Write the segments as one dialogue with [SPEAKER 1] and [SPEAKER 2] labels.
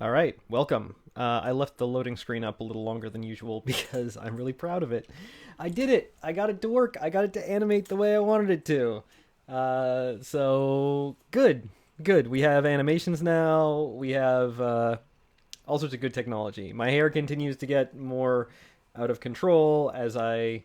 [SPEAKER 1] All right, welcome. I left the loading screen up a little longer than usual because I'm really proud of it. I did it. I got it to work. I got it to animate the way I wanted it to. So good, good. We have animations now. We have all sorts of good technology. My hair continues to get more out of control as I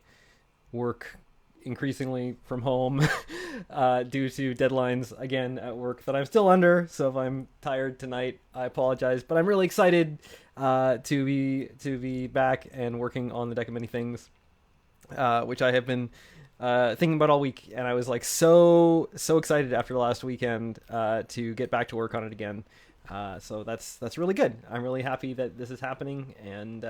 [SPEAKER 1] work increasingly from home due to deadlines again at work that I'm still under. So if I'm tired tonight, I apologize. But I'm really excited to be back and working on the deck of many things, which I have been thinking about all week. And I was like so excited after last weekend to get back to work on it again. So that's really good. I'm really happy that this is happening and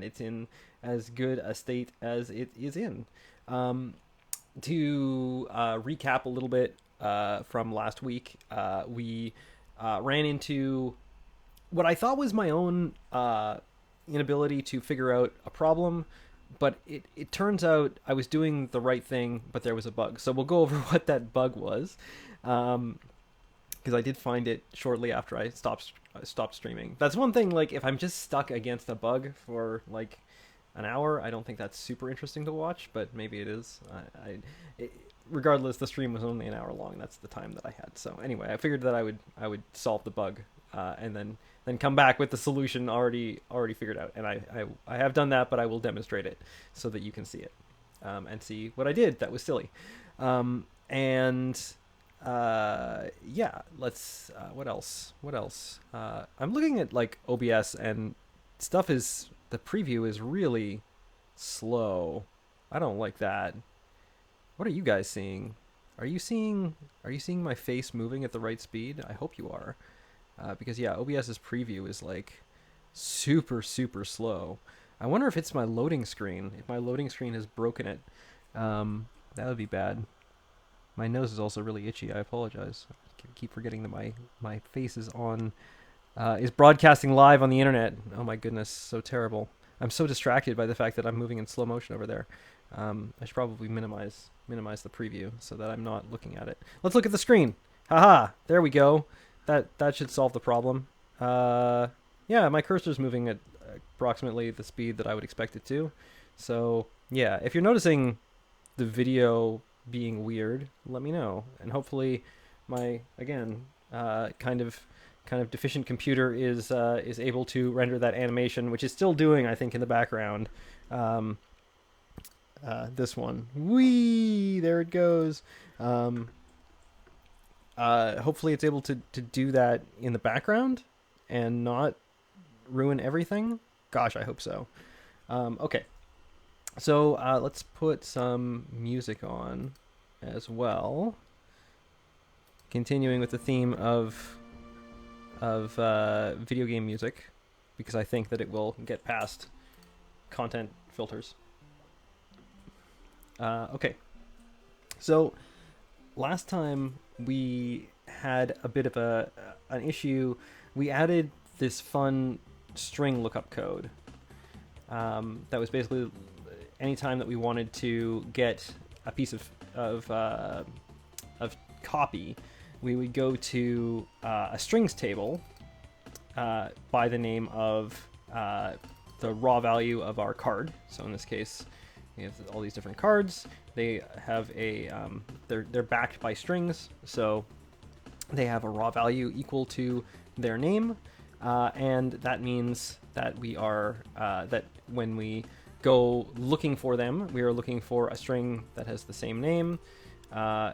[SPEAKER 1] it's in as good a state as it is in. To recap a little bit from last week, we ran into what I thought was my own inability to figure out a problem, but it turns out I was doing the right thing, but there was a bug. So we'll go over what that bug was, because I did find it shortly after I stopped streaming. That's one thing. Like if I'm just stuck against a bug for like an hour, I don't think that's super interesting to watch, but maybe it is. Regardless, the stream was only an hour long. That's the time that I had. So anyway, I figured that I would solve the bug, and then come back with the solution already figured out. And I have done that, but I will demonstrate it so that you can see it, and see what I did that was silly. And yeah, let's what else? I'm looking at like OBS, and stuff is the preview is really slow. I don't like that. What are you guys seeing? Are you seeing my face moving at the right speed? I hope you are. Because yeah, OBS's preview is like super slow. I wonder if it's my loading screen. If my loading screen has broken it, that would be bad. My nose is also really itchy. I apologize. I keep forgetting that my face is broadcasting live on the internet. Oh my goodness, so terrible. I'm so distracted by the fact that I'm moving in slow motion over there. I should probably minimize the preview so that I'm not looking at it. Let's look at the screen. Haha, there we go. That should solve the problem. Yeah, my cursor's moving at approximately the speed that I would expect it to. So yeah, if you're noticing the video being weird, let me know, and hopefully my again kind of deficient computer is able to render that animation, which is still doing, I think, in the background. This one, wee, there it goes. Hopefully, it's able to do that in the background and not ruin everything. Gosh, I hope so. Okay, so let's put some music on as well. Continuing with the theme of video game music, because I think that it will get past content filters. Okay, so last time we had a bit of an issue. We added this fun string lookup code that was basically anytime that we wanted to get a piece of copy, we would go to a strings table by the name of the raw value of our card. So in this case, we have all these different cards. They have they're backed by strings, so they have a raw value equal to their name, and that means that we are that when we go looking for them, we are looking for a string that has the same name. So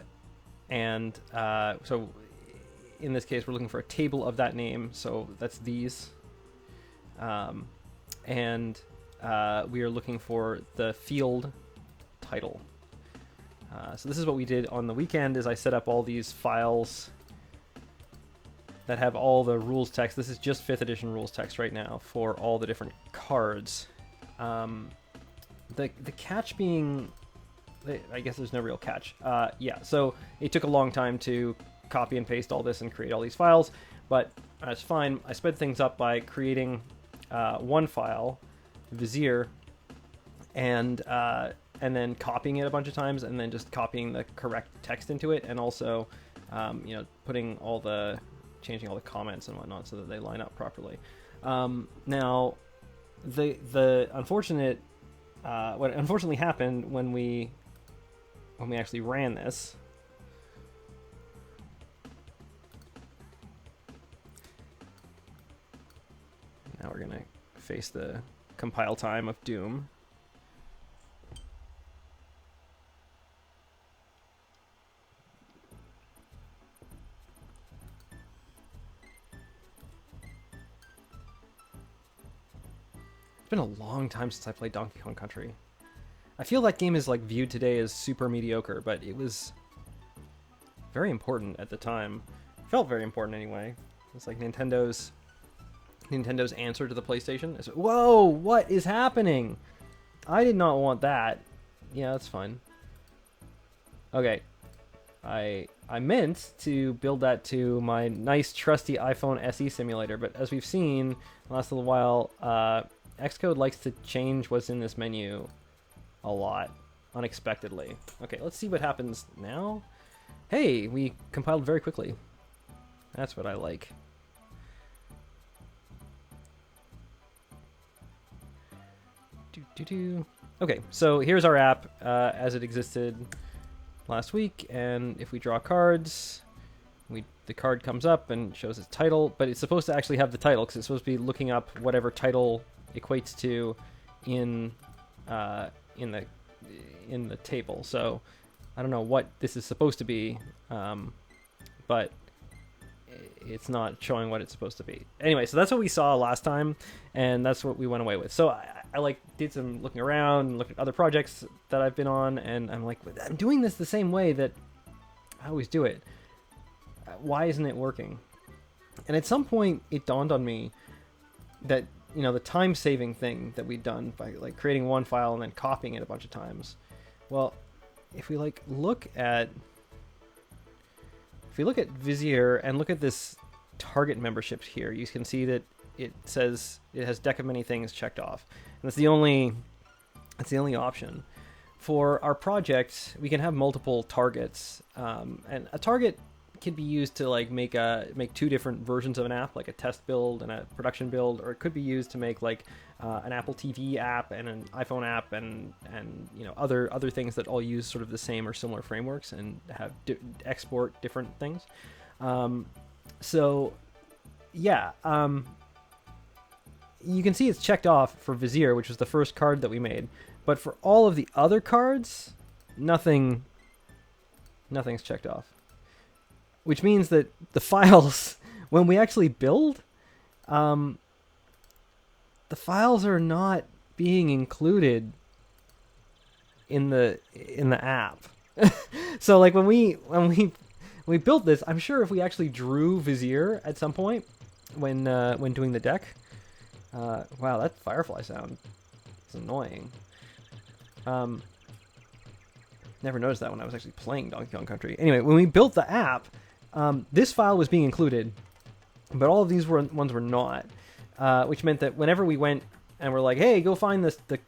[SPEAKER 1] in this case, we're looking for a table of that name. So that's these. We are looking for the field title. So this is what we did on the weekend is I set up all these files that have all the rules text. This is just 5th edition rules text right now for all the different cards. The catch being, I guess there's no real catch. Yeah, so it took a long time to copy and paste all this and create all these files, but that's fine. I sped things up by creating one file, Vizier, and then copying it a bunch of times, and then just copying the correct text into it, and also putting all the changing all the comments and whatnot so that they line up properly. Now, the unfortunate what unfortunately happened when we actually ran this. Now we're gonna face the compile time of doom. It's been a long time since I played Donkey Kong Country. I feel that game is like viewed today as super mediocre, but it was very important at the time. It felt very important anyway. It's like Nintendo's answer to the PlayStation. Whoa, what is happening? I did not want that. Yeah, that's fine. Okay. I meant to build that to my nice trusty iPhone SE simulator, but as we've seen the last little while, Xcode likes to change what's in this menu a lot, unexpectedly. Okay, let's see what happens now. Hey, we compiled very quickly. That's what I like. Okay, so here's our app as it existed last week, and if we draw cards, the card comes up and shows its title, but it's supposed to actually have the title because it's supposed to be looking up whatever title equates to in the table. So I don't know what this is supposed to be, but it's not showing what it's supposed to be. Anyway, so that's what we saw last time, and that's what we went away with. So I like did some looking around and looked at other projects that I've been on, and I'm like, I'm doing this the same way that I always do it. Why isn't it working? And at some point it dawned on me that, you know, the time saving thing that we'd done by like creating one file and then copying it a bunch of times. Well, if we like look at Vizier and look at this target memberships here, you can see that it says it has deck of many things checked off. And that's the only option. For our project, we can have multiple targets, and a target can be used to like make two different versions of an app, like a test build and a production build, or it could be used to make like an Apple TV app and an iPhone app and you know other things that all use sort of the same or similar frameworks and have export different things. So yeah, you can see it's checked off for Vizier, which was the first card that we made, but for all of the other cards, nothing's checked off. Which means that the files, when we actually build, the files are not being included in the app. So like when we built this, I'm sure if we actually drew Vizier at some point when doing the deck, wow, that firefly sound is annoying. Never noticed that when I was actually playing Donkey Kong Country. Anyway, when we built the app, this file was being included, but all of these ones were not, which meant that whenever we went and we're like, hey, go find the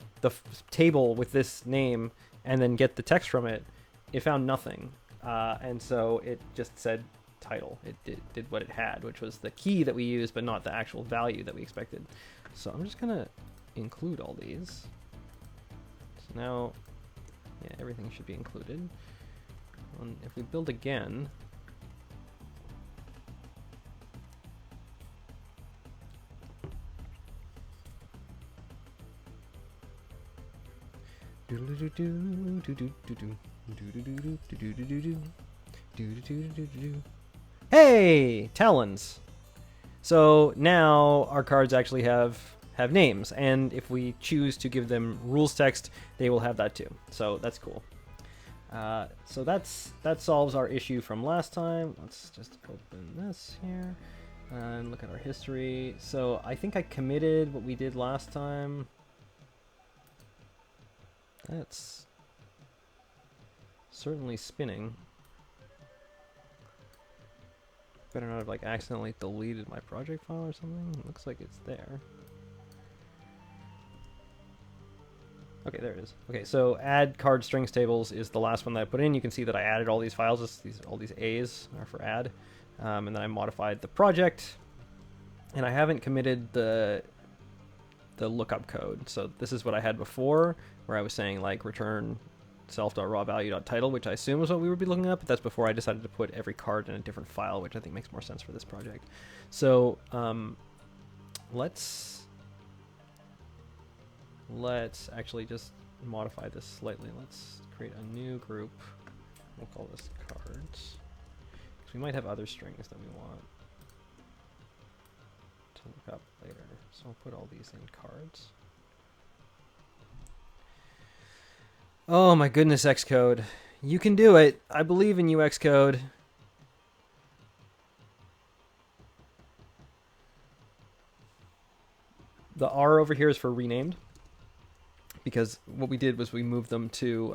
[SPEAKER 1] table with this name and then get the text from it, it found nothing. And so it just said title. It did what it had, which was the key that we used, but not the actual value that we expected. So I'm just going to include all these. So now, yeah, everything should be included. And if we build again, hey, talons. So now our cards actually have names, and if we choose to give them rules text, they will have that too. So that's cool. So that solves our issue from last time. Let's just open this here and look at our history. So I think I committed what we did last time. That's certainly spinning. Better not have like accidentally deleted my project file or something. It looks like it's there. Okay, there it is. Okay, so add card strings tables is the last one that I put in. You can see that I added all these files. All these A's are for add. and then I modified the project, and I haven't committed the lookup code. So this is what I had before, where I was saying like return self.rawvalue.title, which I assume is what we would be looking up, but that's before I decided to put every card in a different file, which I think makes more sense for this project. So let's actually just modify this slightly. Let's create a new group. We'll call this cards, because we might have other strings that we want to look up later. So I'll put all these in cards. Oh my goodness, Xcode. You can do it. I believe in you, Xcode. The R over here is for renamed, because what we did was we moved them to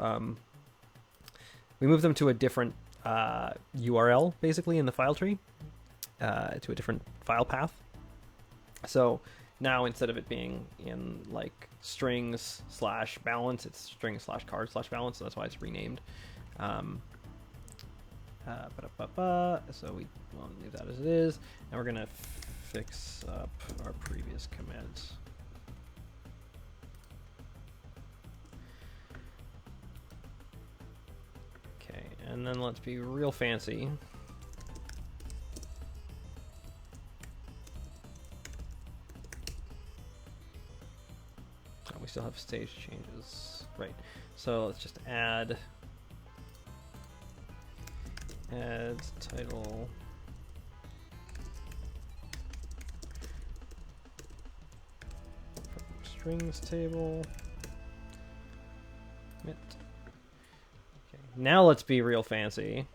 [SPEAKER 1] a different URL, basically, in the file tree, to a different file path. So now instead of it being in like strings / balance, it's strings / card / balance. So that's why it's renamed. So we will leave that as it is, and we're gonna fix up our previous commits. Okay, and then let's be real fancy. We still have stage changes, right? So let's just add title strings table. Commit. Okay, now let's be real fancy.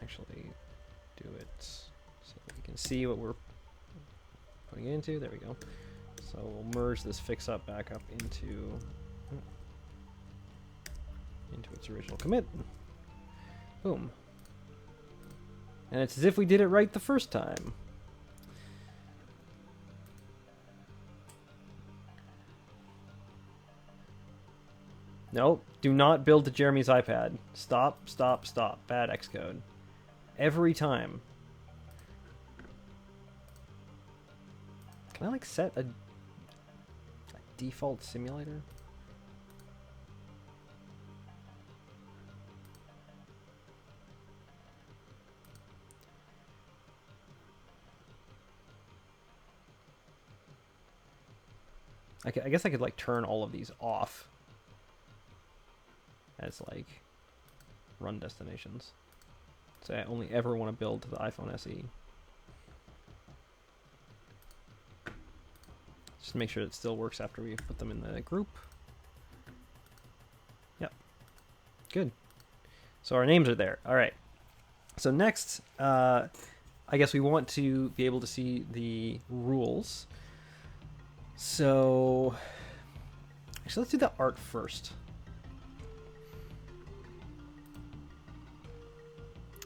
[SPEAKER 1] Actually, do it so that we can see what we're putting it into. There we go. So we'll merge this fix up back up into its original commit. Boom. And it's as if we did it right the first time. Nope. Do not build to Jeremy's iPad. Stop, stop, stop. Bad Xcode. Every time. Can I like set a default simulator? I guess I could like turn all of these off as like run destinations. So I only ever want to build to the iPhone SE. Just to make sure it still works after we put them in the group. Yep. Good. So our names are there. All right. So next, I guess we want to be able to see the rules. So actually, let's do the art first.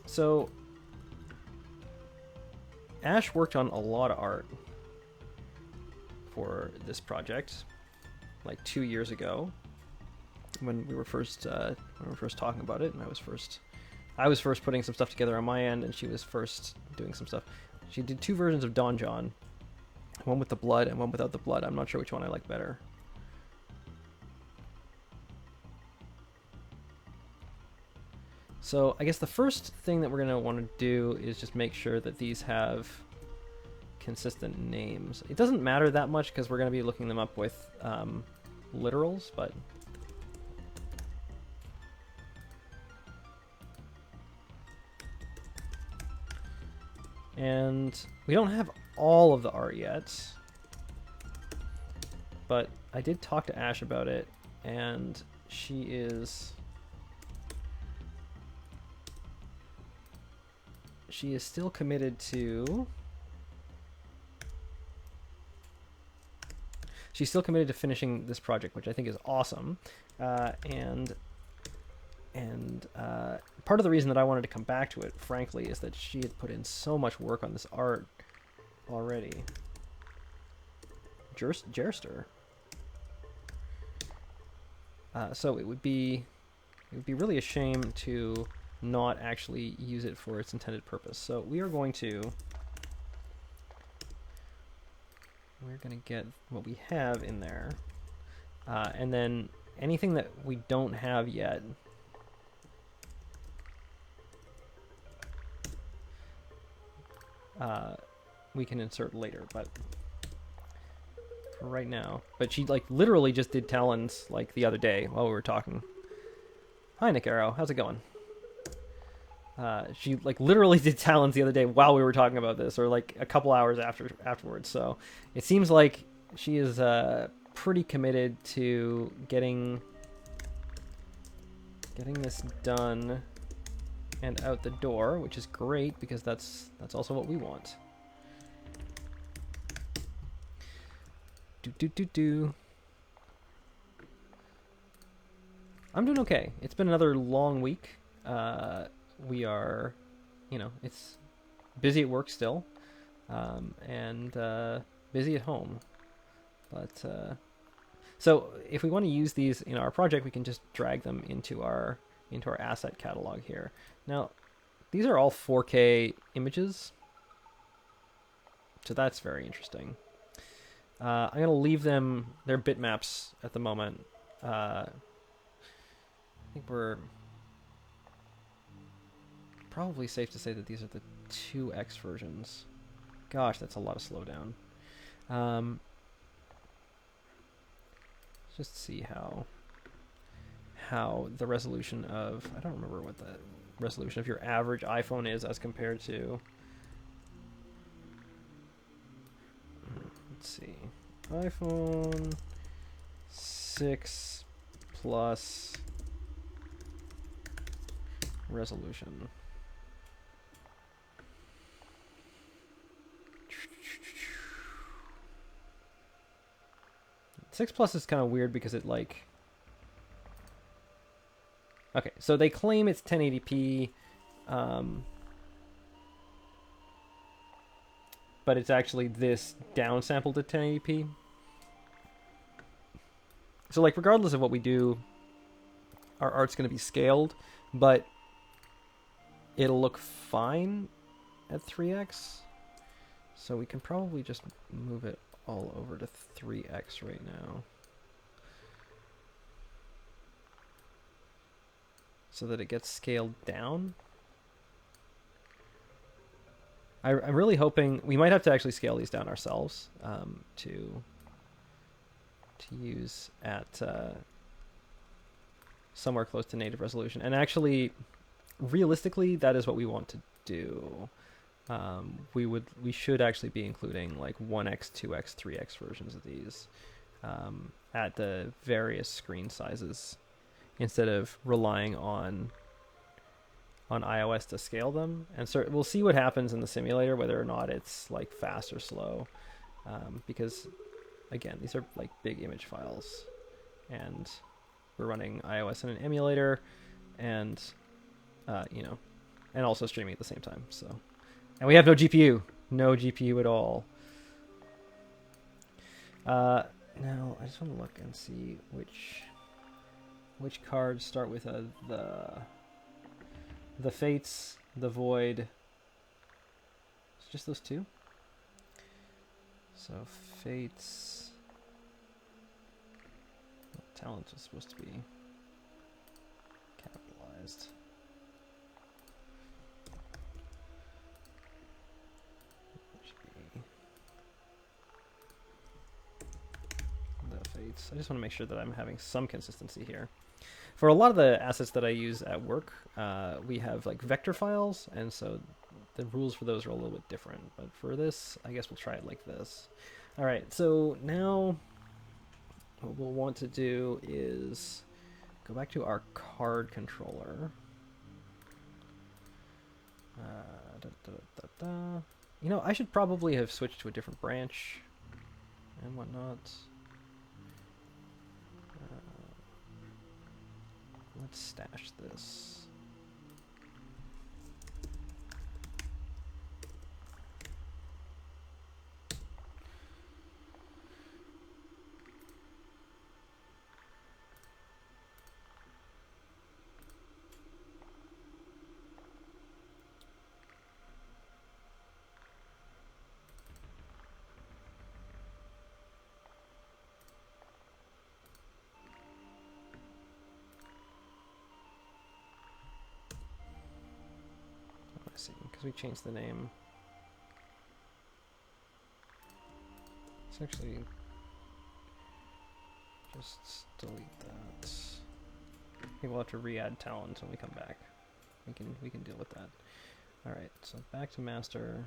[SPEAKER 1] So Ash worked on a lot of art for this project, like 2 years ago, when we were first talking about it, and I was first putting some stuff together on my end, and she was first doing some stuff. She did 2 versions of Don John, one with the blood and one without the blood. I'm not sure which one I like better. So I guess the first thing that we're going to want to do is just make sure that these have consistent names. It doesn't matter that much because we're going to be looking them up with literals, but and we don't have all of the art yet, but I did talk to Ash about it, and she is still committed to finishing this project, which I think is awesome. And part of the reason that I wanted to come back to it, frankly, is that she had put in so much work on this art already. Jerster. So it would be it would be really a shame to not actually use it for its intended purpose. So we are going to get what we have in there, and then anything that we don't have yet, we can insert later, but for right now. But she like literally just did talons like the other day while we were talking. Hi Nick Arrow, how's it going? She like literally did talons the other day while we were talking about this, or like a couple hours afterwards. So it seems like she is pretty committed to getting this done and out the door, which is great because that's also what we want. I'm doing okay. It's been another long week. We are, it's busy at work still, and busy at home. But so if we want to use these in our project, we can just drag them into our asset catalog here. Now, these are all 4K images, so that's very interesting. I'm going to leave them, they're bitmaps at the moment. I think we're probably safe to say that these are the 2x versions. Gosh, that's a lot of slowdown. Let's just see how the resolution of, I don't remember what the resolution of your average iPhone is as compared to, let's see, iPhone 6 Plus resolution. 6 Plus is kind of weird because it like... Okay, so they claim it's 1080p, but it's actually this downsampled to 1080p. So like regardless of what we do, our art's going to be scaled, but it'll look fine at 3x. So we can probably just move it all over to 3x right now, so that it gets scaled down. I'm really hoping we might have to actually scale these down ourselves to use at somewhere close to native resolution. And actually, realistically, that is what we want to do. We should actually be including like 1x, 2x, 3x versions of these at the various screen sizes, instead of relying on iOS to scale them. And so we'll see what happens in the simulator, whether or not it's like fast or slow, because again, these are like big image files, and we're running iOS in an emulator, and and also streaming at the same time. So, and we have no GPU at all. Now I just want to look and see which cards start with the Fates, the Void. It's just those two. So Fates. Talent is supposed to be capitalized. The Fates. I just want to make sure that I'm having some consistency here. For a lot of the assets that I use at work, we have like vector files, and so the rules for those are a little bit different. But for this, I guess we'll try it like this. All right, so now what we'll want to do is go back to our card controller. I should probably have switched to a different branch and whatnot. Let's stash this. we change the name. Let's actually just delete that. I think we'll have to re-add talons when we come back. We can deal with that. All right, so back to master.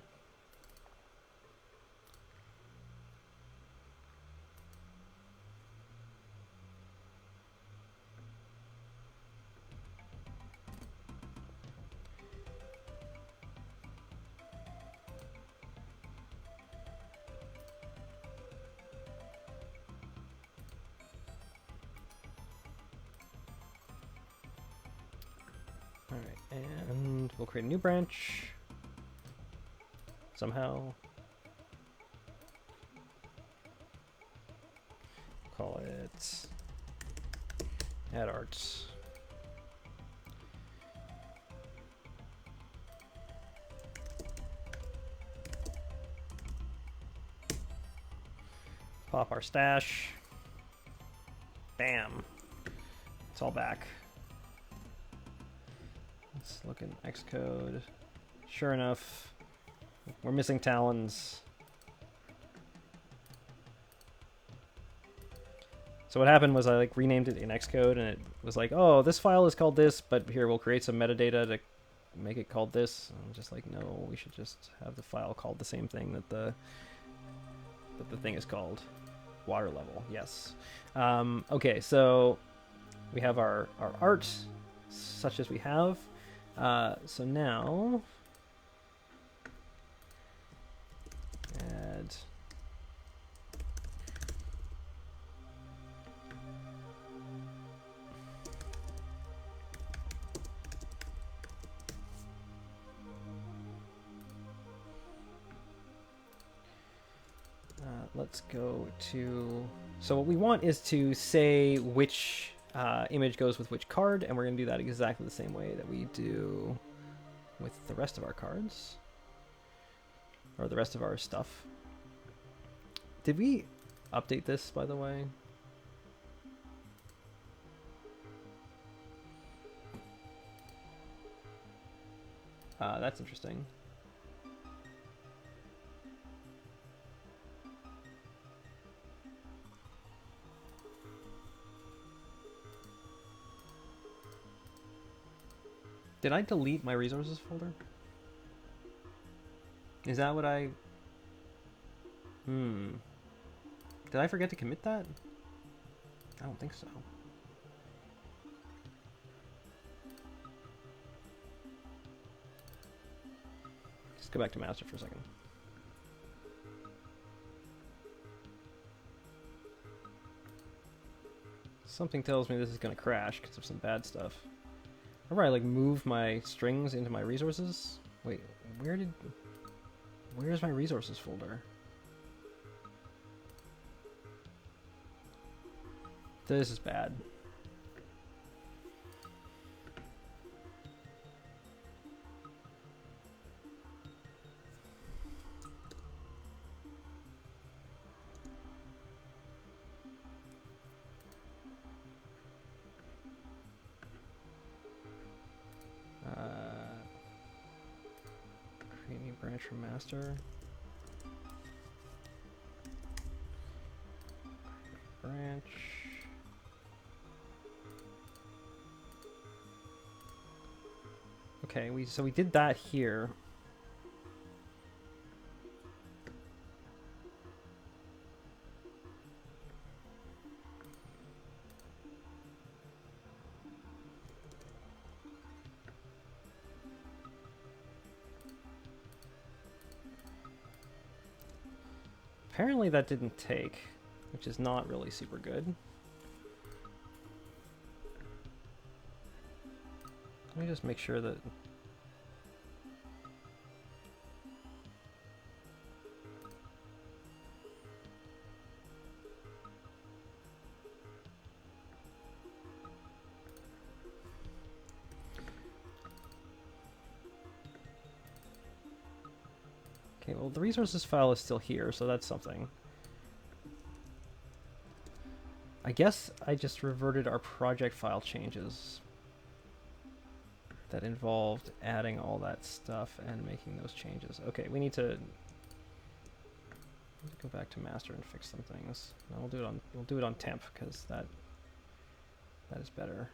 [SPEAKER 1] Alright, and we'll create a new branch. Somehow. Call it add arts. Pop our stash. Bam. It's all back. Let's look in Xcode. Sure enough, we're missing talons. So what happened was I like renamed it in Xcode, and it was like, oh, this file is called this, but here we'll create some metadata to make it called this. And I'm just like, no, we should just have the file called the same thing that the thing is called. Water level, yes. Okay, so we have our art, such as we have. So now, add let's go to, so what we want is to say which image goes with which card, and we're going to do that exactly the same way that we do with the rest of our cards, or the rest of our stuff. Did we update this, by the way? That's interesting. Did I delete my resources folder? Is that what I... Did I forget to commit that? I don't think so. Let's go back to master for a second. Something tells me this is going to crash because of some bad stuff. Remember I like moved my strings into my resources? Wait, where's my resources folder? This is bad. Create new branch from master. Branch. Okay, so we did that here. Apparently that didn't take, which is not really super good. Let me just make sure that... Okay, well the resources file is still here, so that's something. I guess I just reverted our project file changes. that involved adding all that stuff and making those changes. Okay, we need to go back to master and fix some things. No, we'll do it on temp because that is better.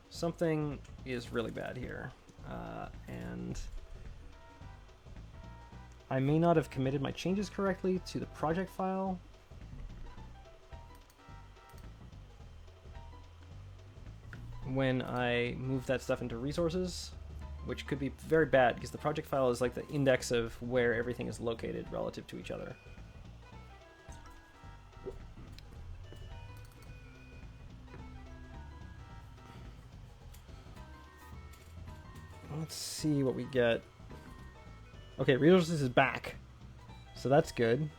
[SPEAKER 1] Something is really bad here, and I may not have committed my changes correctly to the project file. When I move that stuff into resources, which could be very bad because the project file is like the index of where everything is located relative to each other. Let's see what we get. Okay, resources is back, so that's good.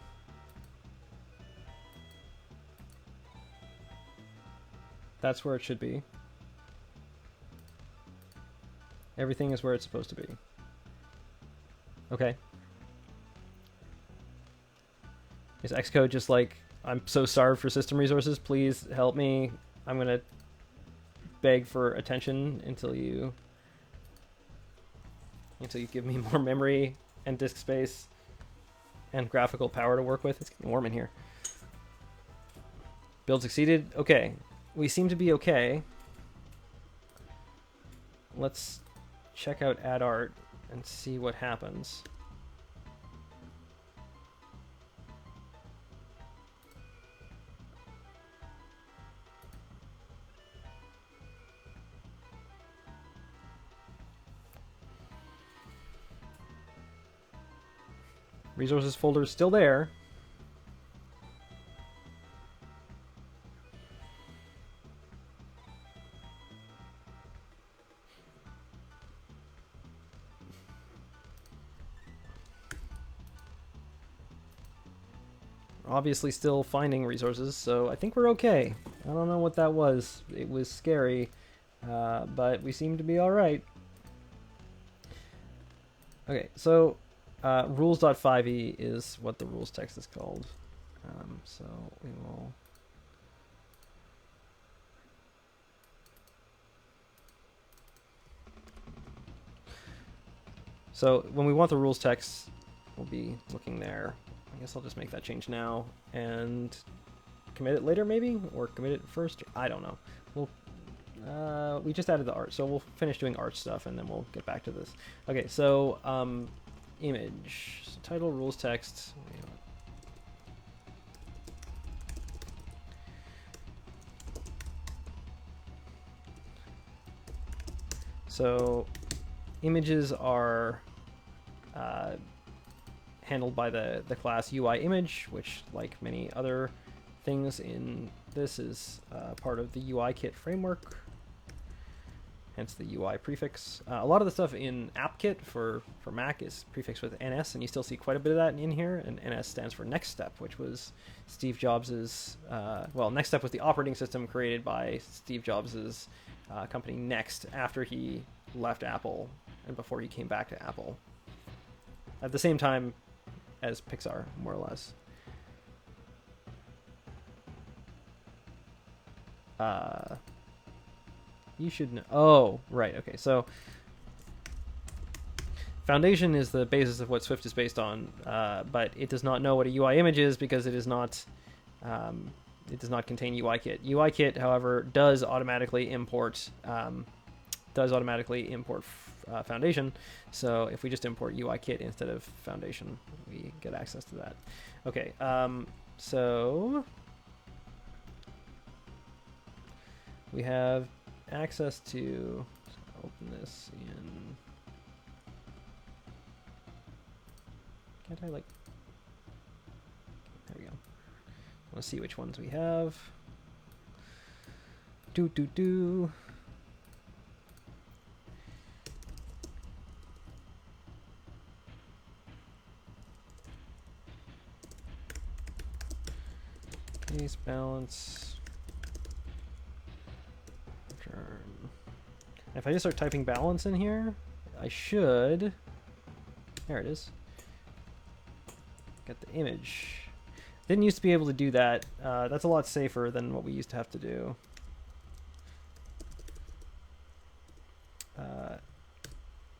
[SPEAKER 1] That's where it should be. Everything is where it's supposed to be. Okay. Is Xcode just like, I'm so starved for system resources, please help me. I'm gonna beg for attention until you give me more memory and disk space and graphical power to work with. It's getting warm in here. Build succeeded. Okay. We seem to be okay. Let's check out add art and see what happens. Resources folder is still there. Obviously still finding resources, so I think we're okay. I don't know what that was. It was scary, but we seem to be alright. Okay, so rules.5e is what the rules text is called. So we will... So when we want the rules text, we'll be looking there. I guess I'll just make that change now and commit it later maybe, or commit it first. I don't know. We just added the art, so we'll finish doing art stuff and then we'll get back to this. Okay, so image, so title, rules text. So images are handled by the class UI image, which, like many other things in this, is part of the UI kit framework, hence the UI prefix. A lot of the stuff in AppKit for Mac is prefixed with NS, and you still see quite a bit of that in here, and NS stands for Next Step, which was Steve Jobs's, well, Next Step was the operating system created by Steve Jobs's company Next after he left Apple and before he came back to Apple. At the same time as Pixar, more or less. You should know. Oh, right. Okay. So Foundation is the basis of what Swift is based on, but it does not know what a UI image is because it is not. It does not contain UIKit. UIKit, however, does automatically import. Foundation. So if we just import UIKit instead of Foundation, we get access to that. Okay. So we have access to, open this in, can't I like, there we go. I want to see which ones we have. Do. Case balance. Return. If I just start typing balance in here, I should. There it is. Get the image. Didn't used to be able to do that. That's a lot safer than what we used to have to do.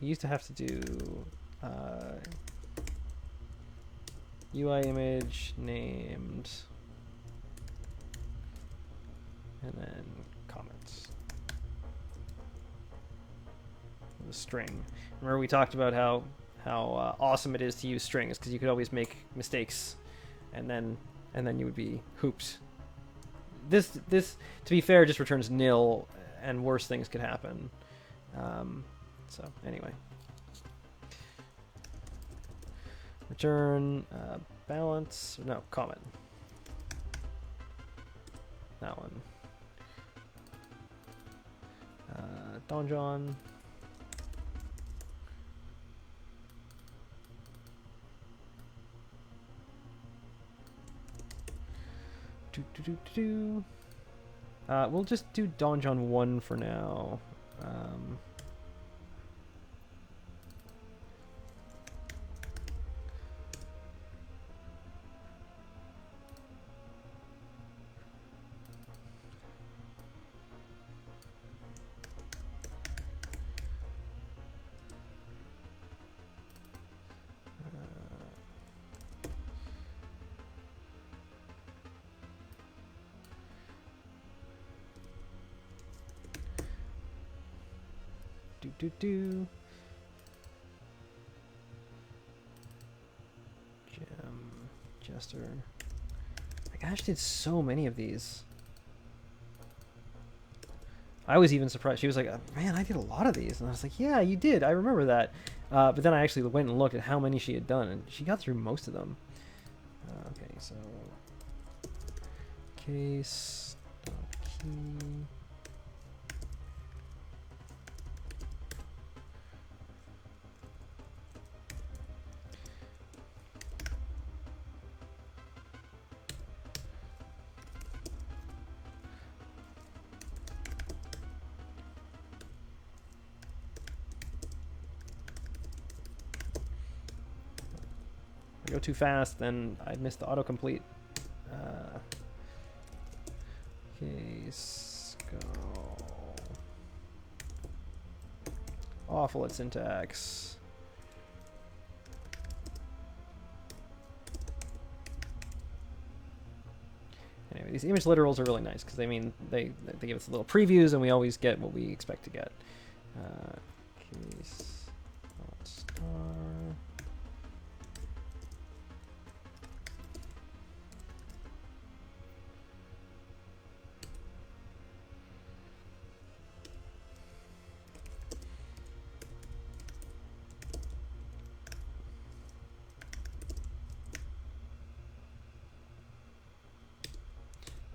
[SPEAKER 1] We used to have to do UI image named and then comments. The string. Remember we talked about how awesome it is to use strings because you could always make mistakes, and then you would be hooped. This to be fair just returns nil, and worse things could happen. So anyway, return balance. No, comment. That one. Donjon. We'll just do Donjon 1 for now. Gem, Jester. My gosh, did so many of these. I was even surprised. She was like, man, I did a lot of these. And I was like, yeah, you did. I remember that. But then I actually went and looked at how many she had done, and she got through most of them. Okay, so case key. If I go too fast, then I'd miss the autocomplete. Case go. Awful at syntax. Anyway, these image literals are really nice because they mean they give us little previews, and we always get what we expect to get. Case not star.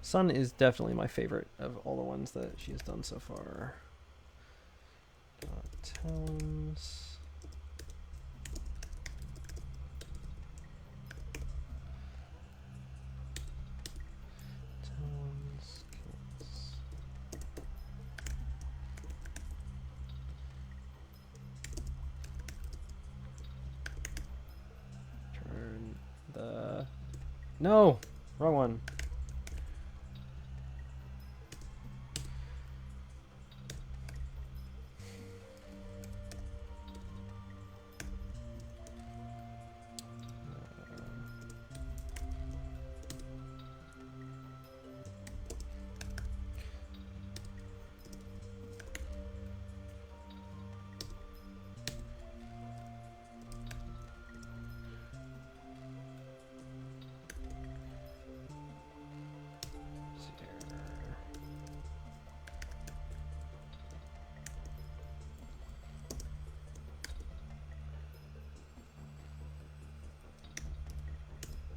[SPEAKER 1] Sun is definitely my favorite of all the ones that she has done so far. Tones. Tones. Case. Turn the... No! Wrong one.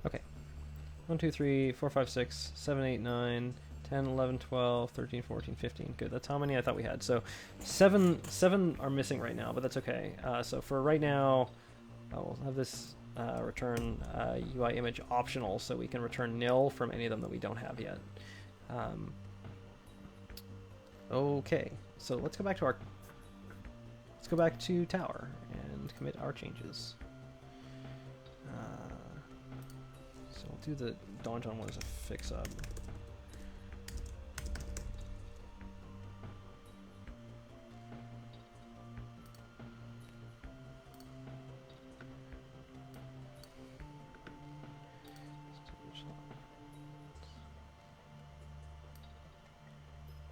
[SPEAKER 1] Okay. 1, 2, 3, 4, 5, 6, 7, 8, 9, 10, 11, 12, 13, 14, 15. Good. That's how many I thought we had. So seven are missing right now, but that's okay. So for right now, I'll have this return UI image optional, so we can return nil from any of them that we don't have yet. Okay. So let's go back to tower and commit our changes. So So we'll do the Donjon one as a fix-up.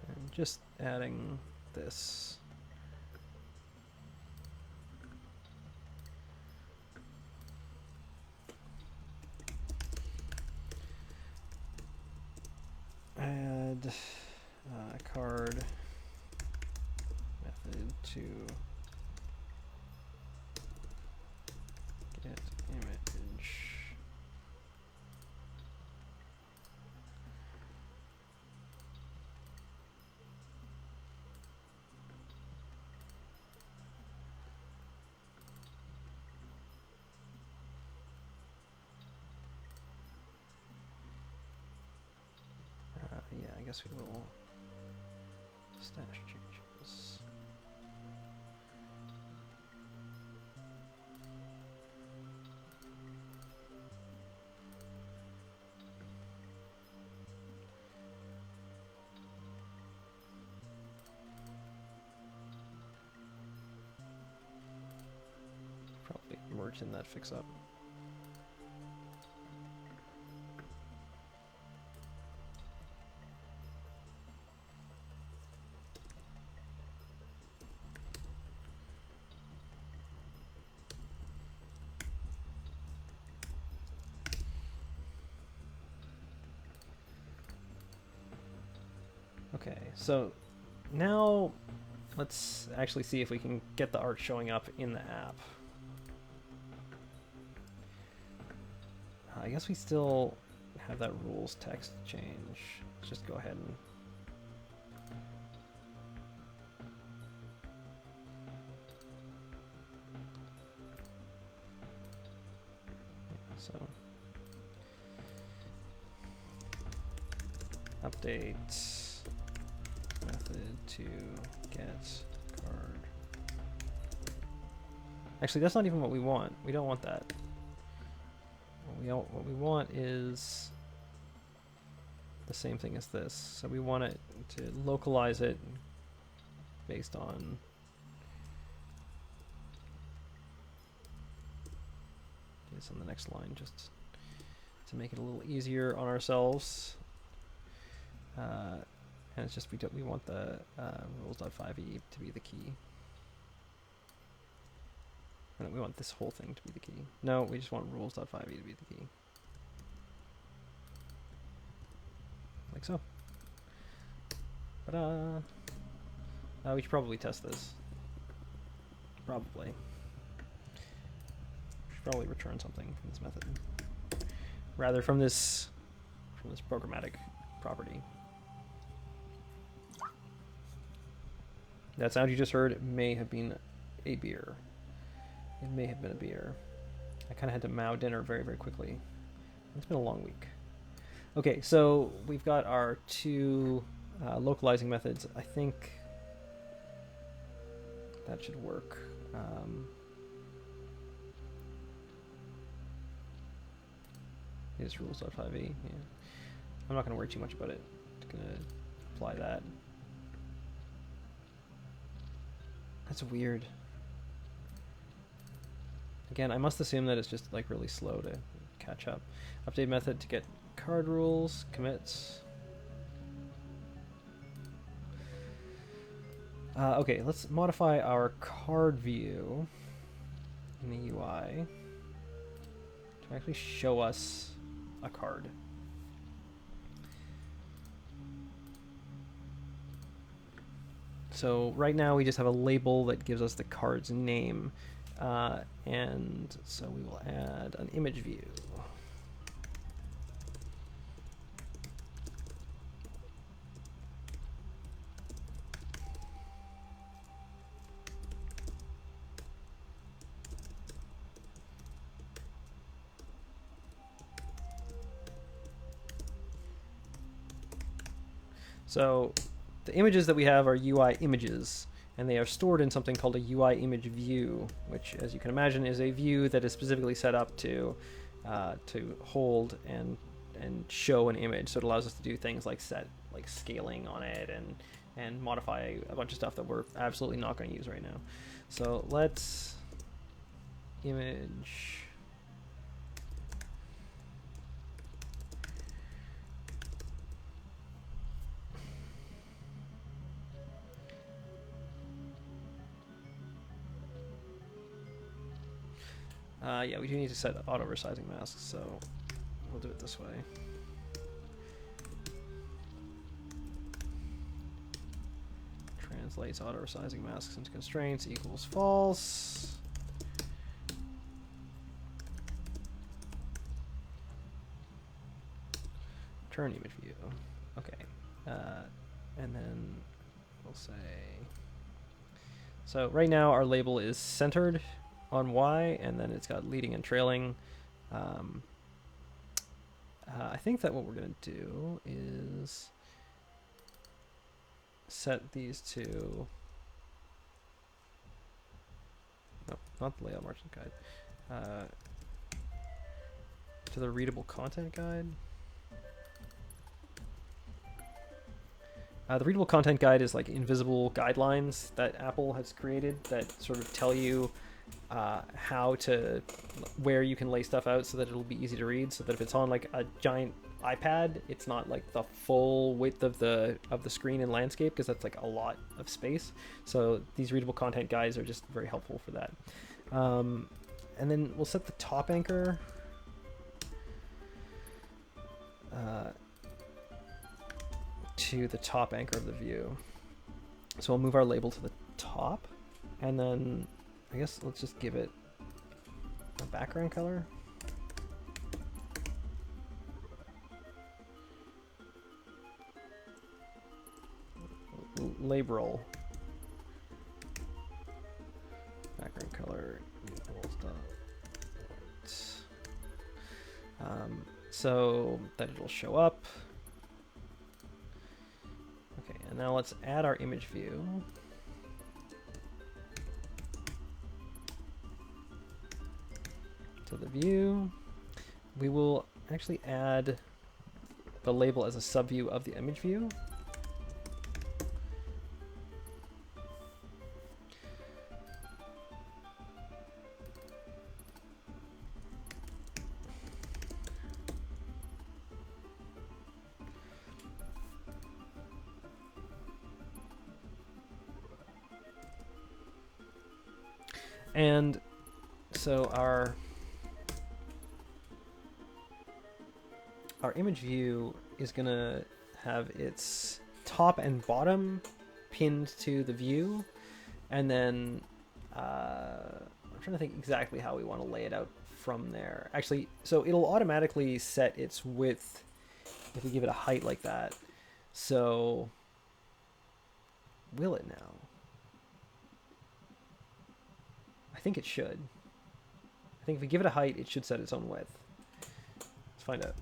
[SPEAKER 1] And just adding this. Add card method to get image. Yeah, I guess we will stash changes. Probably merge in that fix up. Okay, so now let's actually see if we can get the art showing up in the app. I guess we still have that rules text change. Let's just go ahead and so update method to get card. Actually, that's not even what we want. We don't want that. What we want is the same thing as this. So we want it to localize it based on this on the next line, just to make it a little easier on ourselves. And it's just we want the rules.5e to be the key. And we want this whole thing to be the key. No, we just want rules.5e to be the key. Like so. Ta-da! We should probably test this. Probably. We should probably return something from this method. Rather from this programmatic property. That sound you just heard may have been a beer. It may have been a beer. I kind of had to mow dinner very, very quickly. It's been a long week. Okay, so we've got our two localizing methods. I think that should work. Is rules.5e. Yeah. I'm not going to worry too much about it. I'm going to apply that. That's weird. Again, I must assume that it's just like really slow to catch up. Update method to get card rules, commits. Okay, let's modify our card view in the UI to actually show us a card. So right now we just have a label that gives us the card's name. And so we will add an image view. So the images that we have are UI images, and they are stored in something called a UI image view, which, as you can imagine, is a view that is specifically set up to to hold and show an image. So it allows us to do things like set like scaling on it and modify a bunch of stuff that we're absolutely not going to use right now. So let's image. Yeah, we do need to set auto resizing masks, so we'll do it this way. Translates auto resizing masks into constraints equals false. Turn image view. Okay. And then we'll say. So right now our label is centered on Y, and then it's got leading and trailing. I think that what we're going to do is set these to, no, not the layout margin guide, to the readable content guide. The readable content guide is like invisible guidelines that Apple has created that sort of tell you where you can lay stuff out so that it'll be easy to read, so that if it's on like a giant iPad, it's not like the full width of the screen and landscape, because that's like a lot of space. So these readable content guides are just very helpful for that. And then we'll set the top anchor to the top anchor of the view. So we'll move our label to the top, and then I guess let's just give it a background color. Label background color equals dot. So that it'll show up. Okay, and now let's add our image view. To the view. We will actually add the label as a subview of the image view. And so our image view is going to have its top and bottom pinned to the view, and then I'm trying to think exactly how we want to lay it out from there. Actually, so it'll automatically set its width if we give it a height like that. So will it now? I think it should. I think if we give it a height, it should set its own width. Let's find out.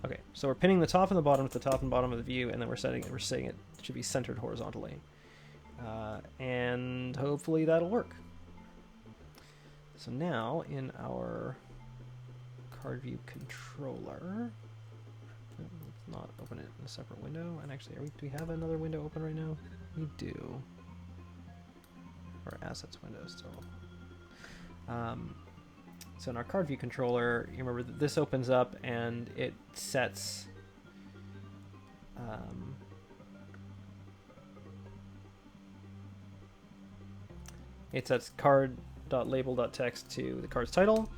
[SPEAKER 1] Okay, so we're pinning the top and the bottom to the top and bottom of the view, and then we're saying it should be centered horizontally. And hopefully that'll work. So now in our card view controller, let's not open it in a separate window. And actually, do we have another window open right now? We do. Our assets window still. So in our card view controller, you remember that this opens up and it sets card.label.text to the card's title.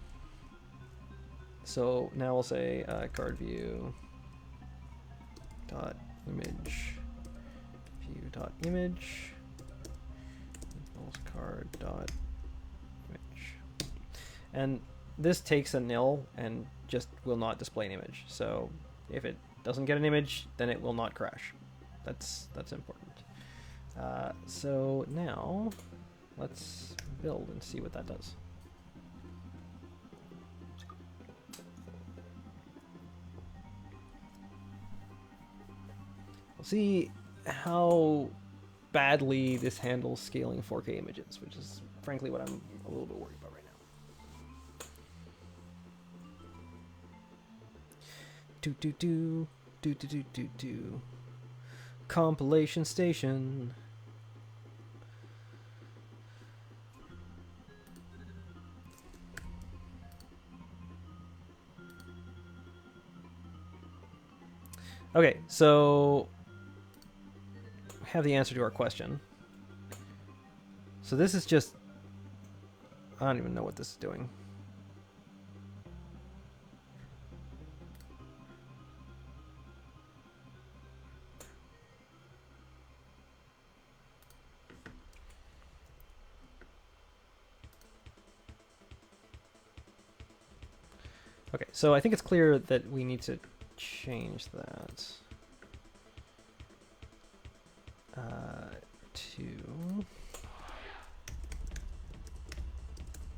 [SPEAKER 1] So now we'll say card view dot image view dot image equals card dot image, and this takes a nil and just will not display an image. So if it doesn't get an image, then it will not crash. That's important. So now let's build and see what that does. We'll see how badly this handles scaling 4K images, which is frankly what I'm a little bit worried about right now. Do. Compilation station. Okay, so we have the answer to our question. So this is just, I don't even know what this is doing. Okay, so I think it's clear that we need to change that to...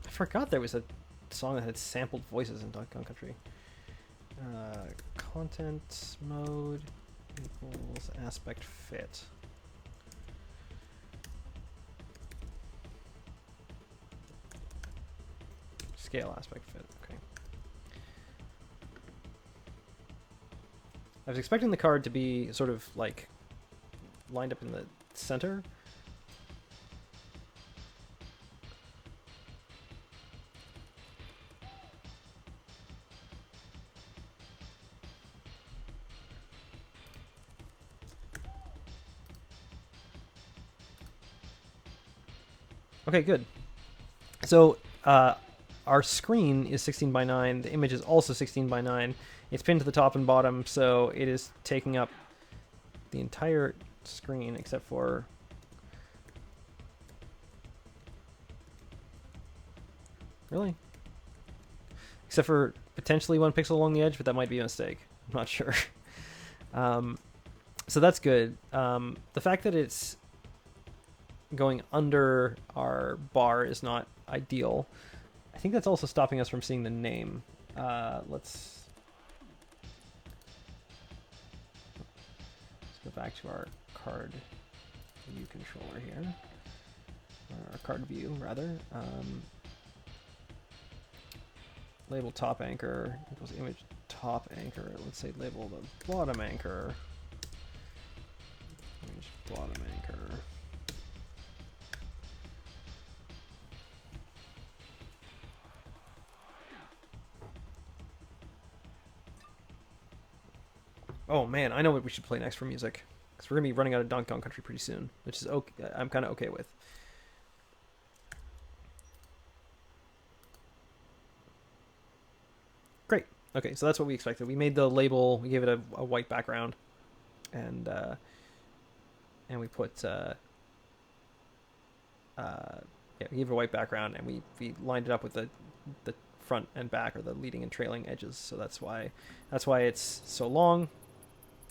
[SPEAKER 1] I forgot there was a song that had sampled voices in Donkey Kong Country. Content mode equals aspect fit. Scale aspect fit, okay. I was expecting the card to be sort of like lined up in the center. Okay, good. So our screen is 16 by 9. The image is also 16 by 9. It's pinned to the top and bottom, so it is taking up the entire screen except for... Really? Except for potentially 1 pixel along the edge, but that might be a mistake. I'm not sure. So that's good. The fact that it's going under our bar is not ideal. I think that's also stopping us from seeing the name. Let's go back to our card view controller here. Or our card view, rather. Label top anchor equals image top anchor. Let's say label the bottom anchor. Image bottom anchor. Oh man, I know what we should play next for music. Because we're going to be running out of Donkey Kong Country pretty soon. Which is okay. I'm kind of okay with. Great. Okay, so that's what we expected. We made the label, we gave it a white background. And we put... yeah, we gave it a white background and we lined it up with the front and back, or the leading and trailing edges. So that's why it's so long.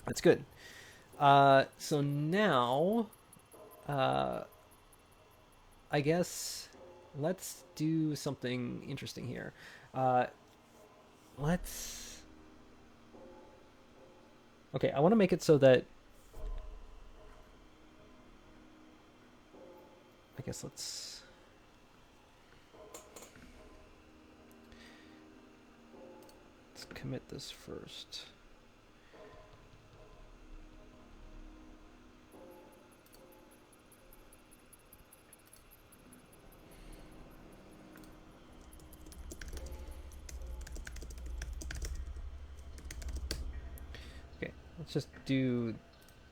[SPEAKER 1] That's good. So now, I guess let's do something interesting here. Okay, I want to make it so that, I guess let's commit this first. Let's just do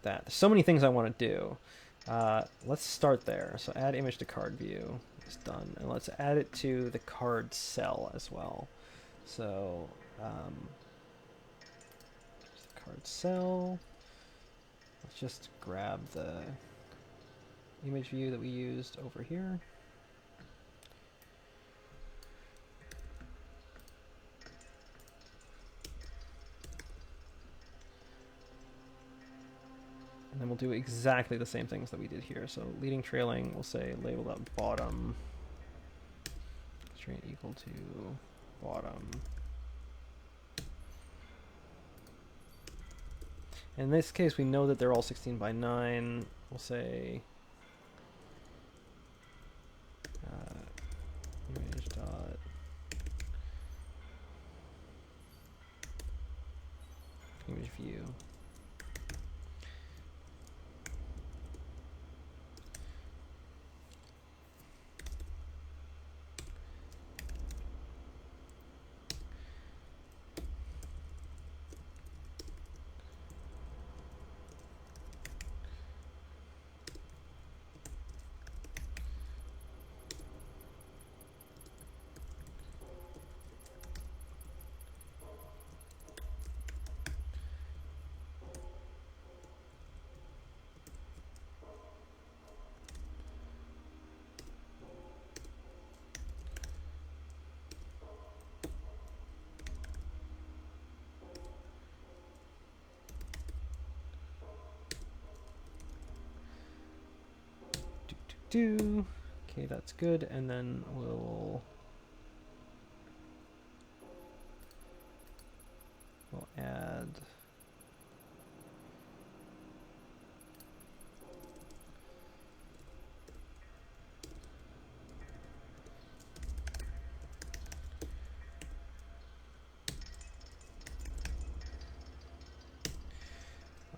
[SPEAKER 1] that. There's so many things I want to do. Let's start there. So add image to card view. It's done. And let's add it to the card cell as well. So card cell. Let's just grab the image view that we used over here. And then we'll do exactly the same things that we did here. So leading, trailing, we'll say label that bottom string equal to bottom. In this case, we know that they're all 16 by 9. We'll say image dot image view. Okay, that's good, and then we'll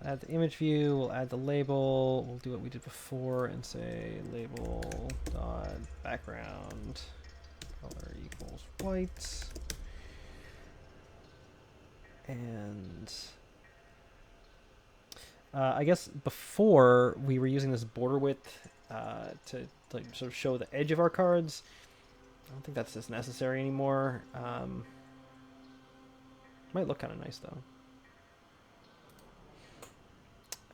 [SPEAKER 1] add the image view, we'll add the label, we'll do what we did before and say label dot background color equals white. And I guess before we were using this border width to like sort of show the edge of our cards. I don't think that's as necessary anymore. Might look kind of nice though.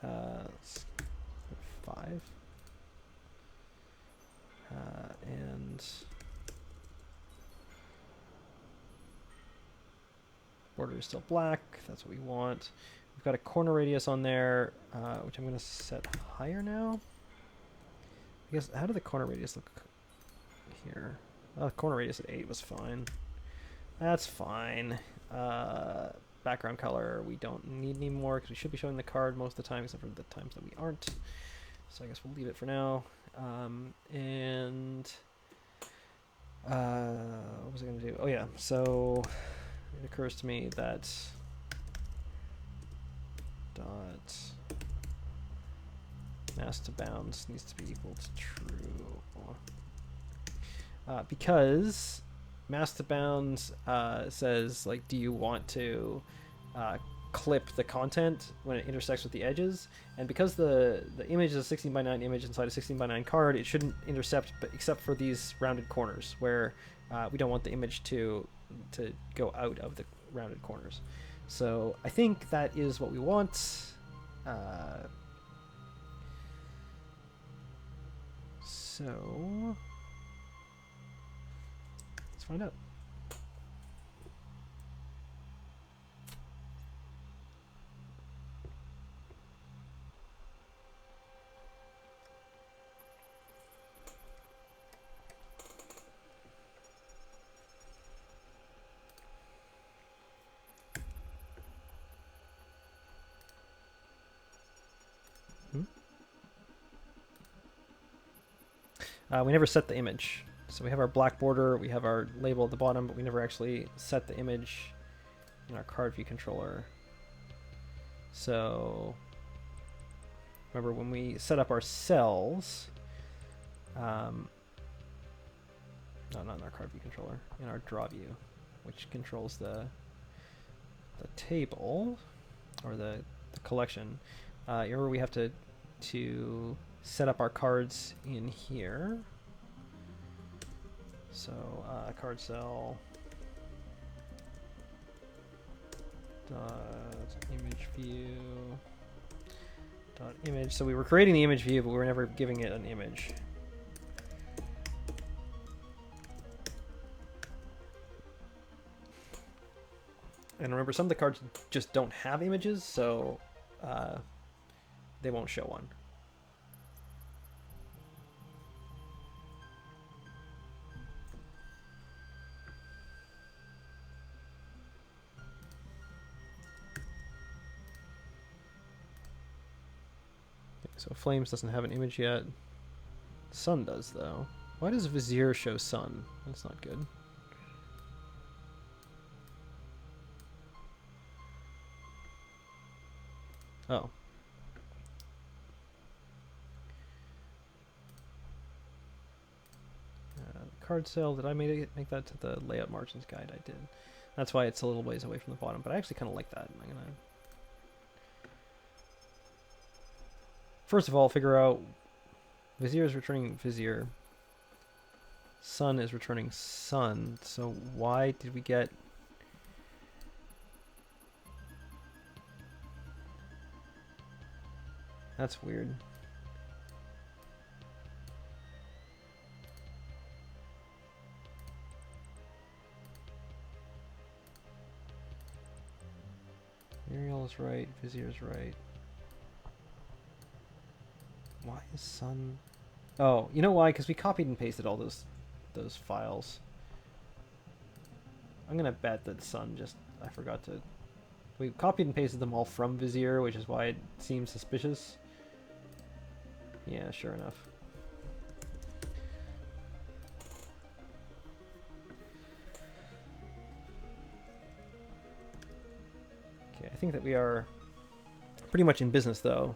[SPEAKER 1] Let's 5. And border is still black. That's what we want. We've got a corner radius on there, which I'm going to set higher now. I guess, how did the corner radius look here? Corner radius at 8 was fine. That's fine. Background color we don't need anymore because we should be showing the card most of the time except for the times that we aren't. So I guess we'll leave it for now. And what was I going to do? Oh yeah, so it occurs to me that dot mass to bounds needs to be equal to true. Because mass to bounds says, like, do you want to clip the content when it intersects with the edges? And because the image is a 16 by 9 image inside a 16 by 9 card, it shouldn't intercept, but except for these rounded corners where we don't want the image to go out of the rounded corners. So I think that is what we want. So let's find out. We never set the image. So we have our black border, we have our label at the bottom, but we never actually set the image in our card view controller. So remember when we set up our cells, no, not in our card view controller, in our draw view, which controls the table or the collection. Remember we have to set up our cards in here. So card cell dot image view dot image. So we were creating the image view, but we were never giving it an image. And remember, some of the cards just don't have images, so they won't show one. So Flames doesn't have an image yet. Sun does, though. Why does Vizier show Sun? That's not good. Oh. Card cell, did I make that to the layout margins guide? I did. That's why it's a little ways away from the bottom, but I actually kind of like that. I'm gonna first of all figure out Vizier is returning Vizier. Sun is returning Sun. So why did we get That's weird. Muriel is right, Vizier is right. Why is Sun... Oh, you know why? Because we copied and pasted all those files. I'm gonna bet that Sun just... I forgot to... We copied and pasted them all from Vizier, which is why it seems suspicious. Yeah, sure enough. Okay, I think that we are pretty much in business, though.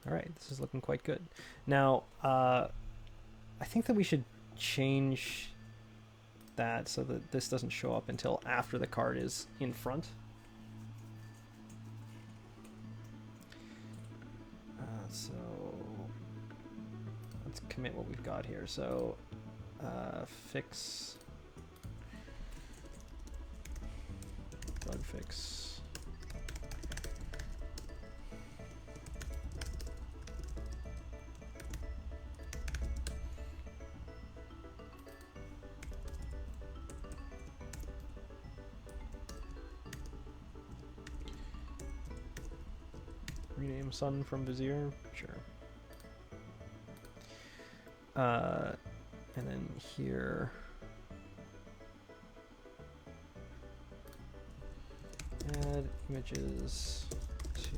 [SPEAKER 1] Alright, this is looking quite good. Now, I think that we should change that so that this doesn't show up until after the card is in front. So, let's commit what we've got here. So, fix, bug fix. Rename Sun from Vizier, sure. And then here, add images to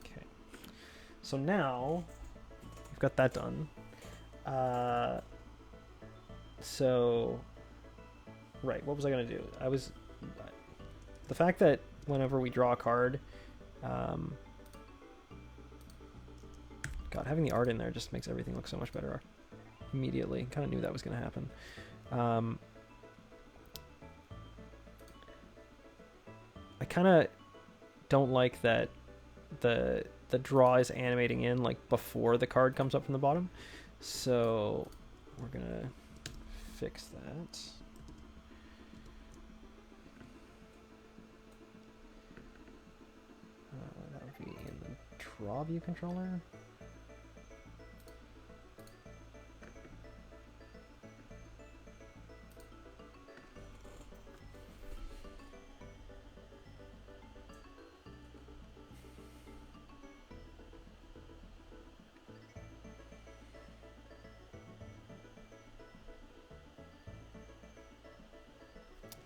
[SPEAKER 1] okay. So now we've got that done. So, right, what was I going to do? The fact that whenever we draw a card, God, having the art in there just makes everything look so much better immediately. Kind of knew that was going to happen. I kind of don't like that the draw is animating in like before the card comes up from the bottom. So we're going to fix that. That would be in the draw view controller.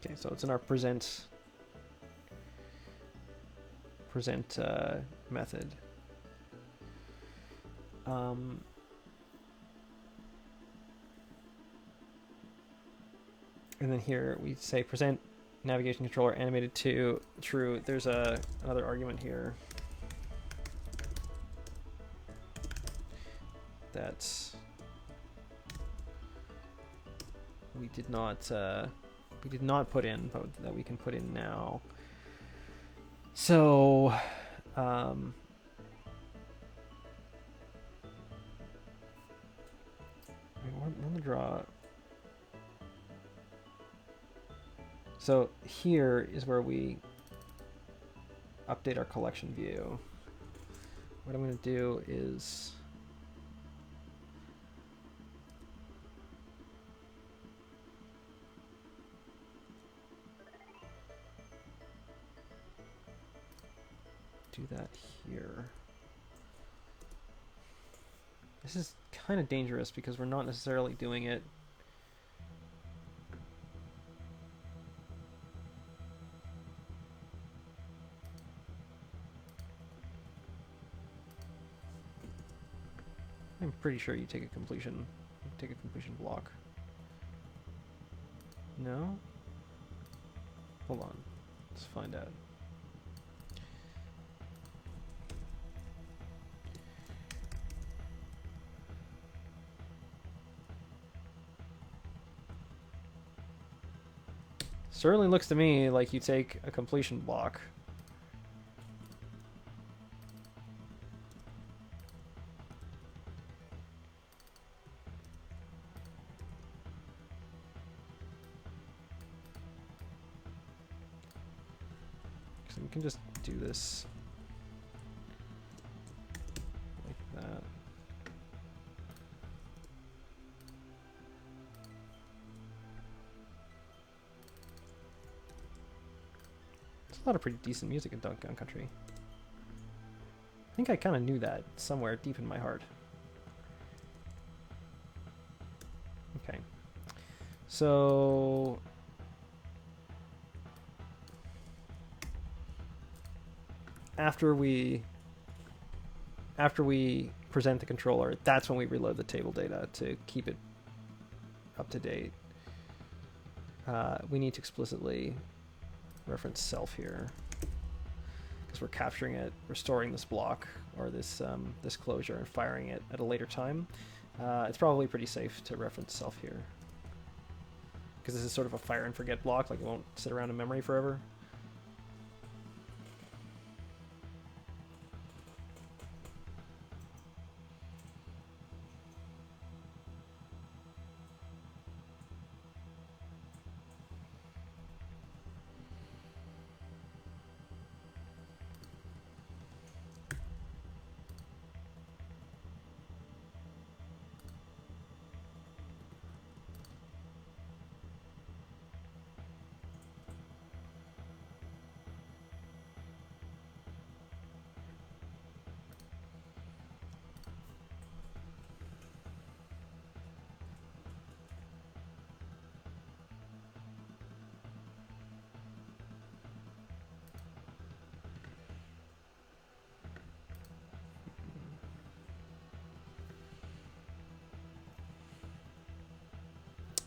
[SPEAKER 1] Okay, so it's in our present method. And then here we say present navigation controller animated to true. There's another argument here that's we did not put in, but that we can put in now. So I'm gonna draw. So here is where we update our collection view. What I'm going to do is do that here. This is kind of dangerous because we're not necessarily doing it I'm pretty sure you take a completion block. No? Hold on. Let's find out. Certainly looks to me like you take a completion block. So we can just do this like that. There's a lot of pretty decent music in Donkey Kong Country. I think I kind of knew that somewhere deep in my heart. Okay. So after we present the controller, that's when we reload the table data to keep it up to date. We need to explicitly reference self here because we're capturing it, restoring this block or this this closure and firing it at a later time. It's probably pretty safe to reference self here because this is sort of a fire and forget block, like it won't sit around in memory forever.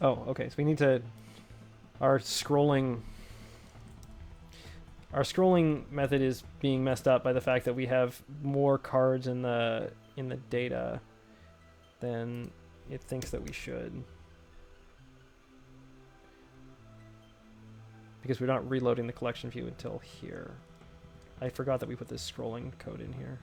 [SPEAKER 1] Oh, okay. So we need to our scrolling method is being messed up by the fact that we have more cards in the data than it thinks that we should. Because we're not reloading the collection view until here. I forgot that we put this scrolling code in here.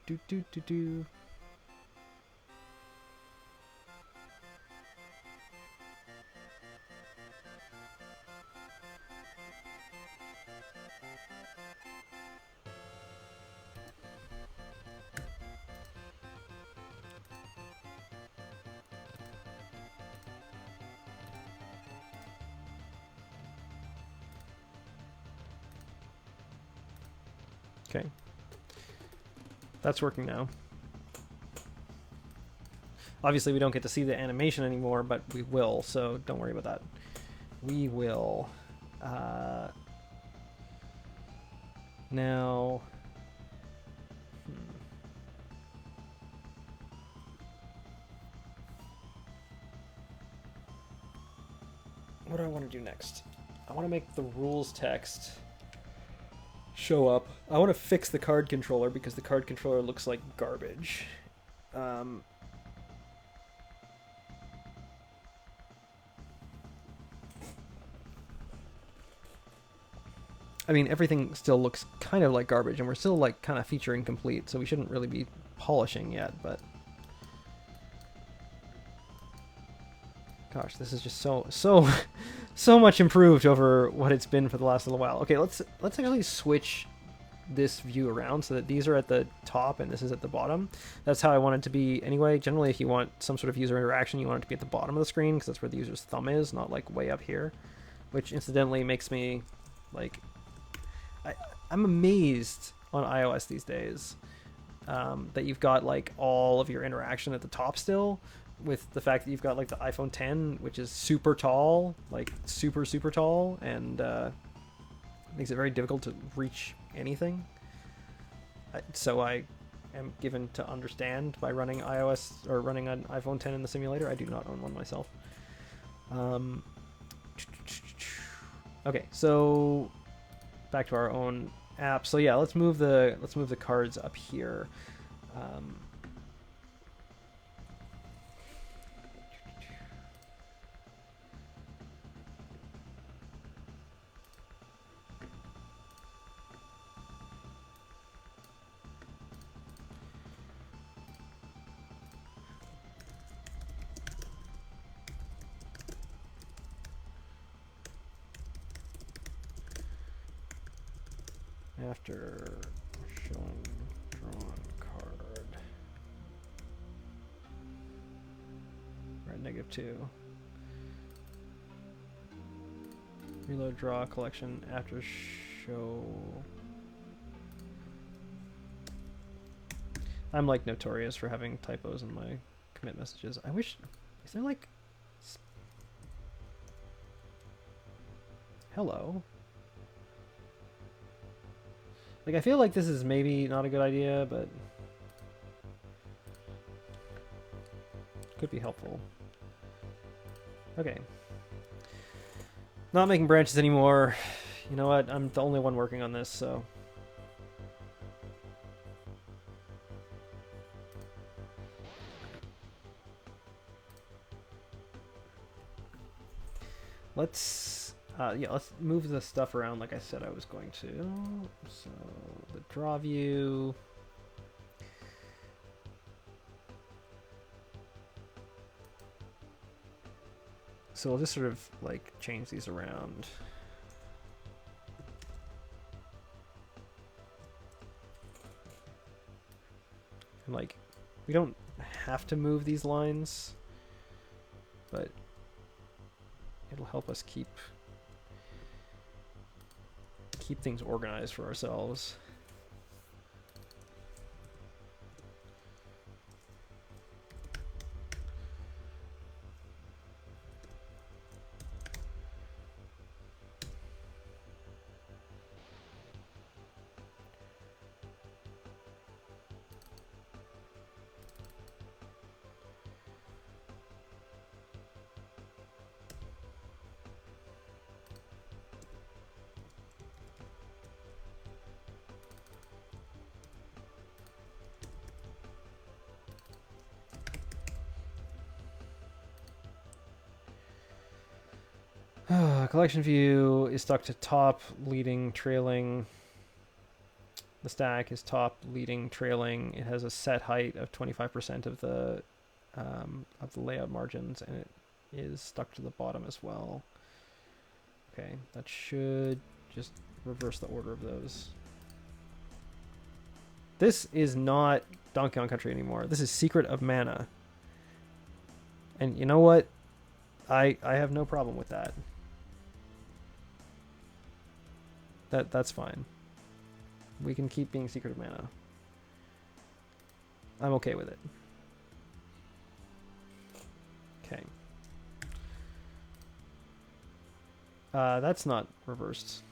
[SPEAKER 1] Do. Okay. That's working now. Obviously, we don't get to see the animation anymore, but we will, so don't worry about that. We will. Now... What do I want to do next? I want to make the rules text show up. I want to fix the card controller because the card controller looks like garbage. Um, I mean, everything still looks kind of like garbage, and we're still like kind of feature incomplete, so we shouldn't really be polishing yet. But gosh, this is just so much improved over what it's been for the last little while. Okay, let's actually switch this view around so that these are at the top and this is at the bottom. That's how I want it to be anyway. Generally, if you want some sort of user interaction, you want it to be at the bottom of the screen because that's where the user's thumb is, not like way up here. Which incidentally makes me like I'm amazed on iOS these days that you've got like all of your interaction at the top still, with the fact that you've got like the iPhone 10, which is super tall, like super tall, and makes it very difficult to reach anything. So I am given to understand by running iOS or running an iPhone 10 in the simulator. I do not own one myself. Okay, so back to our own app. So yeah, let's move the cards up here. After showing drawn card, we're at -2. Reload draw collection after show. I'm like notorious for having typos in my commit messages. I wish, is there like, hello? Like, I feel like this is maybe not a good idea, but could be helpful. Okay. Not making branches anymore. You know what? I'm the only one working on this, so. Let's move the stuff around like I said I was going to. So the draw view. So we'll just sort of like change these around. And like, we don't have to move these lines, but it'll help us keep things organized for ourselves. Collection view is stuck to top, leading, trailing. The stack is top, leading, trailing. It has a set height of 25% of the layout margins, and it is stuck to the bottom as well. Okay, that should just reverse the order of those. This is not Donkey Kong Country anymore. This is Secret of Mana. And you know what? I have no problem with that. That's fine. We can keep being Secret of Mana. I'm okay with it. Okay. That's not reversed.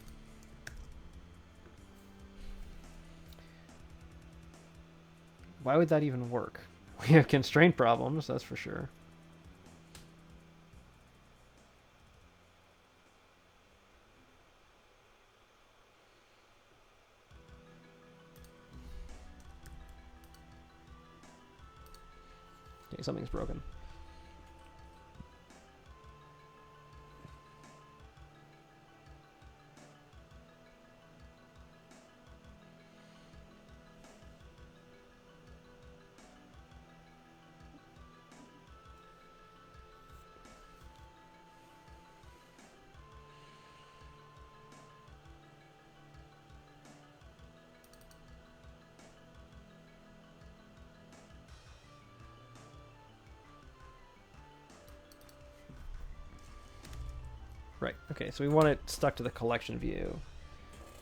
[SPEAKER 1] Why would that even work? We have constraint problems, that's for sure. something's broken. Right, okay, so we want it stuck to the collection view,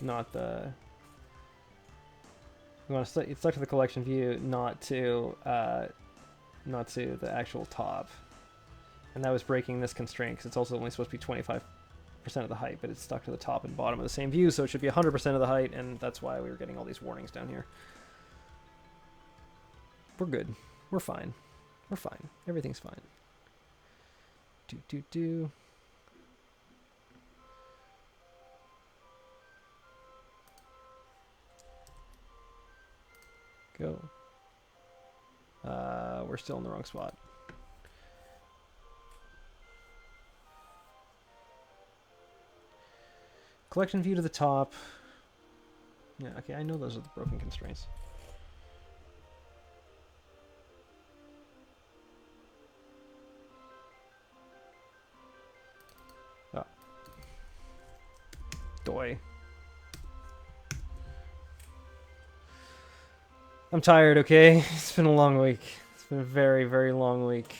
[SPEAKER 1] not the... We want it stuck to the collection view, not to the actual top. And that was breaking this constraint, because it's also only supposed to be 25% of the height, but it's stuck to the top and bottom of the same view, so it should be 100% of the height, and that's why we were getting all these warnings down here. We're good. We're fine. We're fine. Everything's fine. Do. Go. We're still in the wrong spot. Collection view to the top. Yeah, okay, I know those are the broken constraints. Oh. Doy. I'm tired, okay? It's been a long week. It's been a very, very long week.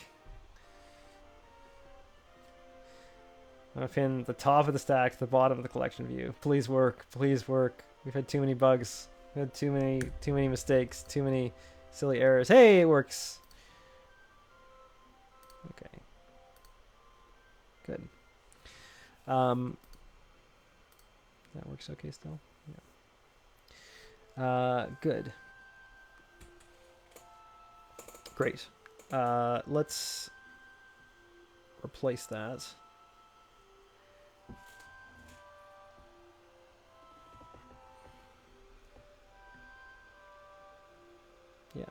[SPEAKER 1] I'm gonna pin the top of the stack to the bottom of the collection view. Please work. Please work. We've had too many bugs. We've had too many mistakes. Too many silly errors. Hey, it works. Okay. Good. That works okay still? Yeah. Good. Great. Let's replace that. Yeah.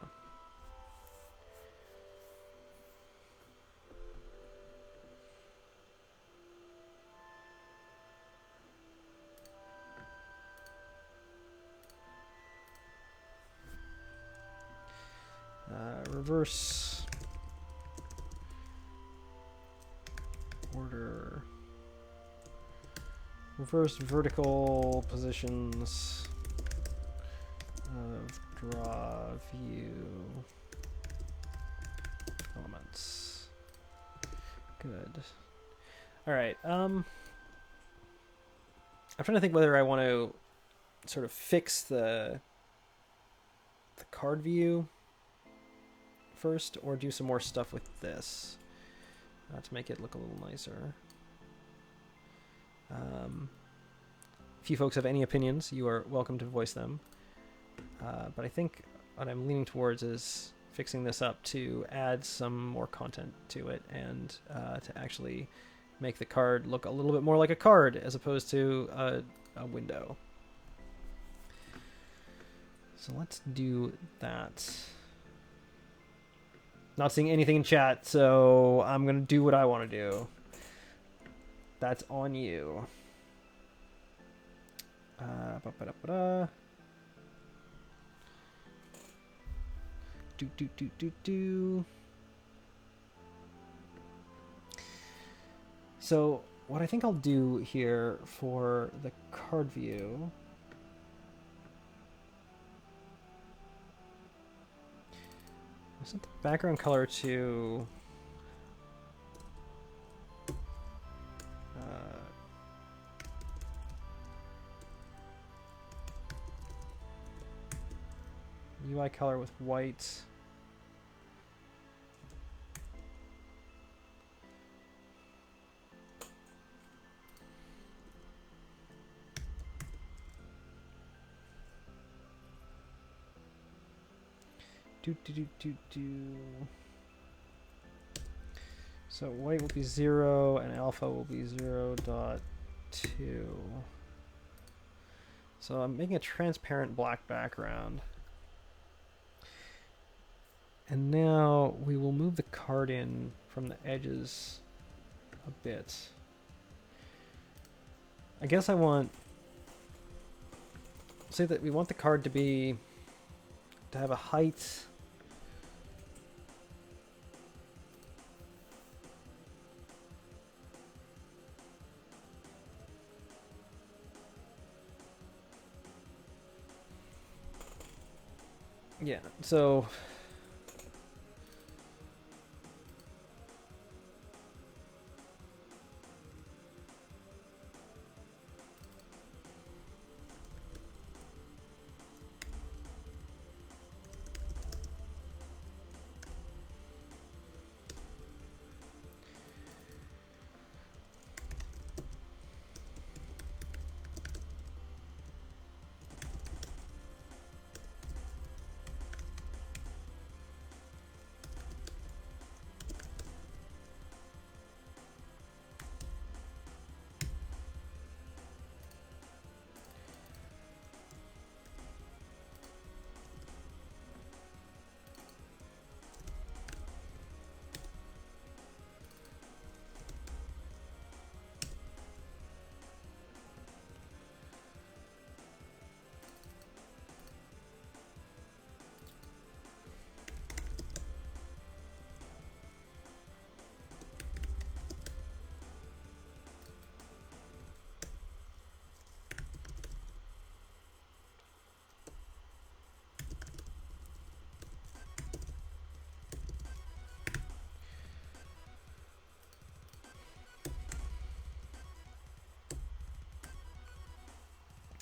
[SPEAKER 1] Reverse order. Reverse vertical positions of draw view elements. Good. All right. I'm trying to think whether I want to sort of fix the card view first, or do some more stuff with this to make it look a little nicer. If you folks have any opinions, you are welcome to voice them. But I think what I'm leaning towards is fixing this up to add some more content to it and to actually make the card look a little bit more like a card as opposed to a window. So let's do that. Not seeing anything in chat, so I'm going to do what I want to do. That's on you. Do. So what I think I'll do here for the card view is set the background color to UI color with white. So white will be 0 and alpha will be 0.2. So I'm making a transparent black background. And now we will move the card in from the edges a bit. I guess I want, say that we want the card to have a height. Yeah, so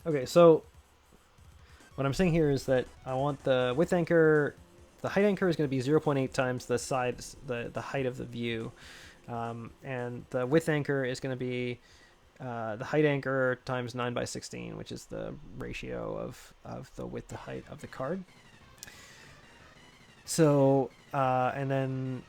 [SPEAKER 1] okay, so what I'm saying here is that I want the width anchor, the height anchor is going to be 0.8 times the size, the height of the view, and the width anchor is going to be the height anchor times 9 by 16, which is the ratio of the width to height of the card. So and then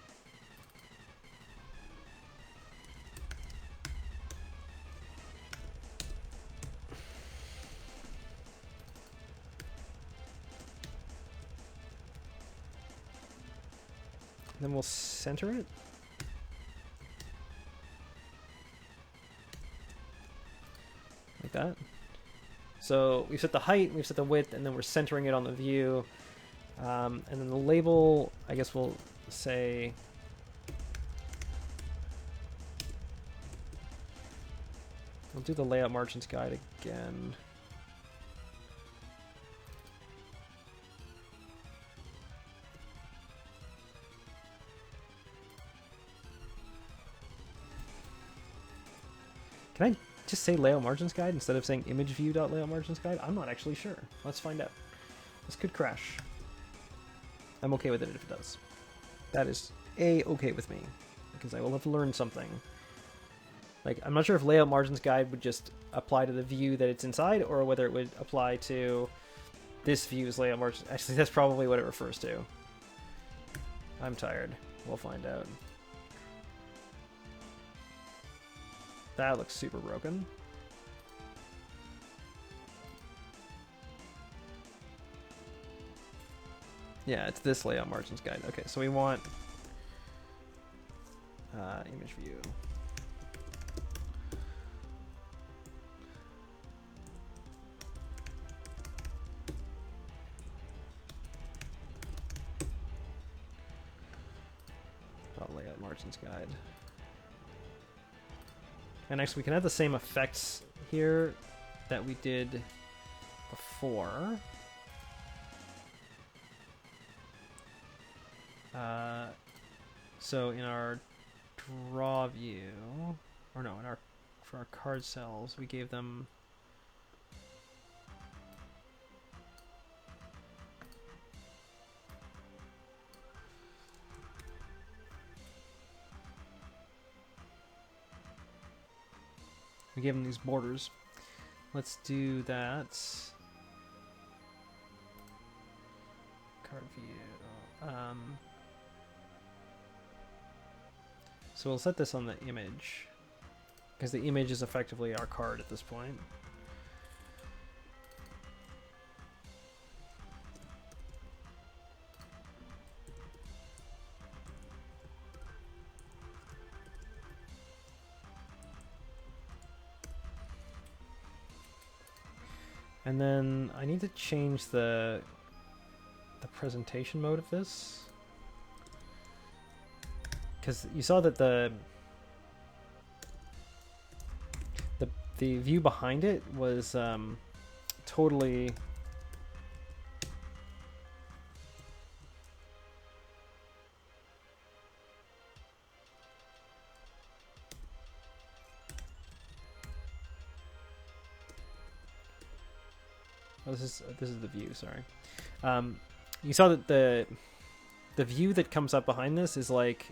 [SPEAKER 1] we'll center it. Like that. So we've set the height, we've set the width, and then we're centering it on the view. And then the label, I guess we'll say we'll do the layout margins guide again. Can I just say layout margins guide instead of saying image view.layout margins guide? I'm not actually sure. Let's find out. This could crash. I'm okay with it if it does. That is okay with me, because I will have learned something. Like, I'm not sure if layout margins guide would just apply to the view that it's inside, or whether it would apply to this view's layout margins. Actually, that's probably what it refers to. I'm tired. We'll find out. That looks super broken. Yeah, it's this layout margins guide. Okay, so we want image view. Layout margins guide. And next we can have the same effects here that we did before. So in our draw view, or no, for our card cells, we gave them these borders. Let's do that. Card view. So we'll set this on the image, because the image is effectively our card at this point. And then I need to change the presentation mode of this, because you saw that the view behind it was totally oh, this is the view, sorry. You saw that the view that comes up behind this is like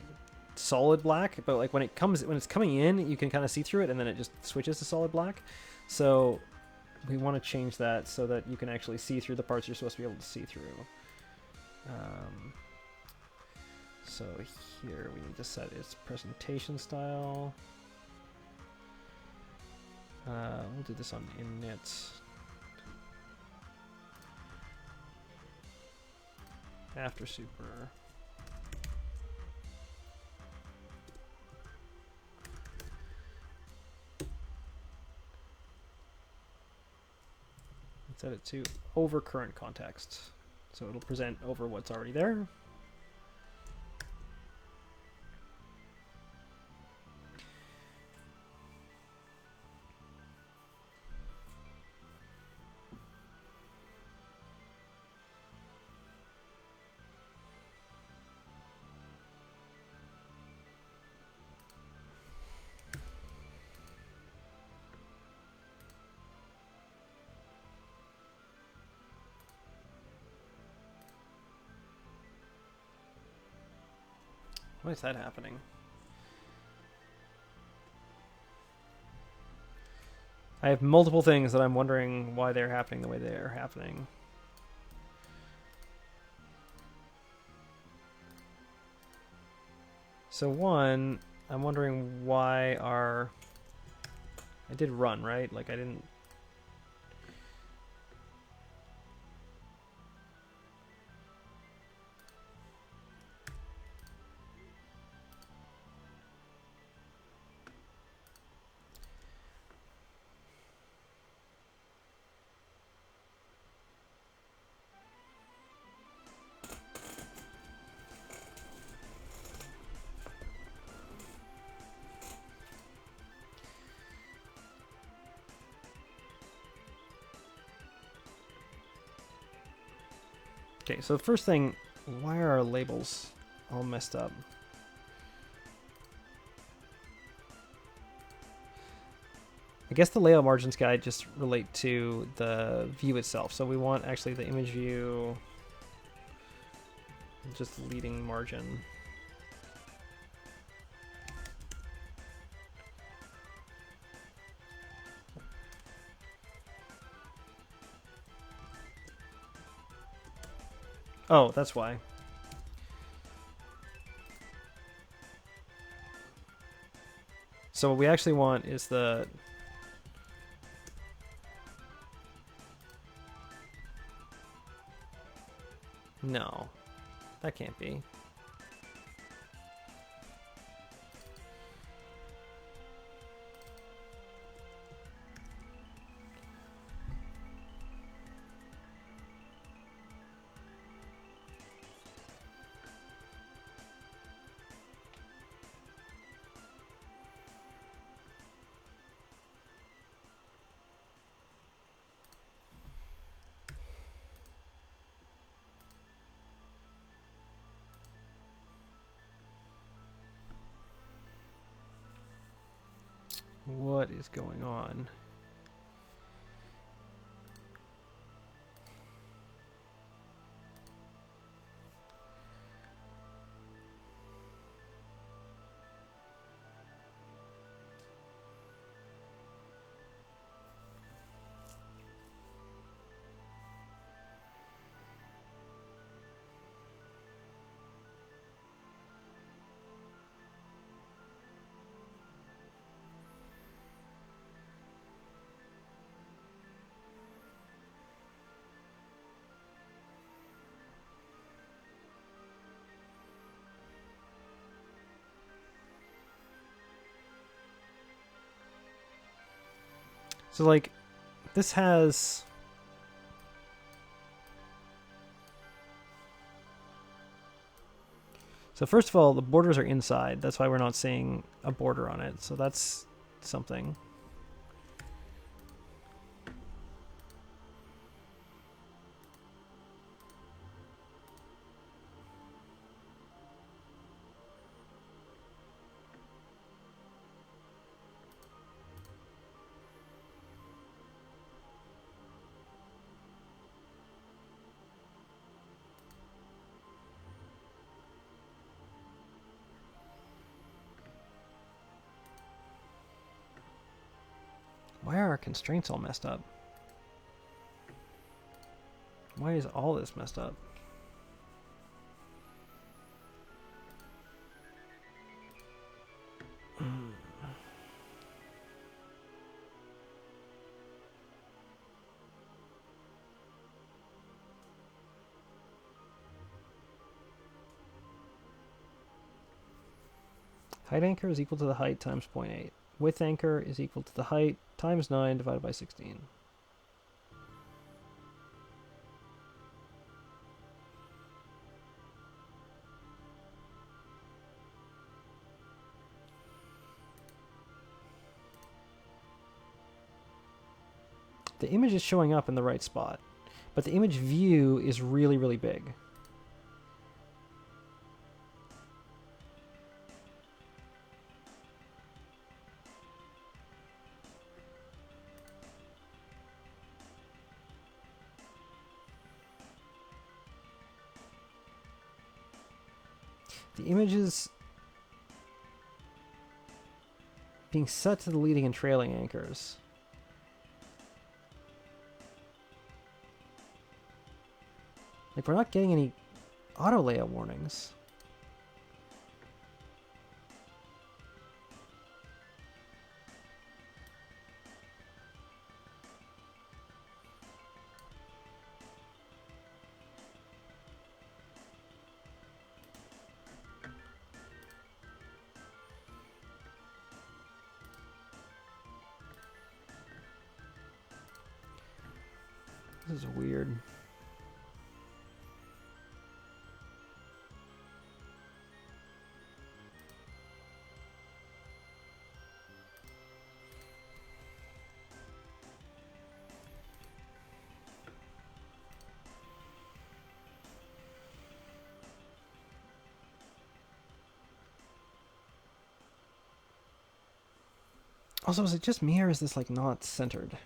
[SPEAKER 1] solid black, but like when it's coming in, you can kind of see through it, and then it just switches to solid black. So we want to change that so that you can actually see through the parts you're supposed to be able to see through. So here we need to set its presentation style. We'll do this on init. After super. Set it to over current context. So it'll present over what's already there. Why is that happening? I have multiple things that I'm wondering why they're happening the way they're happening. So one, I'm wondering why I did run, right? Like I didn't... Okay, so the first thing, why are our labels all messed up? I guess the layout margins guide just relate to the view itself. So we want actually the image view, just the leading margin. Oh, that's why. So what we actually want is the... No, that can't be. What is going on? So like, this has So first of all, the borders are inside. That's why we're not seeing a border on it. So that's something. Why are our constraints all messed up? Why is all this messed up? Height anchor is equal to the height times 0.8. Width anchor is equal to the height times 9 divided by 16. The image is showing up in the right spot, but the image view is really, really big. The image is being set to the leading and trailing anchors. Like, we're not getting any auto layout warnings. This is weird. Also, is it just me or is this like not centered?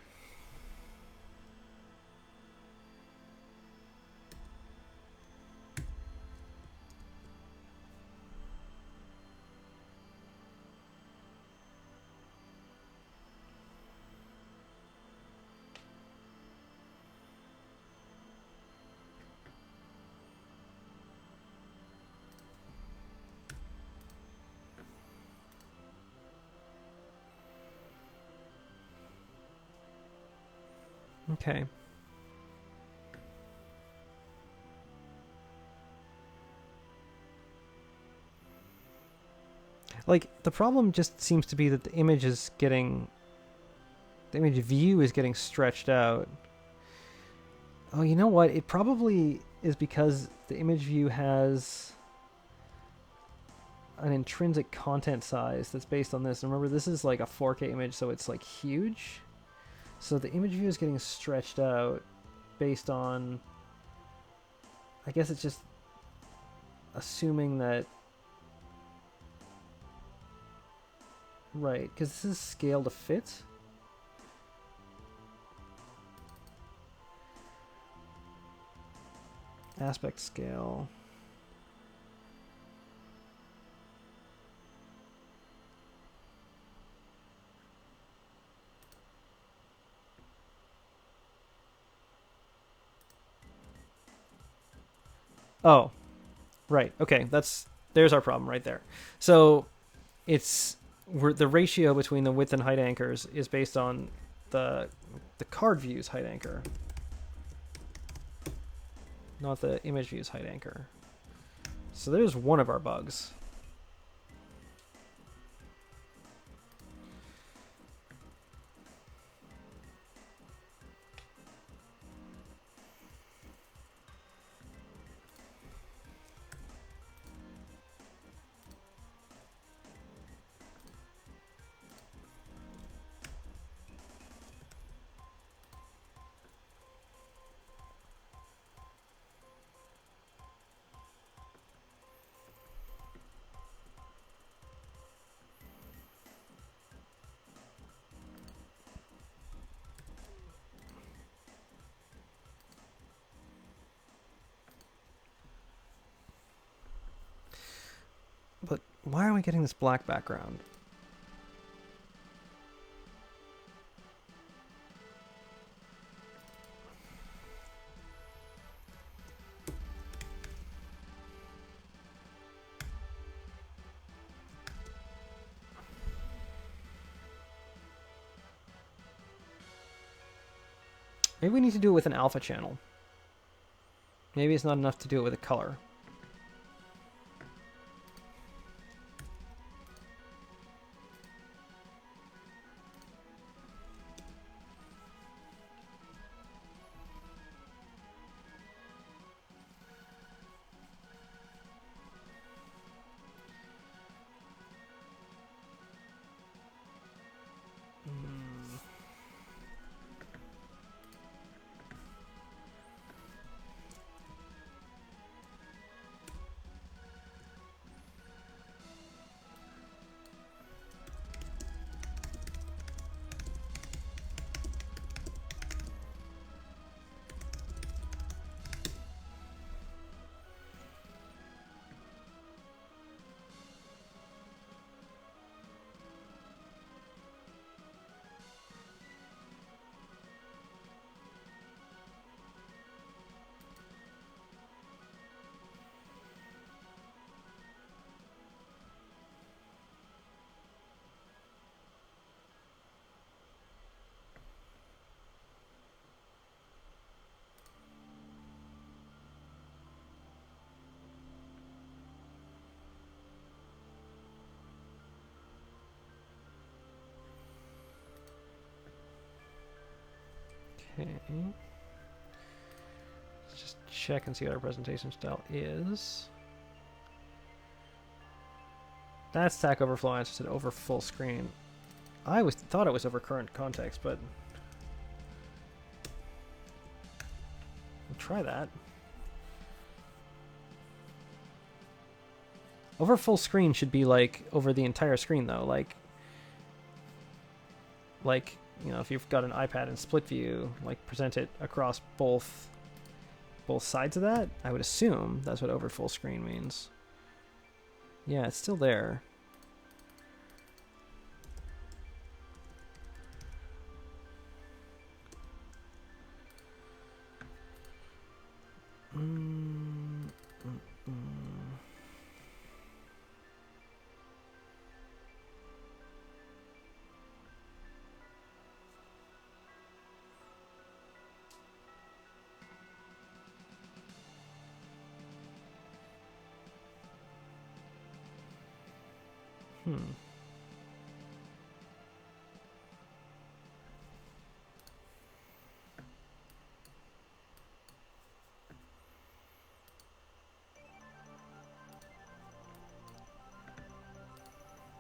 [SPEAKER 1] Okay. Like, the problem just seems to be that the image is getting... The image view is getting stretched out. Oh, you know what? It probably is because the image view has an intrinsic content size that's based on this. And remember, this is like a 4K image, so it's like huge. So the image view is getting stretched out based on... I guess it's just assuming that... Right, because this is scale to fit. Aspect scale. Oh, right. Okay, there's our problem right there. So the ratio between the width and height anchors is based on the card view's height anchor, not the image view's height anchor. So there's one of our bugs. Why are we getting this black background? Maybe we need to do it with an alpha channel. Maybe it's not enough to do it with a color. Okay. Let's just check and see what our presentation style is. That's Stack Overflow answer said over full screen. I thought it was over current context, but we'll try that. Over full screen should be like over the entire screen though, like you know, if you've got an iPad in split view, like present it across both sides of that. I would assume that's what over full screen means. Yeah, it's still there.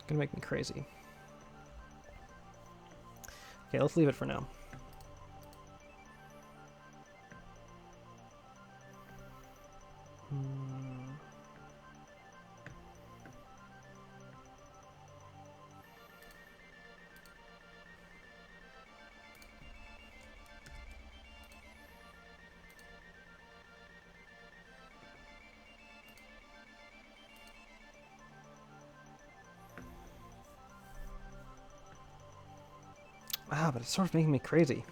[SPEAKER 1] Gonna make me crazy. Okay, let's leave it for now. Ah, but it's sort of making me crazy.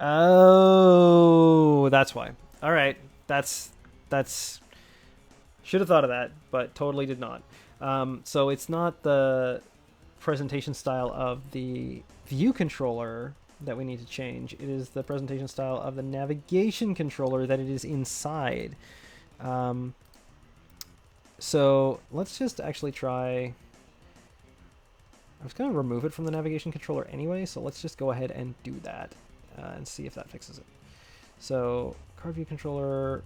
[SPEAKER 1] Oh, that's why. All right, that's should have thought of that, but totally did not. So it's not the presentation style of the view controller that we need to change. It is the presentation style of the navigation controller that it is inside. So let's just actually try. I was going to remove it from the navigation controller anyway, so let's just go ahead and do that and see if that fixes it. So card view controller,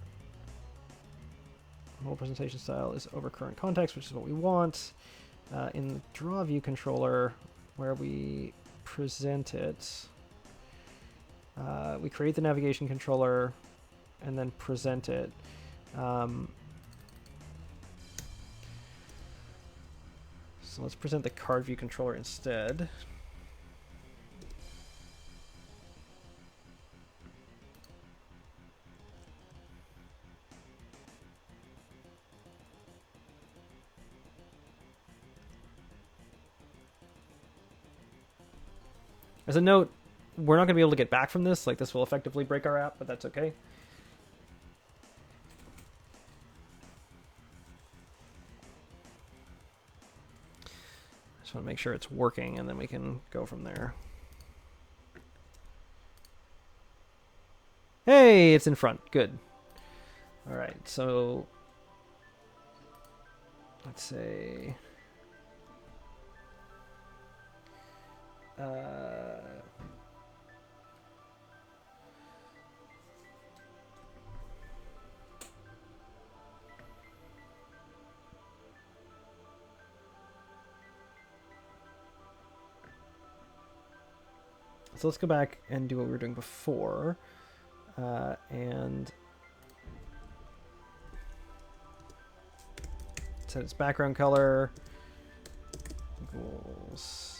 [SPEAKER 1] mobile presentation style is over current context, which is what we want. In the draw view controller, where we present it, we create the navigation controller and then present it. So let's present the card view controller instead. As a note, we're not going to be able to get back from this. Like, this will effectively break our app, but that's okay. Just want to make sure it's working, and then we can go from there. Hey, it's in front. Good. All right, so let's say... so let's go back and do what we were doing before. And set its background color equals...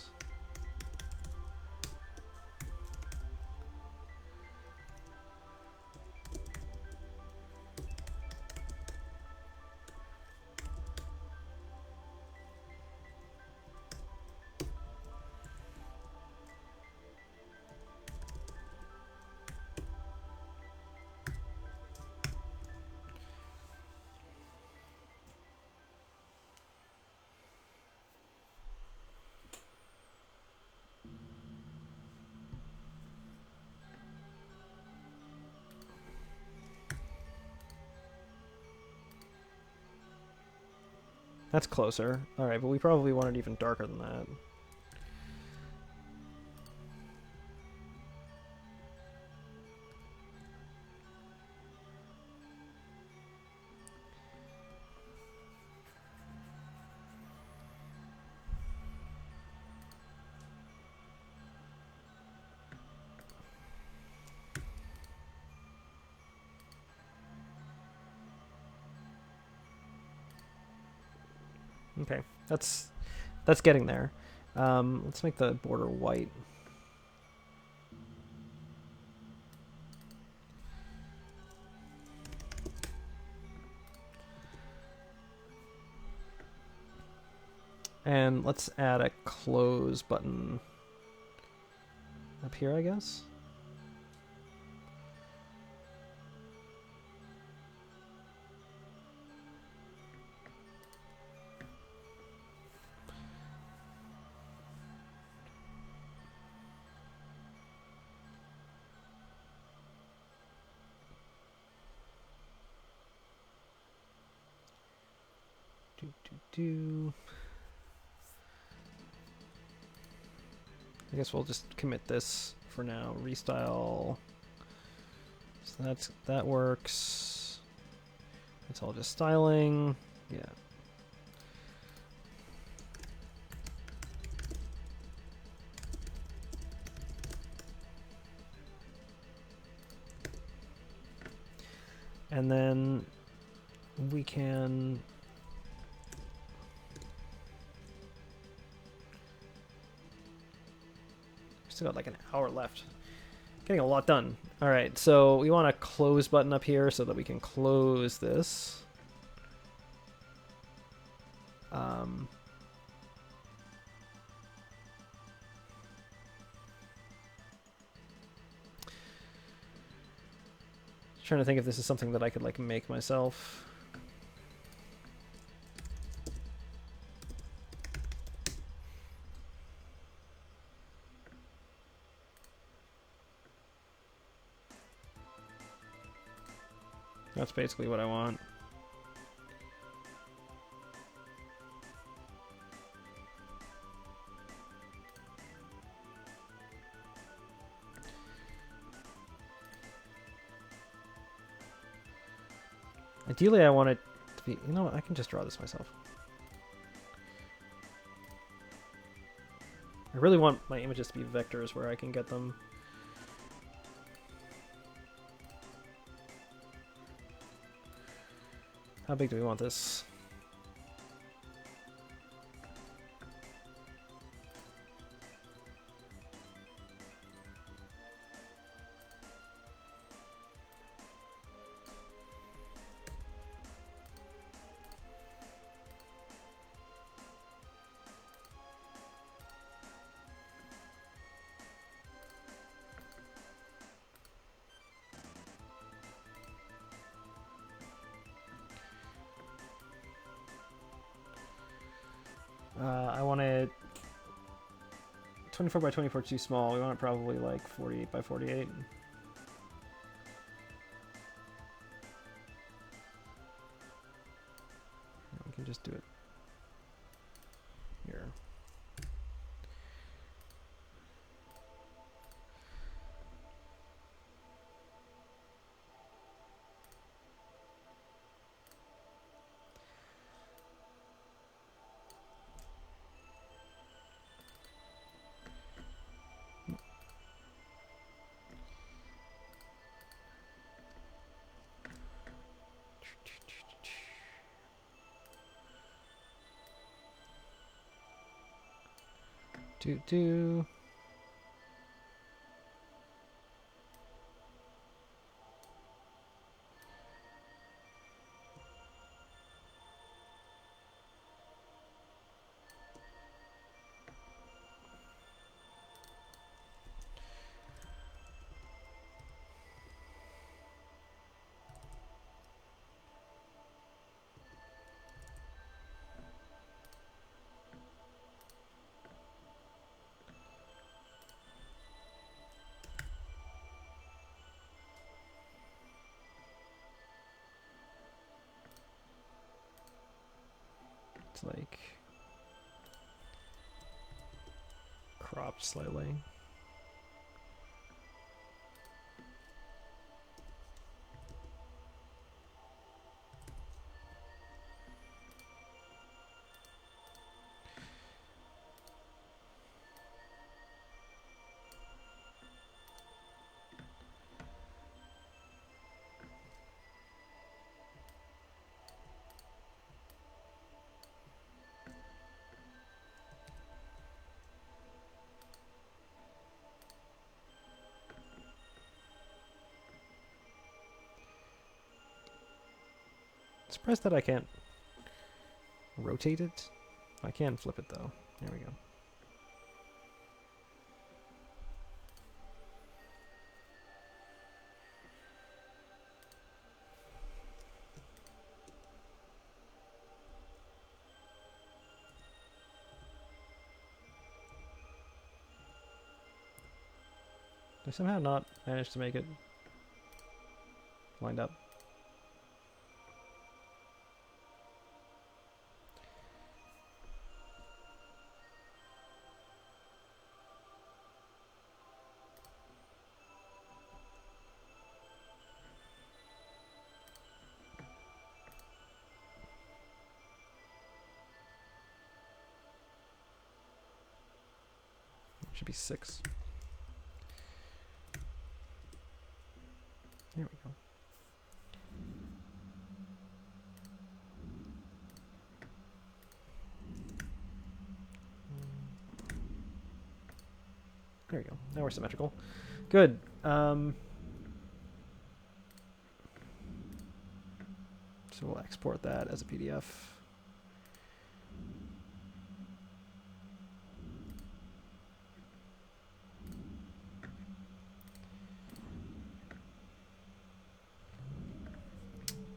[SPEAKER 1] That's closer. All right, but we probably want it even darker than that. Okay, that's getting there. Let's make the border white. And let's add a close button up here, I guess. I guess we'll just commit this for now. Restyle. So that works. It's all just styling. Yeah. And then we can still got like an hour left. Getting a lot done. All right, so we want a close button up here so that we can close this. Trying to think if this is something that I could like make myself. That's basically what I want. Ideally, I want it to be... You know what? I can just draw this myself. I really want my images to be vectors where I can get them. How big do we want this? I want it 24 by 24 too small. We want it probably like 48 by 48. We can just do it here. Do. It's like cropped slightly. Surprised that I can't rotate it. I can flip it though. There we go. Did I somehow not manage to make it lined up? Should be 6. There we go. There we go. Now we're symmetrical. Good. So we'll export that as a PDF.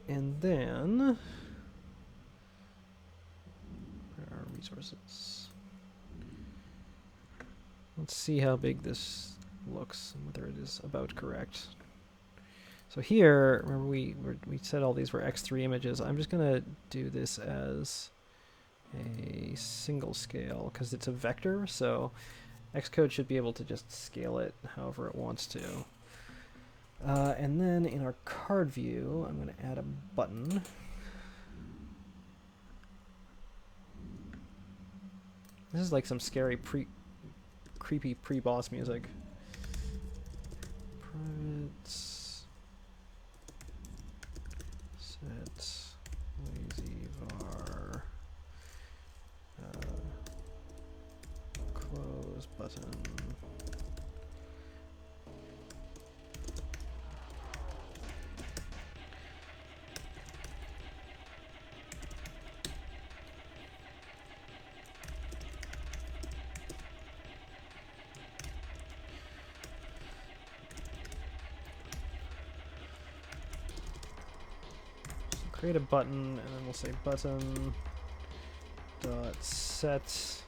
[SPEAKER 1] And then, where are our resources? Let's see how big this looks and whether it is about correct. So here, remember we said all these were x3 images. I'm just gonna do this as a single scale because it's a vector. So Xcode should be able to just scale it however it wants to. And then in our card view, I'm going to add a button. This is like some scary creepy pre-boss music. Private set lazy var close button. Create a button, and then we'll say button dot set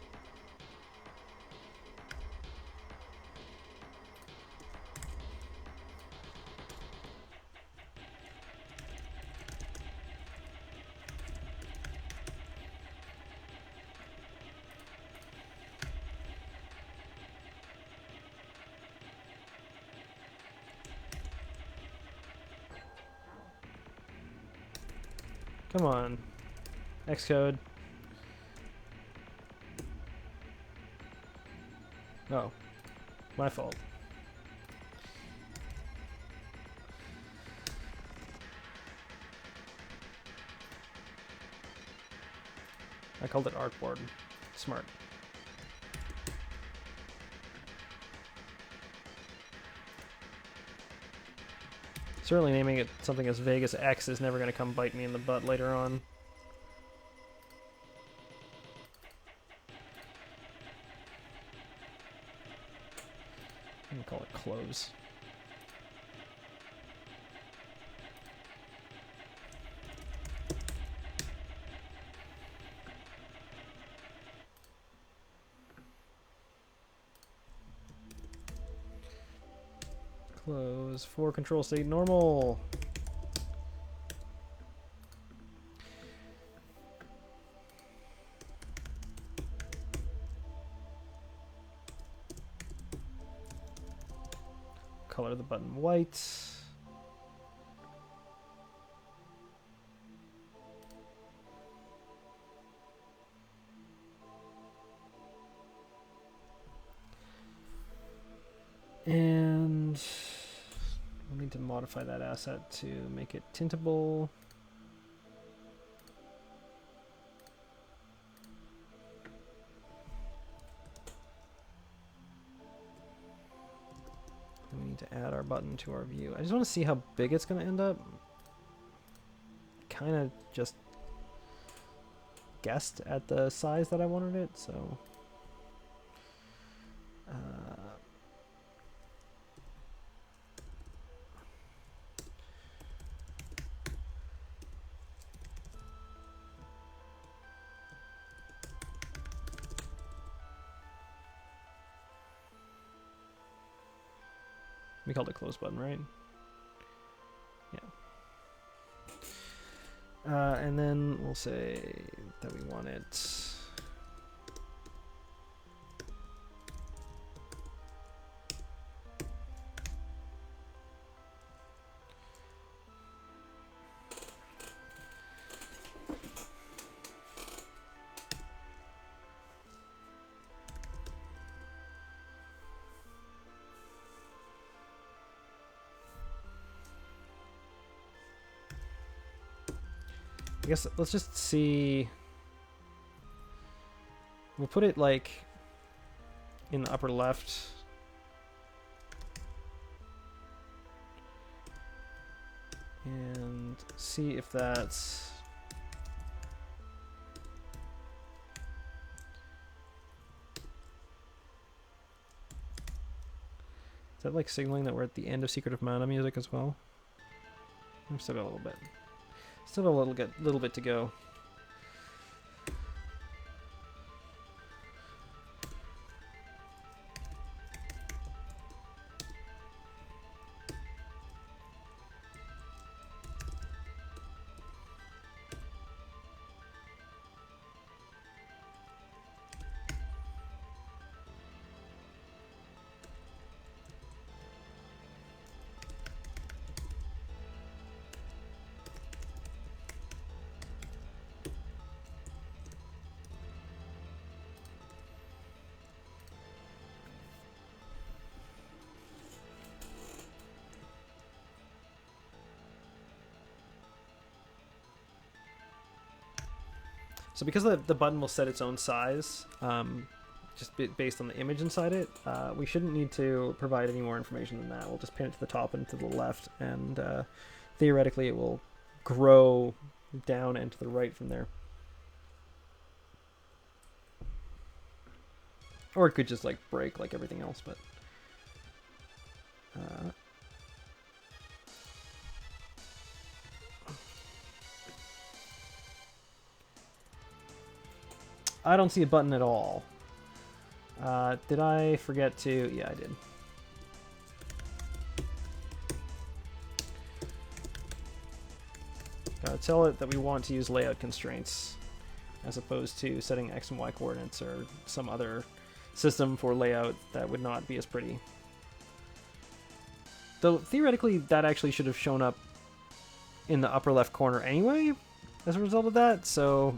[SPEAKER 1] Come on. Xcode. Oh. My fault. I called it artboard. Smart. Certainly naming it something as vague as X is never going to come bite me in the butt later on. I'm going to call it close. Close for control state normal. Color the button white. And we'll need to modify that asset to make it tintable. We need to add our button to our view. I just want to see how big it's going to end up. Kind of just guessed at the size that I wanted it, so... we called it close button, right? Yeah. And then we'll say that we want it. I guess let's just see. We'll put it like in the upper left. And see if that's... Is that like signaling that we're at the end of Secret of Mana music as well? We've still got a little bit. Still a little bit to go. So because the button will set its own size, just based on the image inside it, we shouldn't need to provide any more information than that. We'll just pin it to the top and to the left, and theoretically it will grow down and to the right from there. Or it could just like break like everything else, but I don't see a button at all. Did I forget to? Yeah, I did. Gotta tell it that we want to use layout constraints as opposed to setting X and Y coordinates or some other system for layout that would not be as pretty. Though theoretically that actually should have shown up in the upper left corner anyway as a result of that, so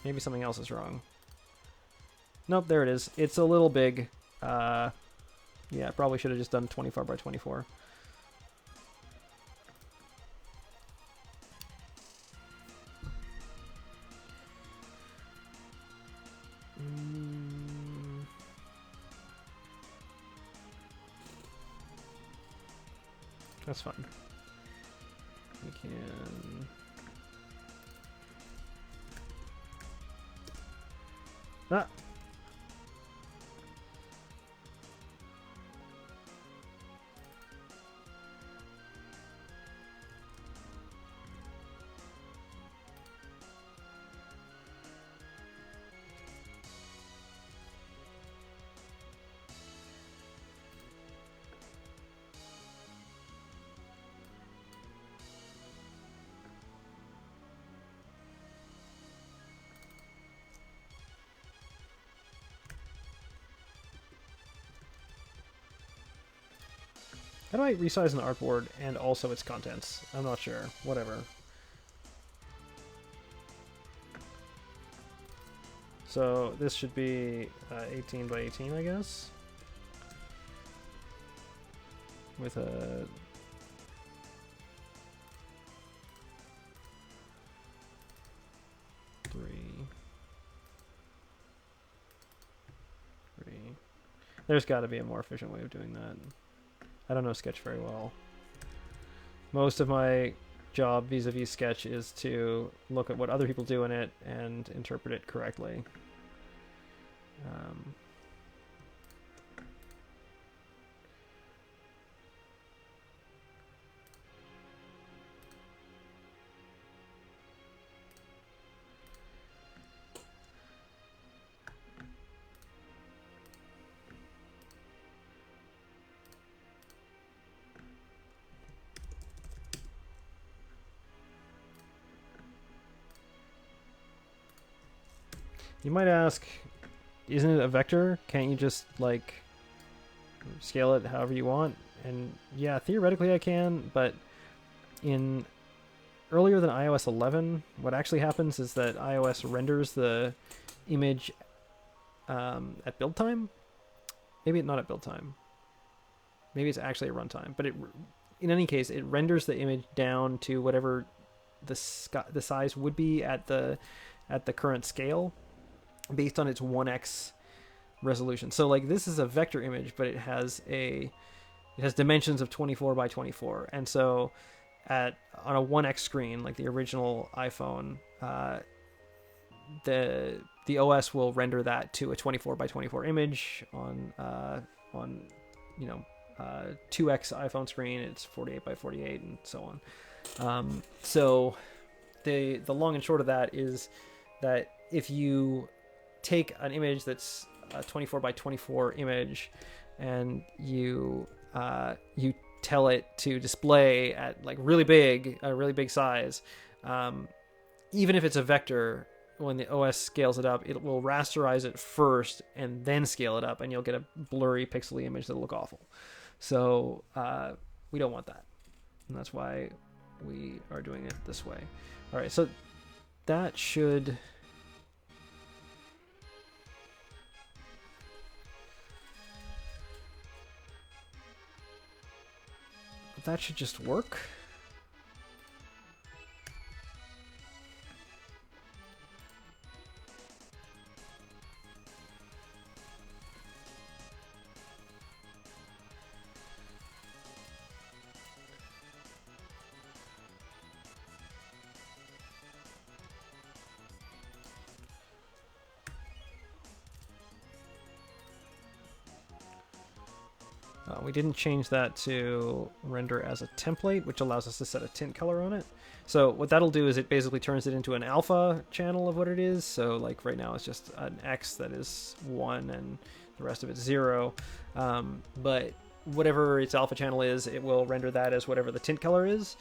[SPEAKER 1] maybe something else is wrong. Nope, there it is. It's a little big. Yeah, probably should have just done 24 by 24. That's fine. We can... Ah! How do I resize an artboard and also its contents? I'm not sure. Whatever. So this should be 18 by 18, I guess. With a... three. There's got to be a more efficient way of doing that. I don't know Sketch very well. Most of my job vis-a-vis Sketch is to look at what other people do in it and interpret it correctly. You might ask, isn't it a vector? Can't you just, like, scale it however you want? And yeah, theoretically I can, but in earlier than iOS 11, what actually happens is that iOS renders the image at build time. Maybe not at build time. Maybe it's actually at runtime. But in any case, it renders the image down to whatever the size would be at the current scale, based on its 1x resolution. So like this is a vector image, but it has dimensions of 24 by 24. And so on a 1x screen, like the original iPhone, the OS will render that to a 24 by 24 image. On 2x iPhone screen, it's 48 by 48 and so on. So the long and short of that is that if you take an image that's a 24 by 24 image and you tell it to display at like a really big size, even if it's a vector, when the OS scales it up, it will rasterize it first and then scale it up, and you'll get a blurry pixely image that'll look awful. So we don't want that, and that's why we are doing it this way. All right, so that should... that should just work. We didn't change that to render as a template, which allows us to set a tint color on it. So what that'll do is it basically turns it into an alpha channel of what it is. So like right now it's just an X that is 1 and the rest of it's 0. But whatever its alpha channel is, it will render that as whatever the tint color is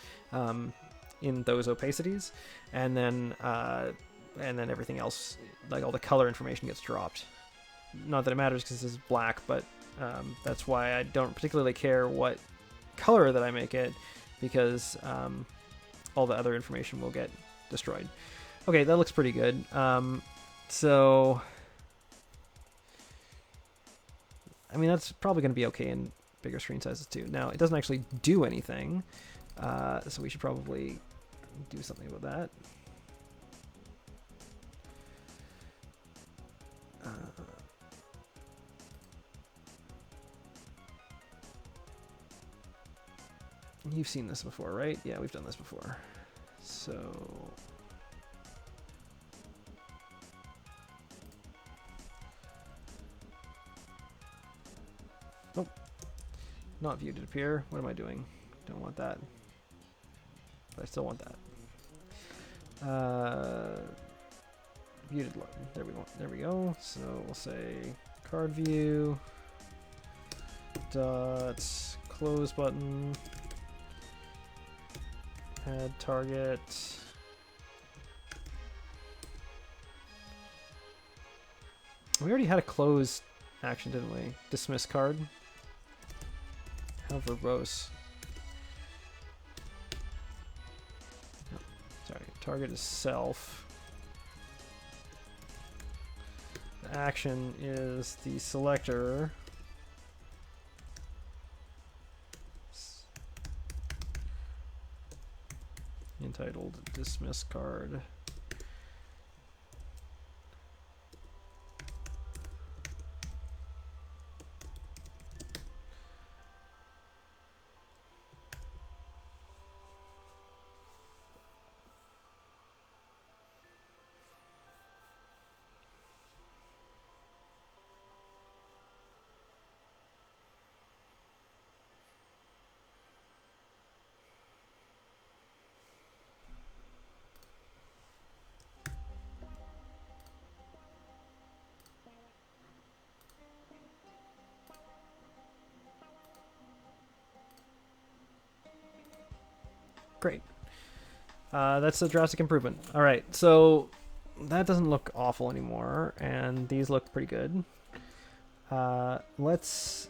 [SPEAKER 1] in those opacities. And then everything else, like all the color information, gets dropped. Not that it matters because this is black, but that's why I don't particularly care what color that I make it, because all the other information will get destroyed. Okay, that looks pretty good. So, I mean, that's probably going to be okay in bigger screen sizes too. Now, it doesn't actually do anything, so we should probably do something about that. You've seen this before, right? Yeah, we've done this before. So... Nope. Not view to appear. What am I doing? Don't want that. But I still want that. Viewed. There we go. So we'll say card view dot close button. Add target. We already had a close action, didn't we? Dismiss card. How verbose. No, sorry, target is self. The action is the selector. Entitled dismiss card. Great. That's a drastic improvement. All right, so that doesn't look awful anymore, and these look pretty good. Let's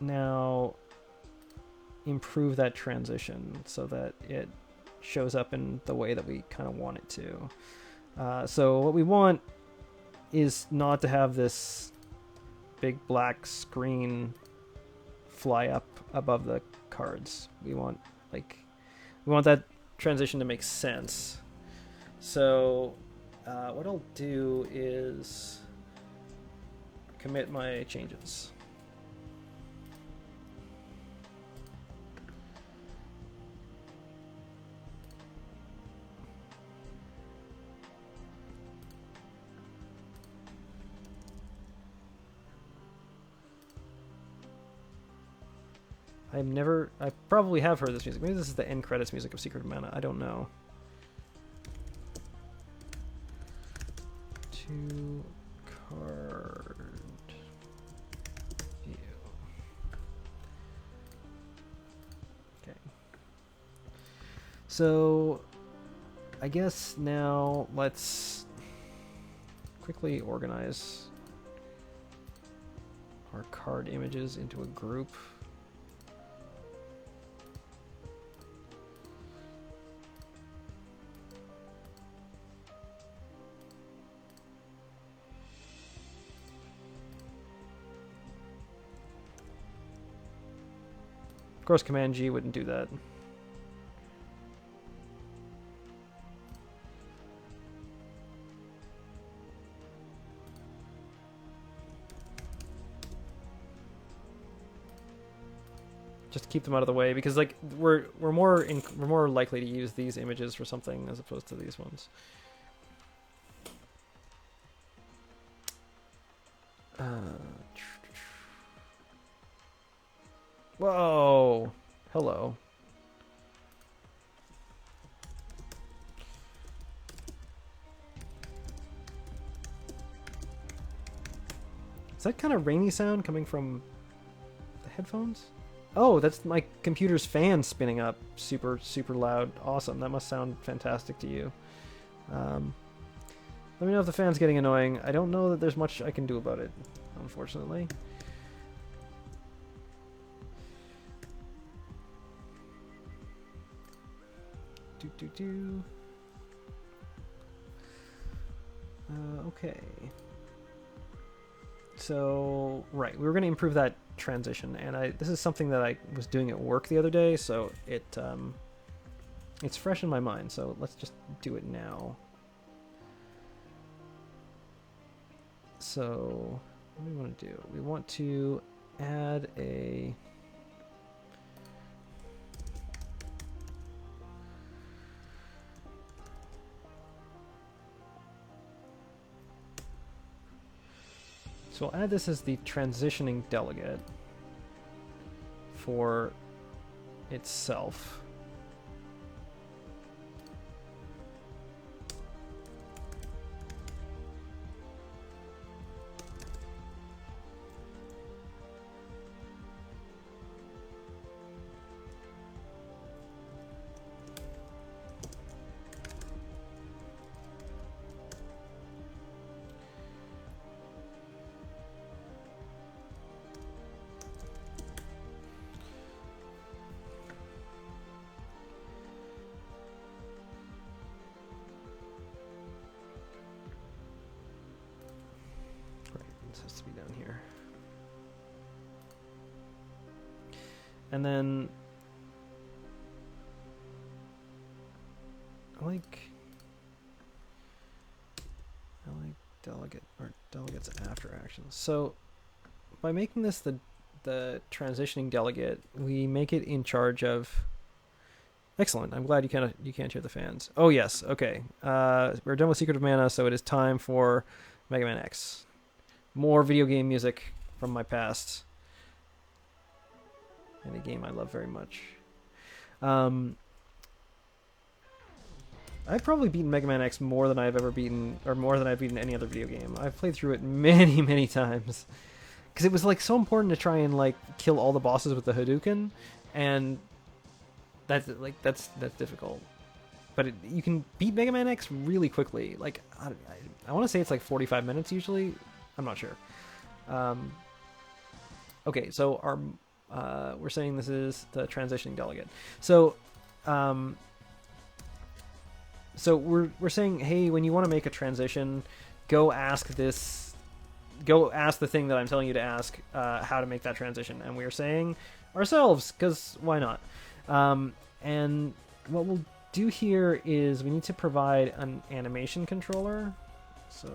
[SPEAKER 1] now improve that transition so that it shows up in the way that we kind of want it to. So what we want is not to have this big black screen fly up above the cards. We want that transition to make sense. So what I'll do is commit my changes. I probably have heard this music. Maybe this is the end credits music of Secret of Mana. I don't know. To card view. Okay. So I guess now let's quickly organize our card images into a group. Of course, Command G wouldn't do that. Just to keep them out of the way, because like we're more likely to use these images for something as opposed to these ones. Whoa! Hello. Is that kind of rainy sound coming from the headphones? Oh, that's my computer's fan spinning up super, super loud. Awesome. That must sound fantastic to you. Let me know if the fan's getting annoying. I don't know that there's much I can do about it, unfortunately. Okay. So, right, we were going to improve that transition, and this is something that I was doing at work the other day, so it's fresh in my mind, so let's just do it now. So, what do we want to do? We want to add a... So I'll add this as the transitioning delegate for itself. Has to be down here. And then I like delegates after actions. So by making this the transitioning delegate, we make it in charge of... Excellent. I'm glad you can't hear the fans. Oh yes, okay. We're done with Secret of Mana, so it is time for Mega Man X. More video game music from my past. And a game I love very much. I've probably beaten Mega Man X more than I've ever beaten, or more than I've beaten any other video game. I've played through it many, many times. Because it was like so important to try and like kill all the bosses with the Hadouken, and that's difficult. But you can beat Mega Man X really quickly. Like I want to say it's like 45 minutes usually. I'm not sure. Okay, so we're saying this is the transitioning delegate. So we're saying, hey, when you want to make a transition, go ask the thing that I'm telling you to ask how to make that transition. And we're saying ourselves, because why not? And what we'll do here is we need to provide an animation controller. So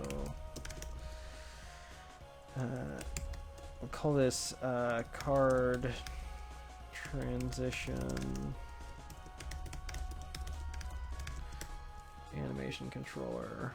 [SPEAKER 1] we'll call this card transition animation controller.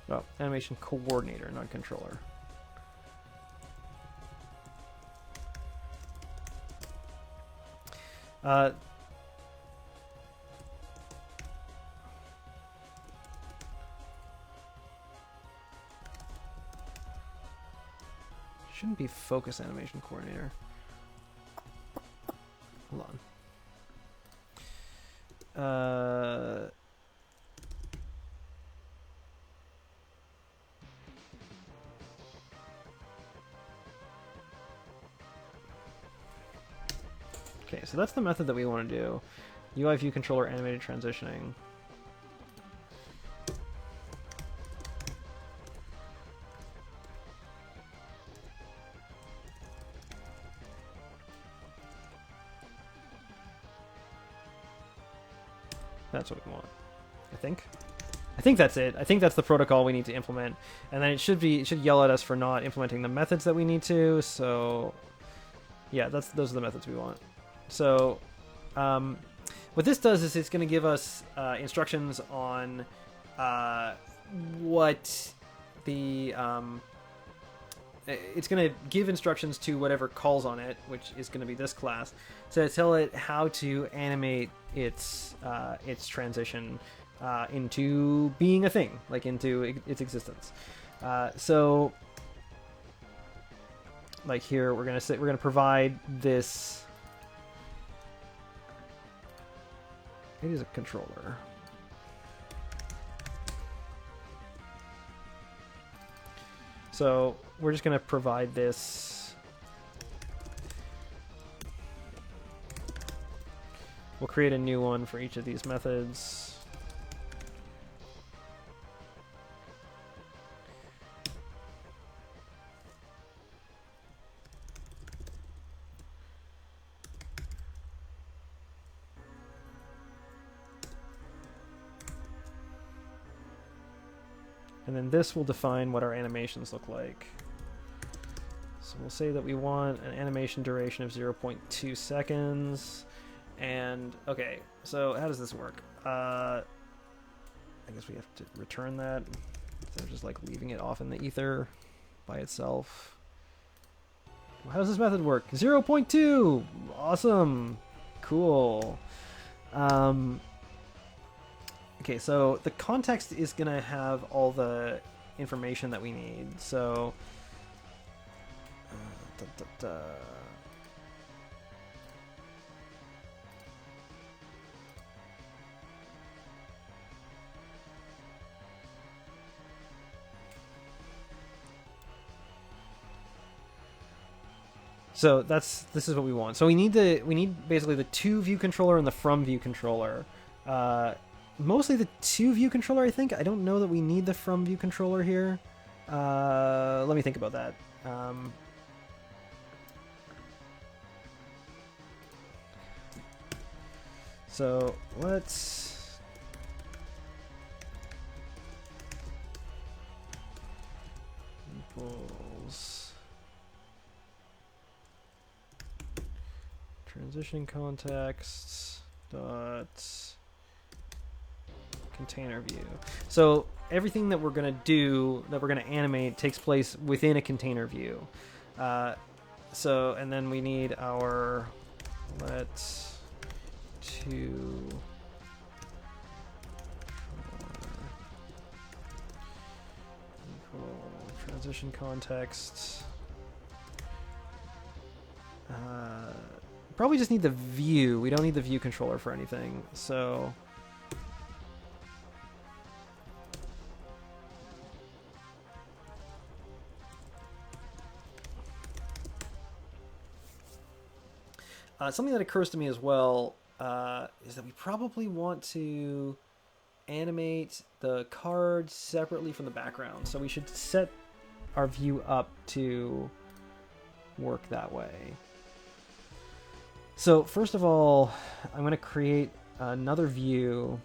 [SPEAKER 1] Oh, animation coordinator, not controller. Shouldn't be focus animation coordinator. Hold on. Okay, so that's the method that we want to do. UI view controller animated transitioning. That's what we want, I think. I think that's it. I think that's the protocol we need to implement, and then it should yell at us for not implementing the methods that we need to. So Yeah, those are the methods we want. So what this does is it's going to give us instructions on what the it's going to give instructions to whatever calls on it, which is going to be this class, to tell it how to animate its transition into being a thing, like into its existence. So, like here, we're gonna provide this. It is a controller. So we're just going to provide this. We'll create a new one for each of these methods. And then this will define what our animations look like. So we'll say that we want an animation duration of 0.2 seconds. And, okay, so how does this work? I guess we have to return that instead of just like leaving it off in the ether by itself. Well, how does this method work? 0.2! Awesome! Cool. Okay, so the context is going to have all the information that we need. So, So this is what we want. So we need basically the to view controller and the from view controller. Mostly the to view controller, I think. I don't know that we need the from view controller here. Let me think about that. So let's equals transition context dot container view. So everything that we're going to do, that we're going to animate, takes place within a container view. And then we need our let to equal transition context. Probably just need the view. We don't need the view controller for anything. So something that occurs to me as well is that we probably want to animate the card separately from the background. So we should set our view up to work that way. So first of all, I'm going to create another view.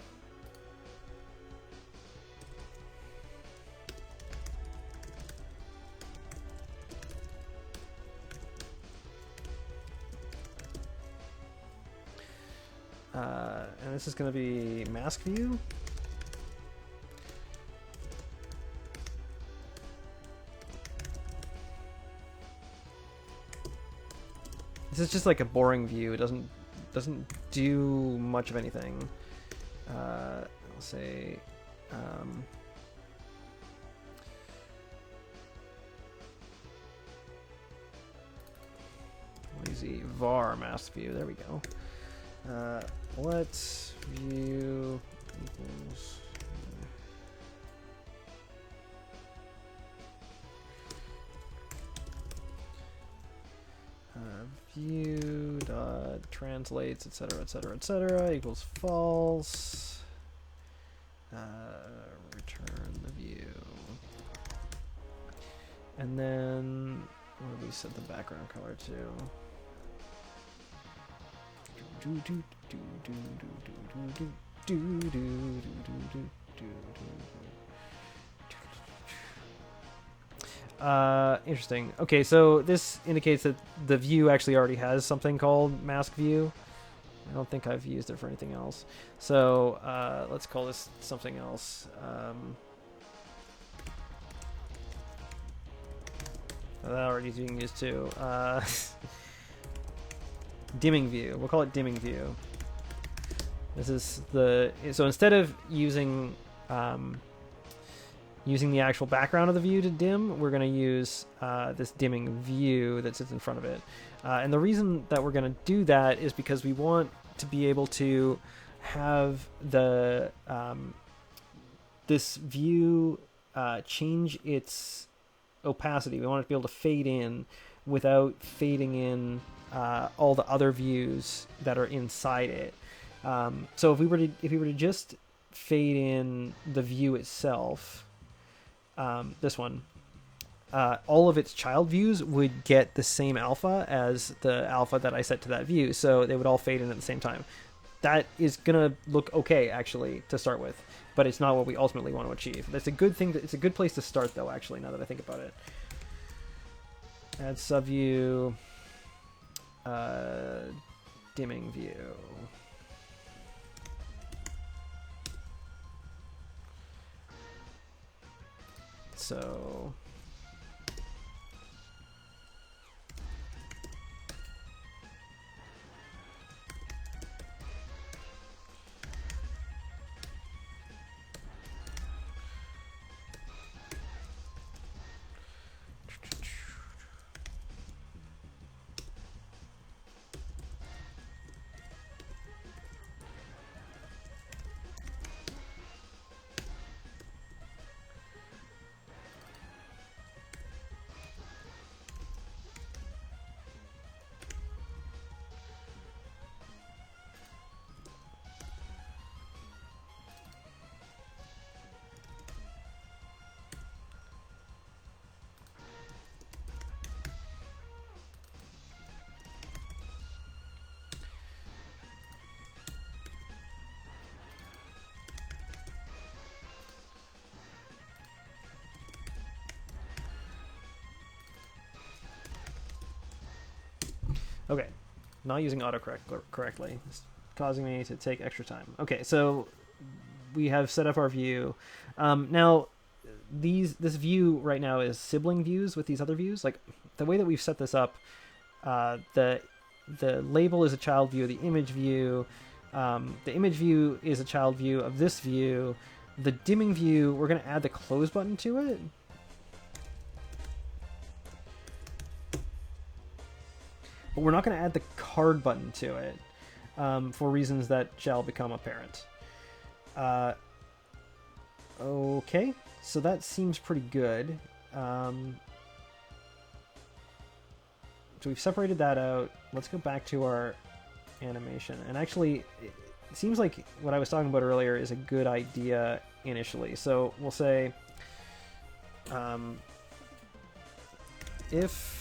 [SPEAKER 1] And this is going to be mask view. This is just like a boring view. It doesn't do much of anything. I'll say lazy var mask view. There we go. Let view equals view dot translates etc equals false. Return the view, and then what do we set the background color to? Interesting. Okay, so this indicates that the view actually already has something called mask view. I don't think I've used it for anything else. So let's call this something else. That already is being used too. Dimming view. We'll call it dimming view. This is the... So instead of using using the actual background of the view to dim, we're going to use this dimming view that sits in front of it. And the reason that we're going to do that is because we want to be able to have the this view change its opacity. We want it to be able to fade in without fading in all the other views that are inside it. So if we were to just fade in the view itself, this one, all of its child views would get the same alpha as the alpha that I set to that view, so they would all fade in at the same time. That is gonna look okay, actually, to start with, but it's not what we ultimately want to achieve. That's a good thing. It's a good place to start, though. Actually, now that I think about it, add subview, dimming view. So okay, not using autocorrect correctly. It's causing me to take extra time. Okay, so we have set up our view. Now, this view right now is sibling views with these other views. Like, the way that we've set this up, the label is a child view of the image view. The image view is a child view of this view. The dimming view, we're going to add the close button to it. But we're not going to add the card button to it for reasons that shall become apparent. Okay, so that seems pretty good. So we've separated that out. Let's go back to our animation. And actually, it seems like what I was talking about earlier is a good idea initially. So we'll say if...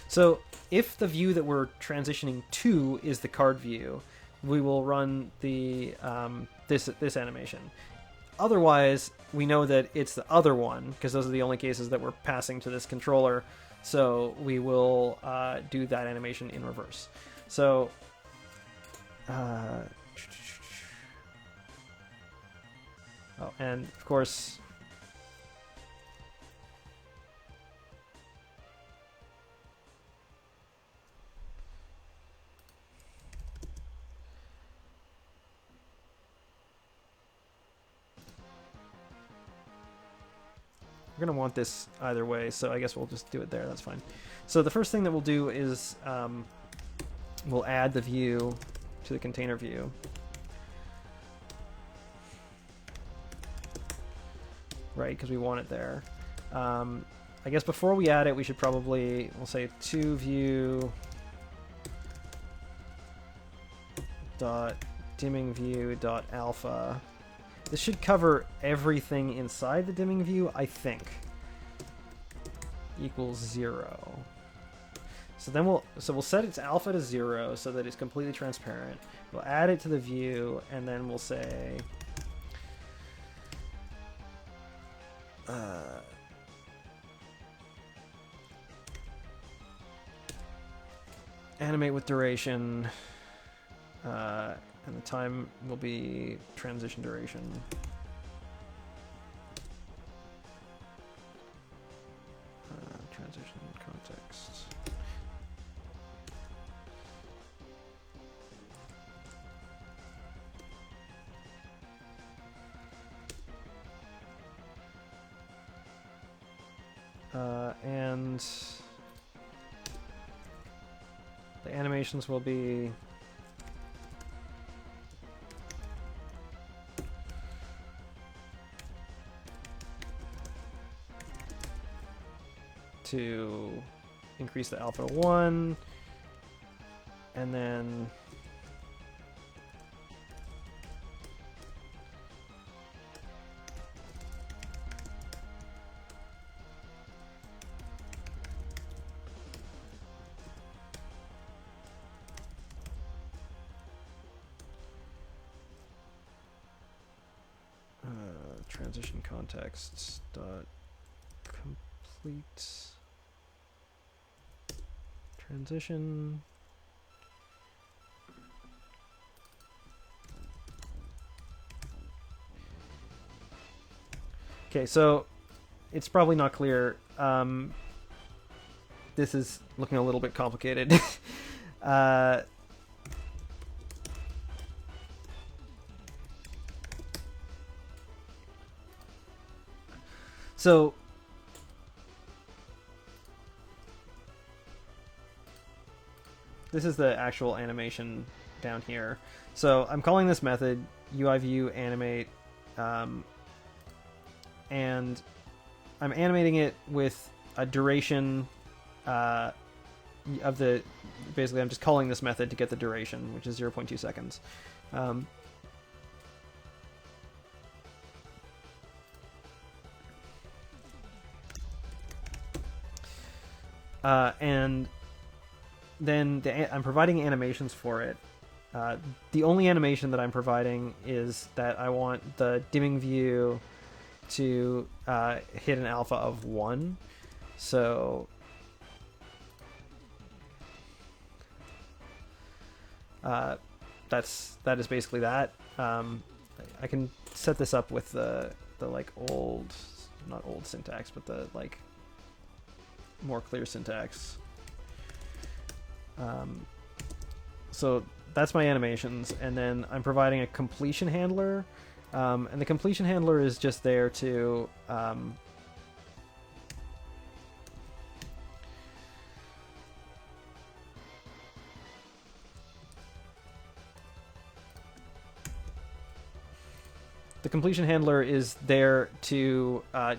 [SPEAKER 1] So if the view that we're transitioning to is the card view, we will run the this animation. Otherwise, we know that it's the other one, because those are the only cases that we're passing to this controller, so we will do that animation in reverse. So oh, and of course, we're going to want this either way, so I guess we'll just do it there. That's fine. So the first thing that we'll do is we'll add the view to the container view. Right, because we want it there. I guess before we add it, we should probably, we'll say toView dot dimming view dot alpha. This should cover everything inside the dimming view, I think. Equals 0. So then we'll set its alpha to 0 so that it's completely transparent. We'll add it to the view, and then we'll say animate with duration, and the time will be transition duration. Transition context. And the animations will be to increase the alpha to 1, and then transition context dot complete transition. Okay, so it's probably not clear. This is looking a little bit complicated. So this is the actual animation down here. So I'm calling this method UIView animate, and I'm animating it with a duration of the. Basically, I'm just calling this method to get the duration, which is 0.2 seconds. And then I'm providing animations for it. The only animation that I'm providing is that I want the dimming view to hit an alpha of 1. So that is basically that. I can set this up with the like old, not old syntax, but the like more clear syntax. So that's my animations, and then I'm providing a completion handler, and the completion handler is just there to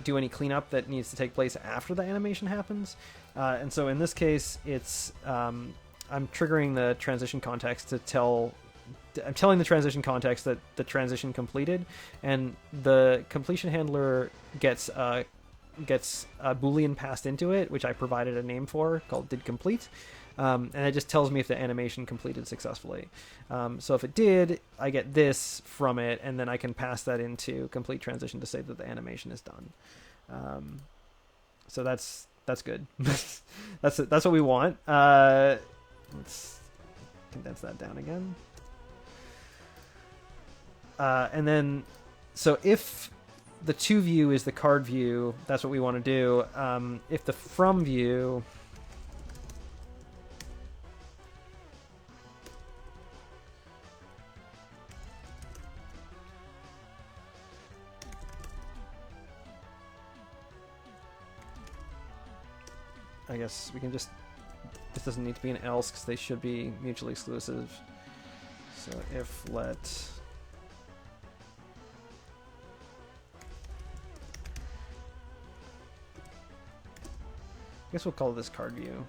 [SPEAKER 1] do any cleanup that needs to take place after the animation happens. And so in this case, it's I'm triggering the transition context to I'm telling the transition context that the transition completed, and the completion handler gets a Boolean passed into it, which I provided a name for called didComplete. And it just tells me if the animation completed successfully. So if it did, I get this from it, and then I can pass that into complete transition to say that the animation is done. So that's good. that's what we want. Let's condense that down again. And then, so if the to view is the card view, that's what we want to do. If the from view I guess we can just, this doesn't need to be an else because they should be mutually exclusive. So if let I guess we'll call this card view.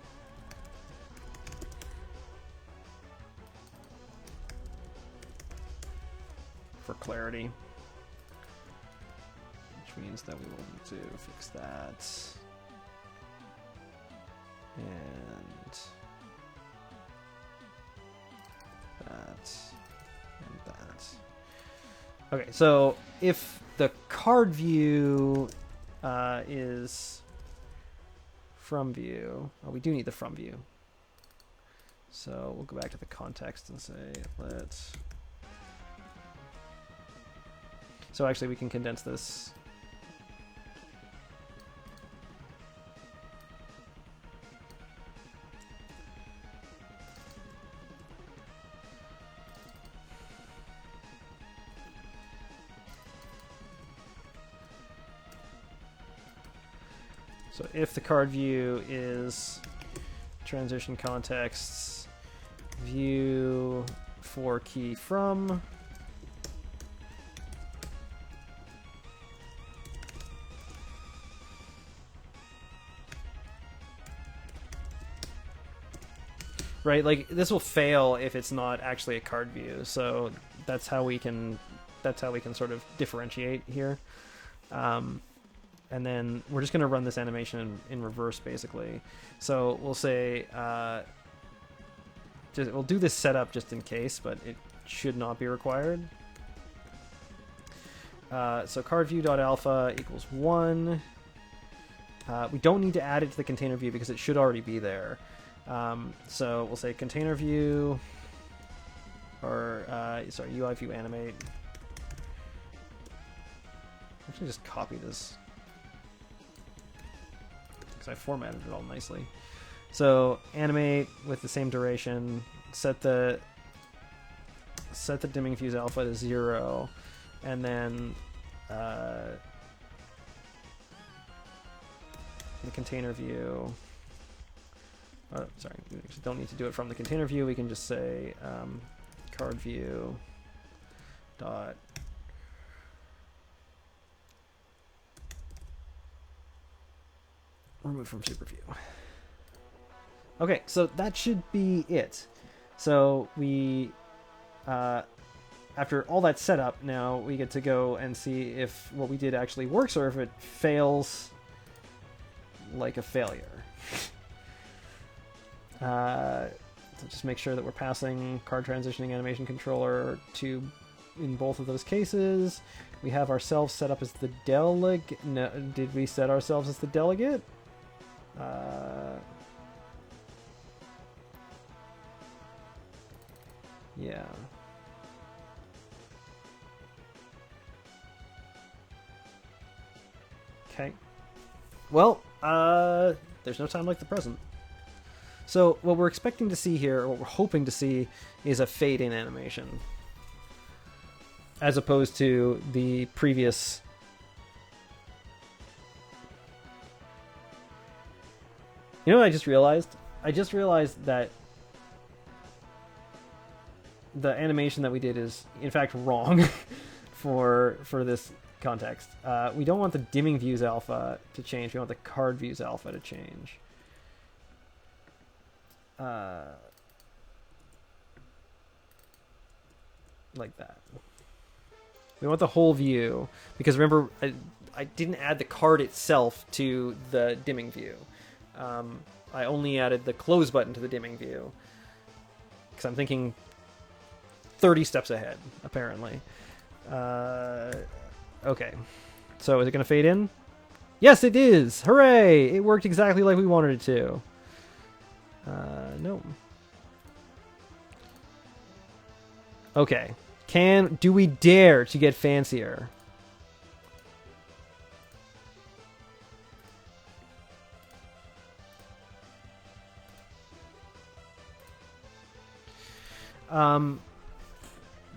[SPEAKER 1] For clarity. Which means that we will need to fix that. And and that. Okay, so if the card view is from view, oh, we do need the from view. So we'll go back to the context and say let's. So actually, we can condense this. So if the card view is transition contexts view for key from, right, like this will fail if it's not actually a card view. So that's how we can sort of differentiate here. And then we're just going to run this animation in reverse, basically. So we'll say, we'll do this setup just in case, but it should not be required. So card view.alpha equals 1. We don't need to add it to the container view because it should already be there. So we'll say container view, or sorry, UI view animate. Actually, just copy this. I formatted it all nicely. So animate with the same duration, set the dimming fuse alpha to 0, and then the container view. Oh, sorry, we don't need to do it from the container view. We can just say card view dot remove from super view. Okay, so that should be it. So we, after all that setup, now we get to go and see if what we did actually works or if it fails like a failure. So just make sure that we're passing card transitioning animation controller to in both of those cases. We have ourselves set up as the delegate. No, did we set ourselves as the delegate? Yeah. Okay. Well, there's no time like the present. So what we're expecting to see here, or what we're hoping to see, is a fade-in animation. As opposed to the previous... You know what I just realized? I just realized that the animation that we did is, in fact, wrong for this context. We don't want the dimming views alpha to change. We want the card views alpha to change. Like that. We want the whole view, because remember, I didn't add the card itself to the dimming view. I only added the close button to the dimming view, because I'm thinking 30 steps ahead, apparently. Okay. So is it going to fade in? Yes, it is! Hooray! It worked exactly like we wanted it to. No. Okay. Do we dare to get fancier?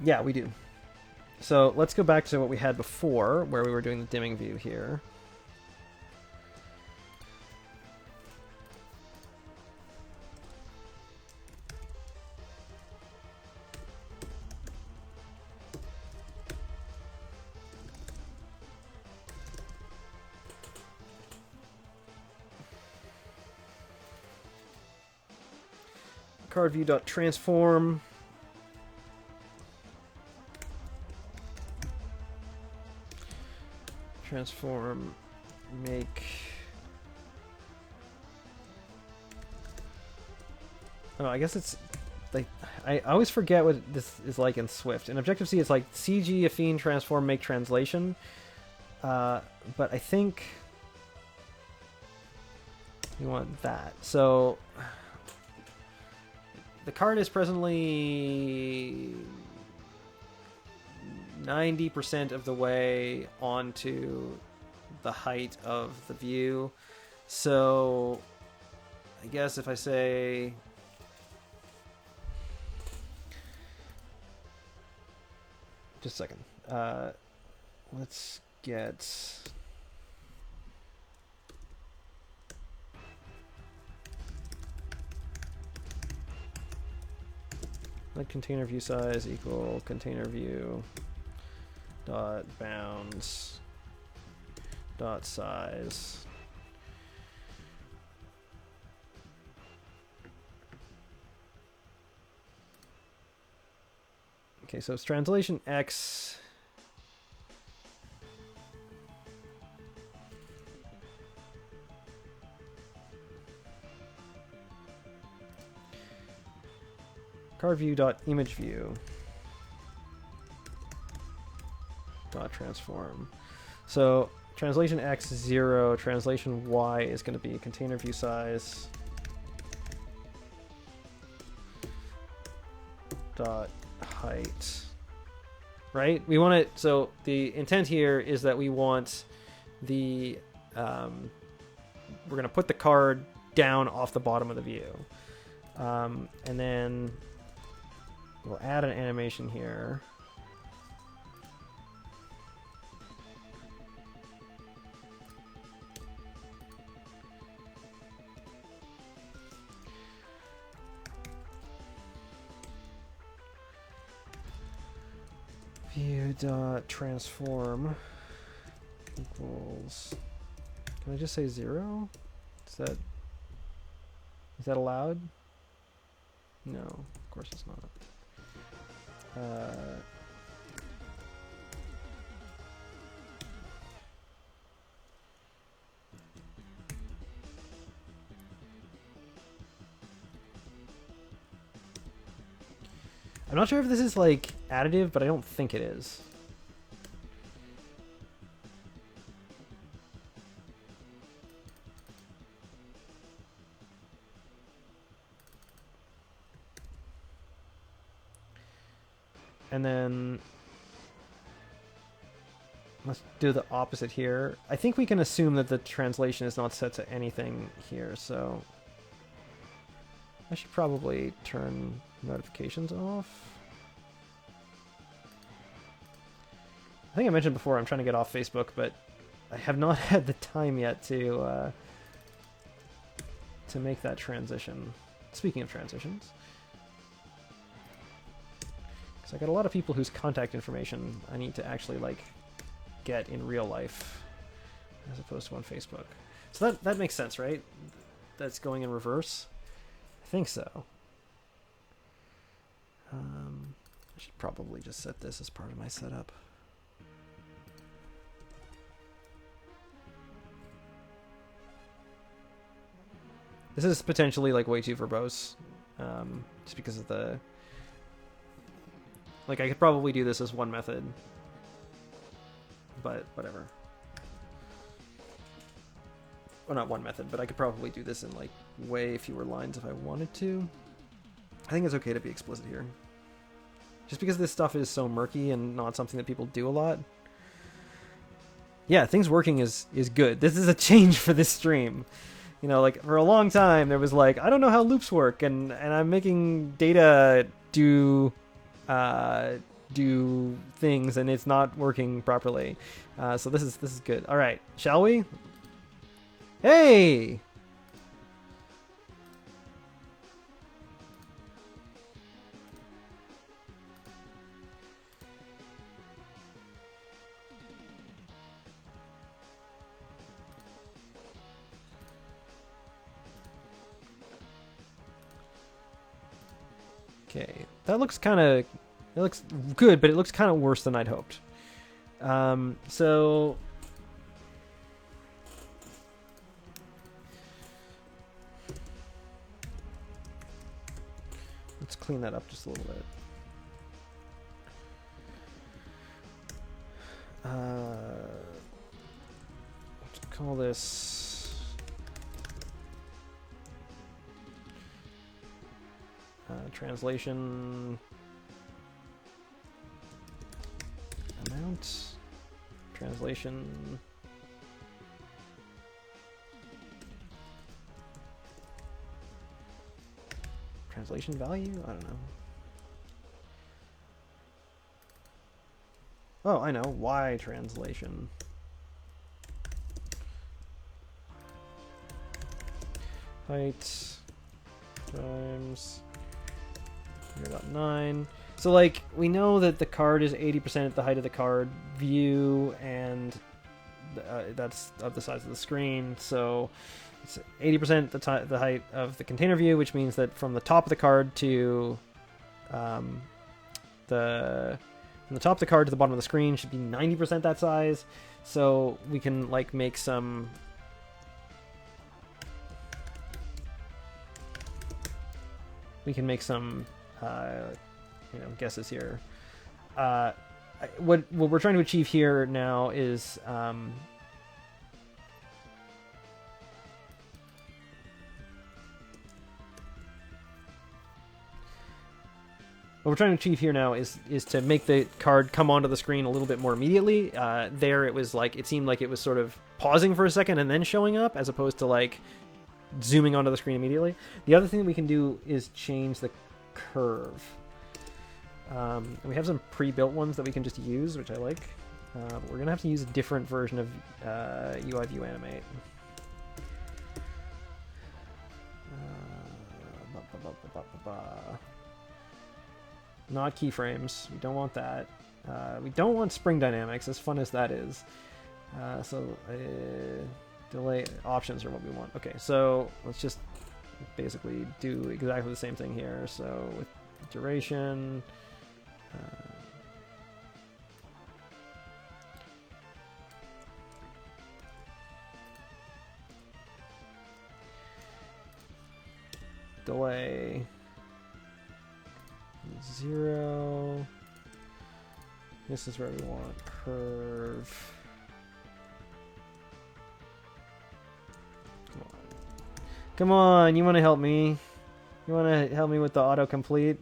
[SPEAKER 1] Yeah, we do. So let's go back to what we had before, where we were doing the dimming view here. Card view.transform. Transform, make. Oh, I guess it's I always forget what this is like in Swift. In Objective-C, it's like CG, affine, transform, make translation. But I think we want that. So the card is presently 90% of the way onto the height of the view. So I guess if I say just a second, let's get let container view size equal container view dot bounds dot size. Okay, so it's translation X. Card view dot image view dot transform. So translation X is 0, translation Y is going to be container view size dot height. Right? We want it, so the intent here is that we want the we're going to put the card down off the bottom of the view. And then we'll add an animation here. View dot transform equals. Can I just say 0? Is that allowed? No, of course it's not. I'm not sure if this is like additive, but I don't think it is. And then let's do the opposite here. I think we can assume that the translation is not set to anything here, so I should probably turn notifications off. I think I mentioned before I'm trying to get off Facebook, but I have not had the time yet to make that transition. Speaking of transitions, because I got a lot of people whose contact information I need to actually like get in real life as opposed to on Facebook. So that makes sense, right? That's going in reverse. I think so. I should probably just set this as part of my setup. This is potentially like way too verbose, just because of the... Like, I could probably do this as one method, but whatever. Well, not one method, but I could probably do this in like way fewer lines if I wanted to. I think it's okay to be explicit here. Just because this stuff is so murky and not something that people do a lot. Yeah, things working is good. This is a change for this stream. You know, like, for a long time, there was like, I don't know how loops work, and I'm making data do things, and it's not working properly. So this is good. All right, shall we? Hey! Okay, that looks kind of... It looks good, but it looks kind of worse than I'd hoped. So... Let's clean that up just a little bit. Let's call this translation amount, translation value? I don't know. Oh, I know. Y translation. Height times 0.9. So, like, we know that the card is 80% at the height of the card view, and that's of the size of the screen. So it's 80% the height of the container view, which means that from the top of the card to from the top of the card to the bottom of the screen should be 90% that size. So we can like make some guesses here. What we're trying to achieve here now is to make the card come onto the screen a little bit more immediately. There, it seemed like it was sort of pausing for a second and then showing up, as opposed to like zooming onto the screen immediately. The other thing that we can do is change the curve. And we have some pre-built ones that we can just use, which I like. But we're gonna have to use a different version of UI View Animate. Not keyframes. We don't want that. We don't want spring dynamics, as fun as that is. Delay options are what we want. Okay, so let's just basically do exactly the same thing here. So with duration, delay 0. This is where we want curve. Come on, you want to help me? You want to help me with the autocomplete?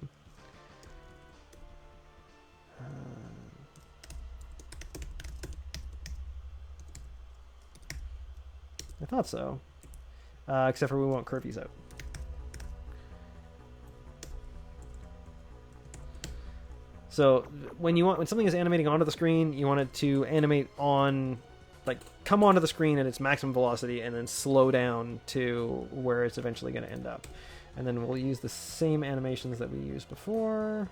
[SPEAKER 1] I thought so. Except for we want curvies out. So when something is animating onto the screen, you want it to animate on, like, come onto the screen at its maximum velocity and then slow down to where it's eventually going to end up. And then we'll use the same animations that we used before.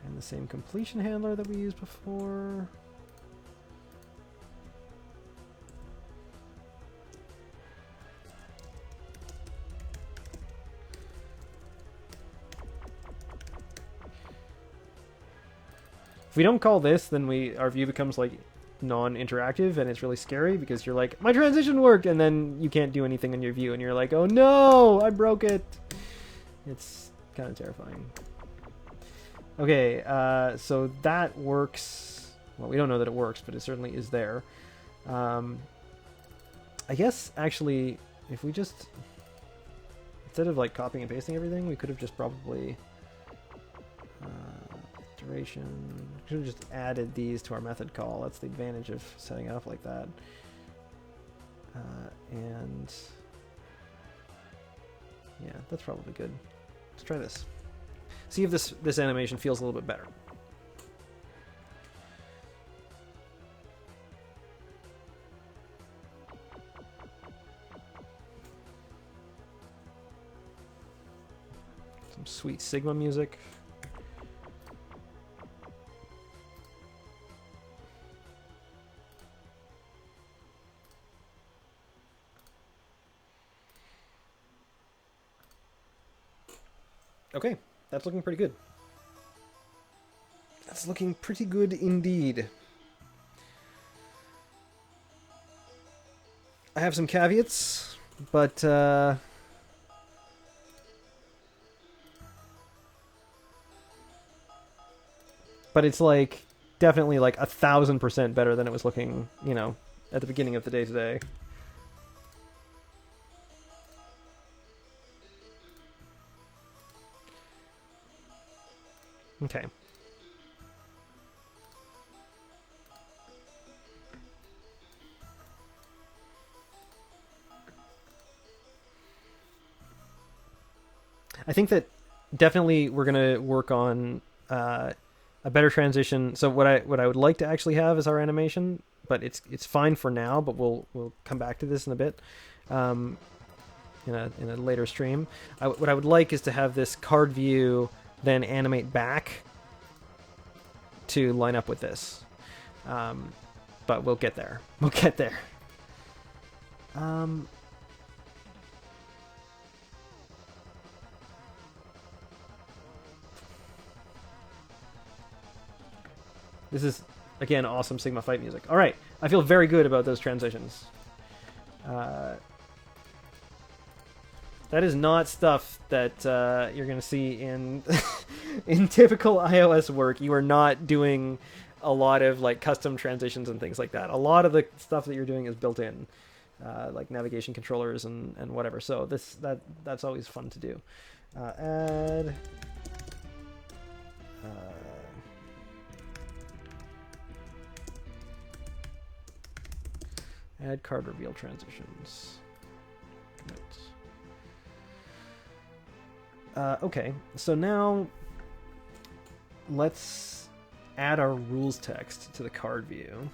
[SPEAKER 1] And the same completion handler that we used before. If we don't call this, then our view becomes like non-interactive, and it's really scary because you're like, my transition worked, and then you can't do anything on your view, and you're like, oh no, I broke it. It's kind of terrifying. Okay, so that works. Well, we don't know that it works, but it certainly is there. I guess actually, if we just, instead of like copying and pasting everything, we could have just probably duration. Should have just added these to our method call. That's the advantage of setting it up like that. And yeah, that's probably good. Let's try this. See if this animation feels a little bit better. Some sweet Sigma music. Okay, that's looking pretty good. That's looking pretty good indeed. I have some caveats, but but it's like definitely like 1,000% better than it was looking, at the beginning of the day today. Okay. I think that definitely we're gonna work on a better transition. So what I would like to actually have is our animation, but it's fine for now. But we'll come back to this in a bit, in a later stream. What I would like is to have this card view then animate back to line up with this. But we'll get there. We'll get there. This is, again, awesome Sigma fight music. All right, I feel very good about those transitions. That is not stuff that you're going to see in in typical iOS work. You are not doing a lot of like custom transitions and things like that. A lot of the stuff that you're doing is built in, like navigation controllers and whatever. So that's always fun to do. Add. Add card reveal transitions. Okay, so now let's add our rules text to the card view.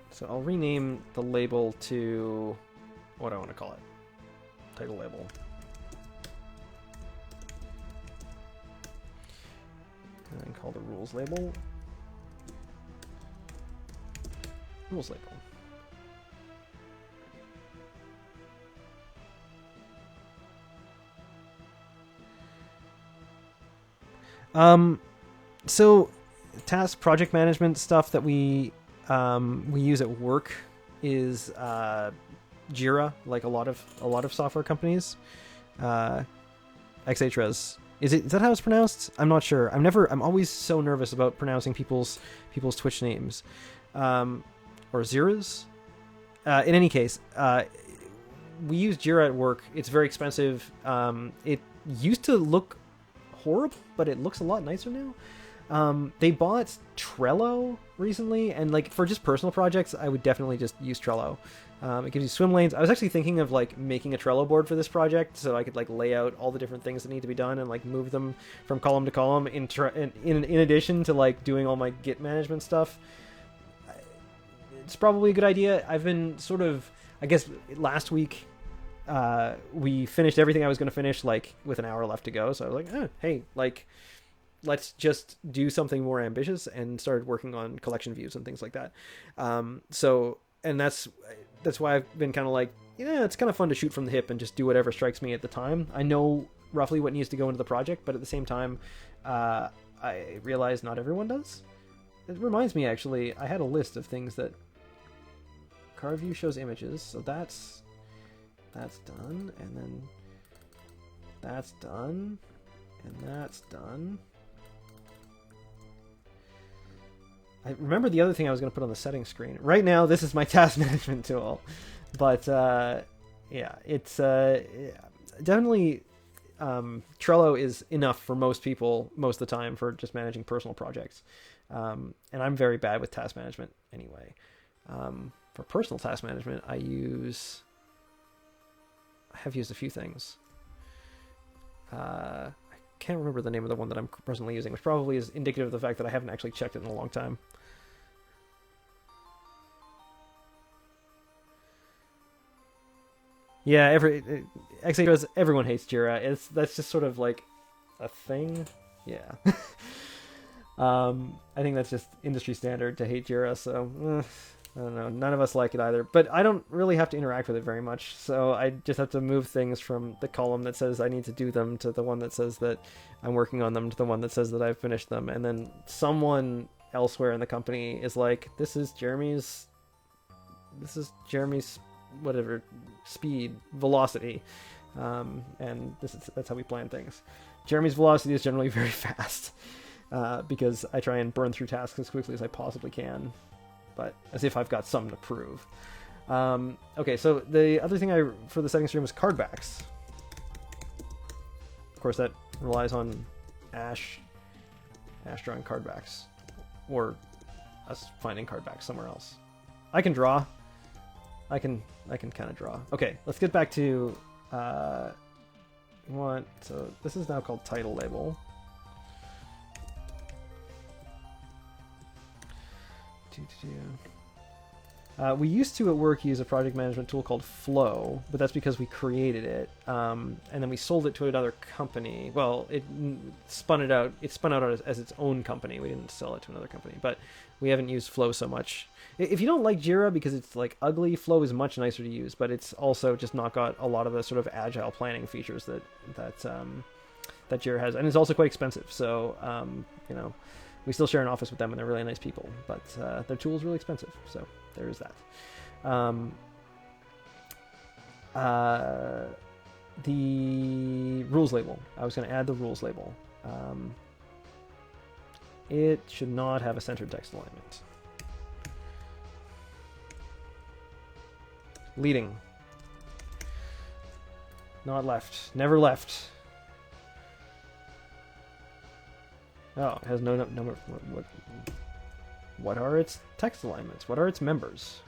[SPEAKER 1] So I'll rename the label to, what do I want to call it? Title label. And then call the rules label. Rules label. So task project management stuff that we use at work is Jira, like a lot of software companies. XHRES. Is that how it's pronounced? I'm not sure. I'm always so nervous about pronouncing people's Twitch names. Or Ziras. In any case, we use Jira at work. It's very expensive. It used to look horrible, but it looks a lot nicer now. They bought Trello recently, and like for just personal projects, I would definitely just use Trello. It gives you swim lanes. I was actually thinking of like making a Trello board for this project, so I could like lay out all the different things that need to be done and like move them from column to column. In addition to like doing all my Git management stuff, it's probably a good idea. I've been sort of, I guess, last week we finished everything I was going to finish like with an hour left to go. So I was like, hey, like, let's just do something more ambitious, and started working on collection views and things like that. And that's why I've been kind of like, it's kind of fun to shoot from the hip and just do whatever strikes me at the time. I know roughly what needs to go into the project, but at the same time, I realize not everyone does. It reminds me, actually, I had a list of things that card view shows images, so that's done, and then that's done, and that's done. I remember the other thing I was going to put on the settings screen. Right now, this is my task management tool. But, yeah, it's definitely... Trello is enough for most people most of the time for just managing personal projects. And I'm very bad with task management anyway. For personal task management, I have used a few things. I can't remember the name of the one that I'm presently using, which probably is indicative of the fact that I haven't actually checked it in a long time. Yeah, everyone hates Jira. That's just sort of like a thing. Yeah. I think that's just industry standard to hate Jira, so I don't know. None of us like it either, but I don't really have to interact with it very much. So I just have to move things from the column that says I need to do them to the one that says that I'm working on them to the one that says that I've finished them. And then someone elsewhere in the company is like, this is Jeremy's whatever speed velocity. And that's how we plan things. Jeremy's velocity is generally very fast because I try and burn through tasks as quickly as I possibly can. But as if I've got something to prove. Okay, so the other thing for the settings stream was card backs. Of course, that relies on Ash drawing card backs, or us finding card backs somewhere else. I can draw. I can kind of draw. Okay, let's get back to so this is now called title label. We used to at work use a project management tool called Flow, but that's because we created it, and then we sold it to another company. Well, it spun out as its own company. We didn't sell it to another company, but we haven't used Flow so much. If you don't like Jira because it's like ugly, Flow is much nicer to use, but it's also just not got a lot of the sort of agile planning features that Jira has, and it's also quite expensive. So we still share an office with them, and they're really nice people, but their tool is really expensive, so there is that. The rules label. I was going to add the rules label. It should not have a centered text alignment. Leading. Not left. Never left. Oh, it has no number. What are its text alignments? What are its members?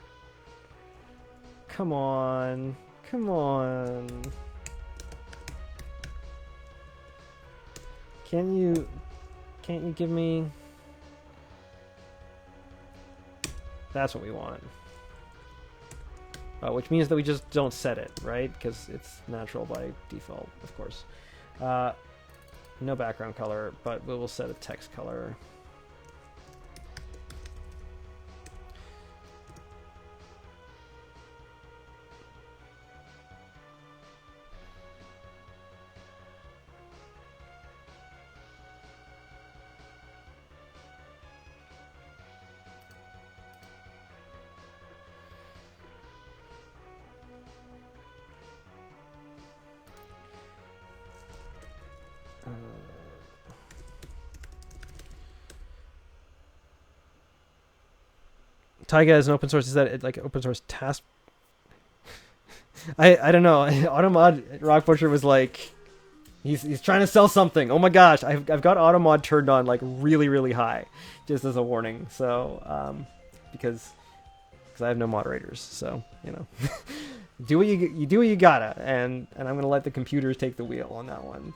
[SPEAKER 1] Come on. Come on. Can't you give me... That's what we want. Which means that we just don't set it, right? Because it's natural by default, of course. No background color, but we will set a text color. Taiga is an open source. Is that like open source task? I don't know. Automod Rock Butcher was like, he's trying to sell something. Oh my gosh, I've got Automod turned on like really high, just as a warning. So because I have no moderators, so do what you gotta, and I'm gonna let the computers take the wheel on that one.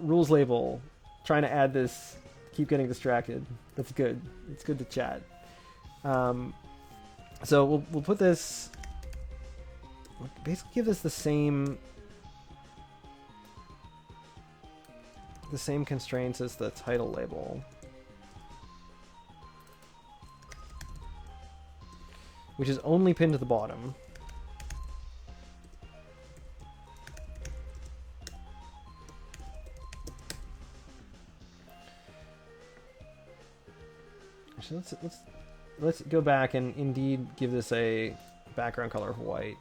[SPEAKER 1] Rules label, trying to add this. Keep getting distracted. That's good. It's good to chat. So we'll put this. We'll basically give this the same constraints as the title label, which is only pinned to the bottom. Actually, let's go back and indeed give this a background color of white.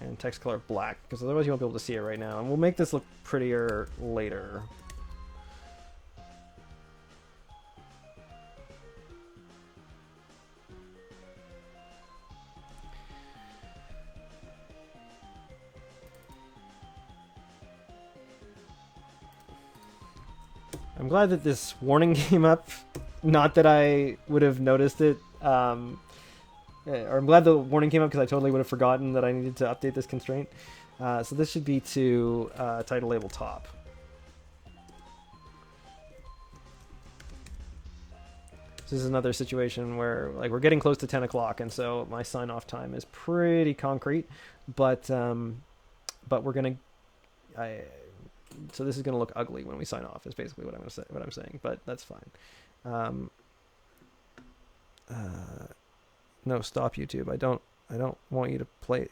[SPEAKER 1] And text color black, because otherwise you won't be able to see it right now. And we'll make this look prettier later. I'm glad that this warning came up. Not that I would have noticed it. Or I'm glad the warning came up because I totally would have forgotten that I needed to update this constraint. So this should be to title label top. This is another situation where we're getting close to 10 o'clock, and so my sign-off time is pretty concrete. But we're gonna so this is going to look ugly when we sign off. Is basically what I'm saying, but that's fine. No, stop YouTube. I don't want you to play.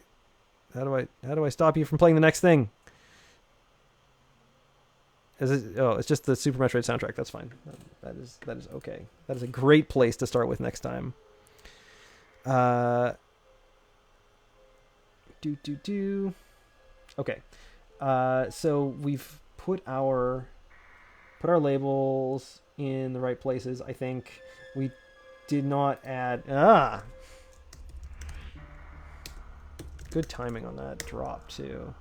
[SPEAKER 1] How do I stop you from playing the next thing? It's just the Super Metroid soundtrack. That's fine. That is okay. That is a great place to start with next time. Okay. So we've put our labels in the right places. I think we did not add. Good timing on that drop too.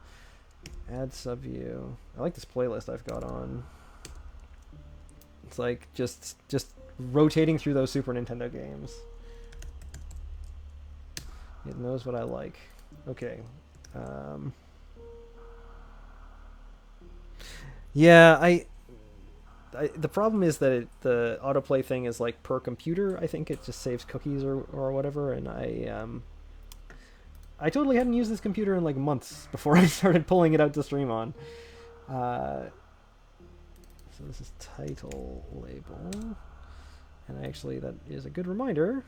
[SPEAKER 1] Add subview. I like this playlist I've got on. It's like just rotating through those Super Nintendo games. It knows what I like. Okay. Yeah, the problem is that the autoplay thing is like per computer. I think it just saves cookies or whatever, and I totally hadn't used this computer in like months before I started pulling it out to stream on. So this is title label, and actually that is a good reminder.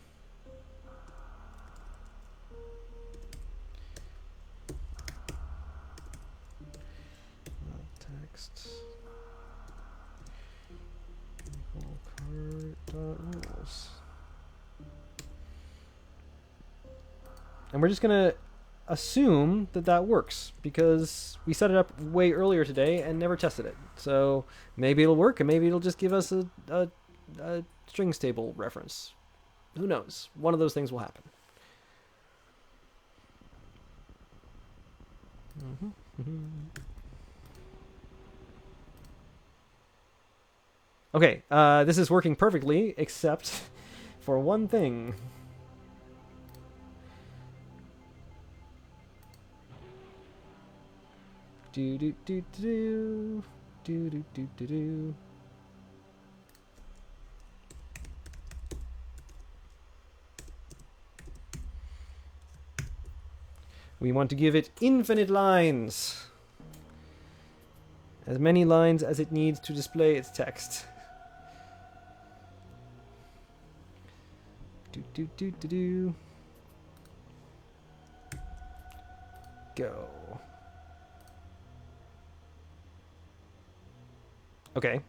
[SPEAKER 1] Text. Rules. And we're just gonna assume that works because we set it up way earlier today and never tested it. So maybe it'll work, and maybe it'll just give us a strings table reference. Who knows? One of those things will happen. Okay, this is working perfectly, except for one thing. Do do do do do do do do do. We want to give it infinite lines. As many lines as it needs to display its text. Do do do do do. Go. Okay.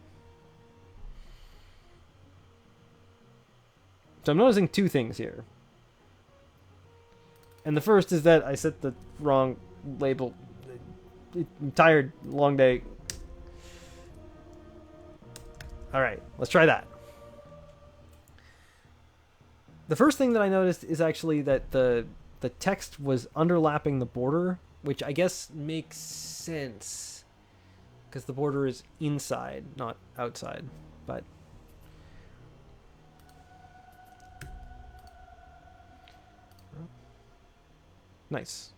[SPEAKER 1] So I'm noticing two things here. And the first is that I set the wrong label. I'm tired, long day. Alright, let's try that. The first thing that I noticed is actually that the text was underlapping the border, which I guess makes sense. Because the border is inside, not outside. But nice.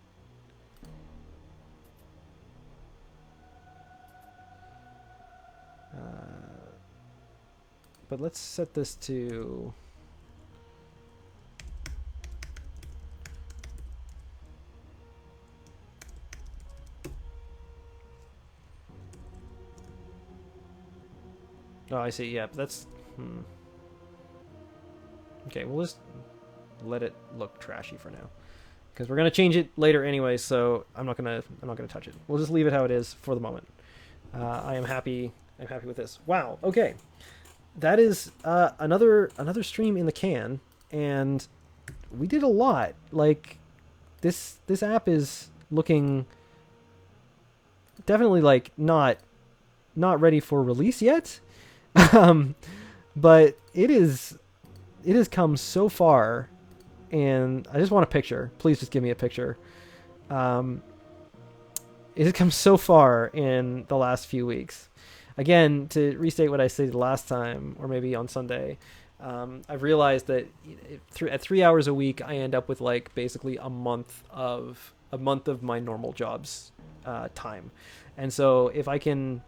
[SPEAKER 1] But let's set this to oh, I see. Yeah, that's okay, we'll just let it look trashy for now, because we're gonna change it later anyway. So I'm not gonna touch it. We'll just leave it how it is for the moment. I am happy. I'm happy with this. Wow. Okay, that is another stream in the can, and we did a lot. Like this app is looking definitely like not ready for release yet. But it has come so far, and I just want a picture. Please just give me a picture. It has come so far in the last few weeks. Again, to restate what I said last time, or maybe on Sunday, I've realized that at 3 hours a week, I end up with like basically a month of my normal job's time, and so if I can.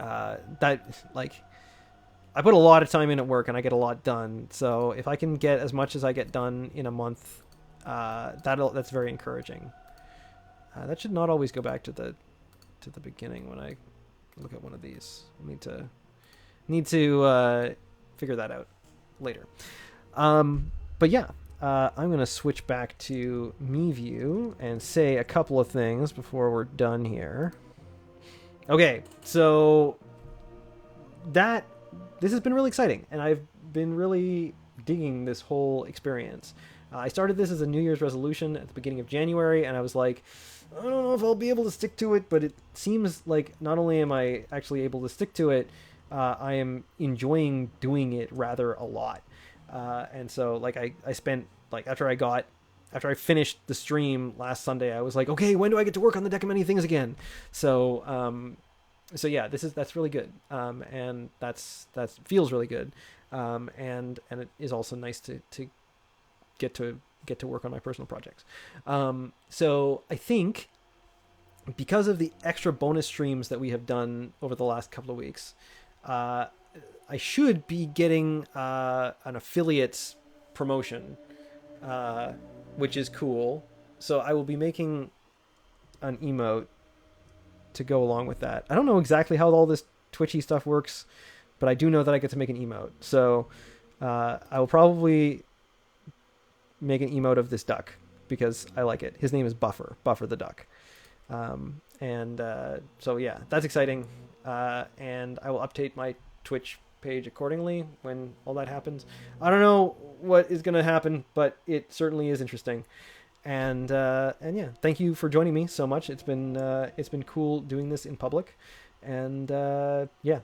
[SPEAKER 1] I put a lot of time in at work and I get a lot done. So if I can get as much as I get done in a month, that's very encouraging. That should not always go back to the to the beginning when I look at one of these. I need to figure that out later. But yeah, I'm going to switch back to me view and say a couple of things before we're done here. Okay, so this has been really exciting, and I've been really digging this whole experience. I started this as a New Year's resolution at the beginning of January, and I was like, I don't know if I'll be able to stick to it, but it seems like not only am I actually able to stick to it, I am enjoying doing it rather a lot. And so like I spent like after I finished the stream last Sunday, I was like, okay, when do I get to work on the Deck of Many Things again? So yeah, that's really good. And that feels really good. And it is also nice to get to work on my personal projects. So I think because of the extra bonus streams that we have done over the last couple of weeks, I should be getting an affiliates promotion, which is cool. So I will be making an emote to go along with that. I don't know exactly how all this Twitchy stuff works, but I do know that I get to make an emote. So I will probably make an emote of this duck because I like it. His name is Buffer the duck. So yeah, that's exciting. And I will update my Twitch page accordingly when all that happens. I don't know what is going to happen, but it certainly is interesting. And yeah, thank you for joining me so much. It's been cool doing this in public. And yeah,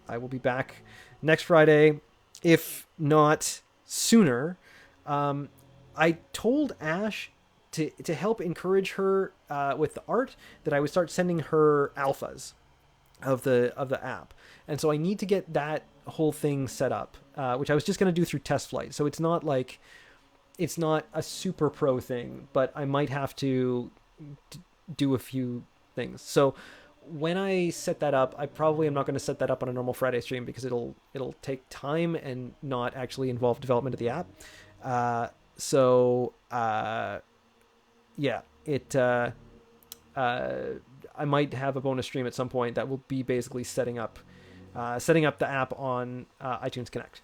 [SPEAKER 1] I will be back next Friday, if not sooner. I told Ash to help encourage her with the art that I would start sending her alphas of the app. And so I need to get that whole thing set up, which I was just going to do through test flight. So it's not a super pro thing, but I might have to do a few things. So when I set that up, I probably am not going to set that up on a normal Friday stream because it'll take time and not actually involve development of the app. Yeah, I might have a bonus stream at some point that will be basically setting up the app on iTunes Connect.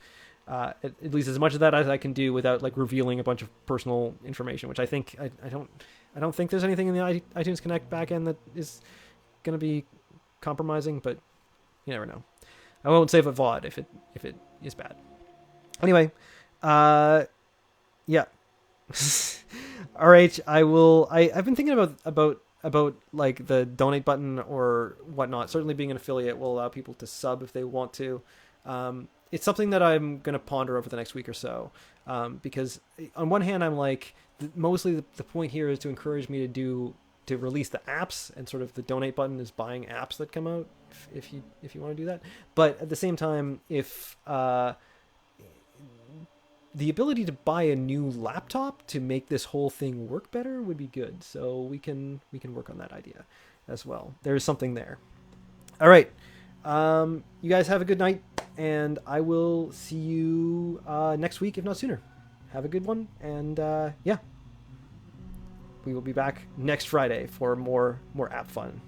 [SPEAKER 1] At least as much of that as I can do without like revealing a bunch of personal information, which I think I don't think there's anything in the iTunes Connect backend that is going to be compromising, but you never know. I won't save a VOD if it is bad. Anyway, yeah. All right, I've been thinking about like the donate button or whatnot. Certainly being an affiliate will allow people to sub if they want to. It's something that I'm going to ponder over the next week or so. Because on one hand, I'm like, mostly the point here is to encourage me to release the apps, and sort of the donate button is buying apps that come out if you want to do that. But at the same time, if the ability to buy a new laptop to make this whole thing work better would be good. So we can work on that idea as well. There's something there. All right. You guys have a good night, and I will see you next week, if not sooner. Have a good one, and yeah. We will be back next Friday for more app fun.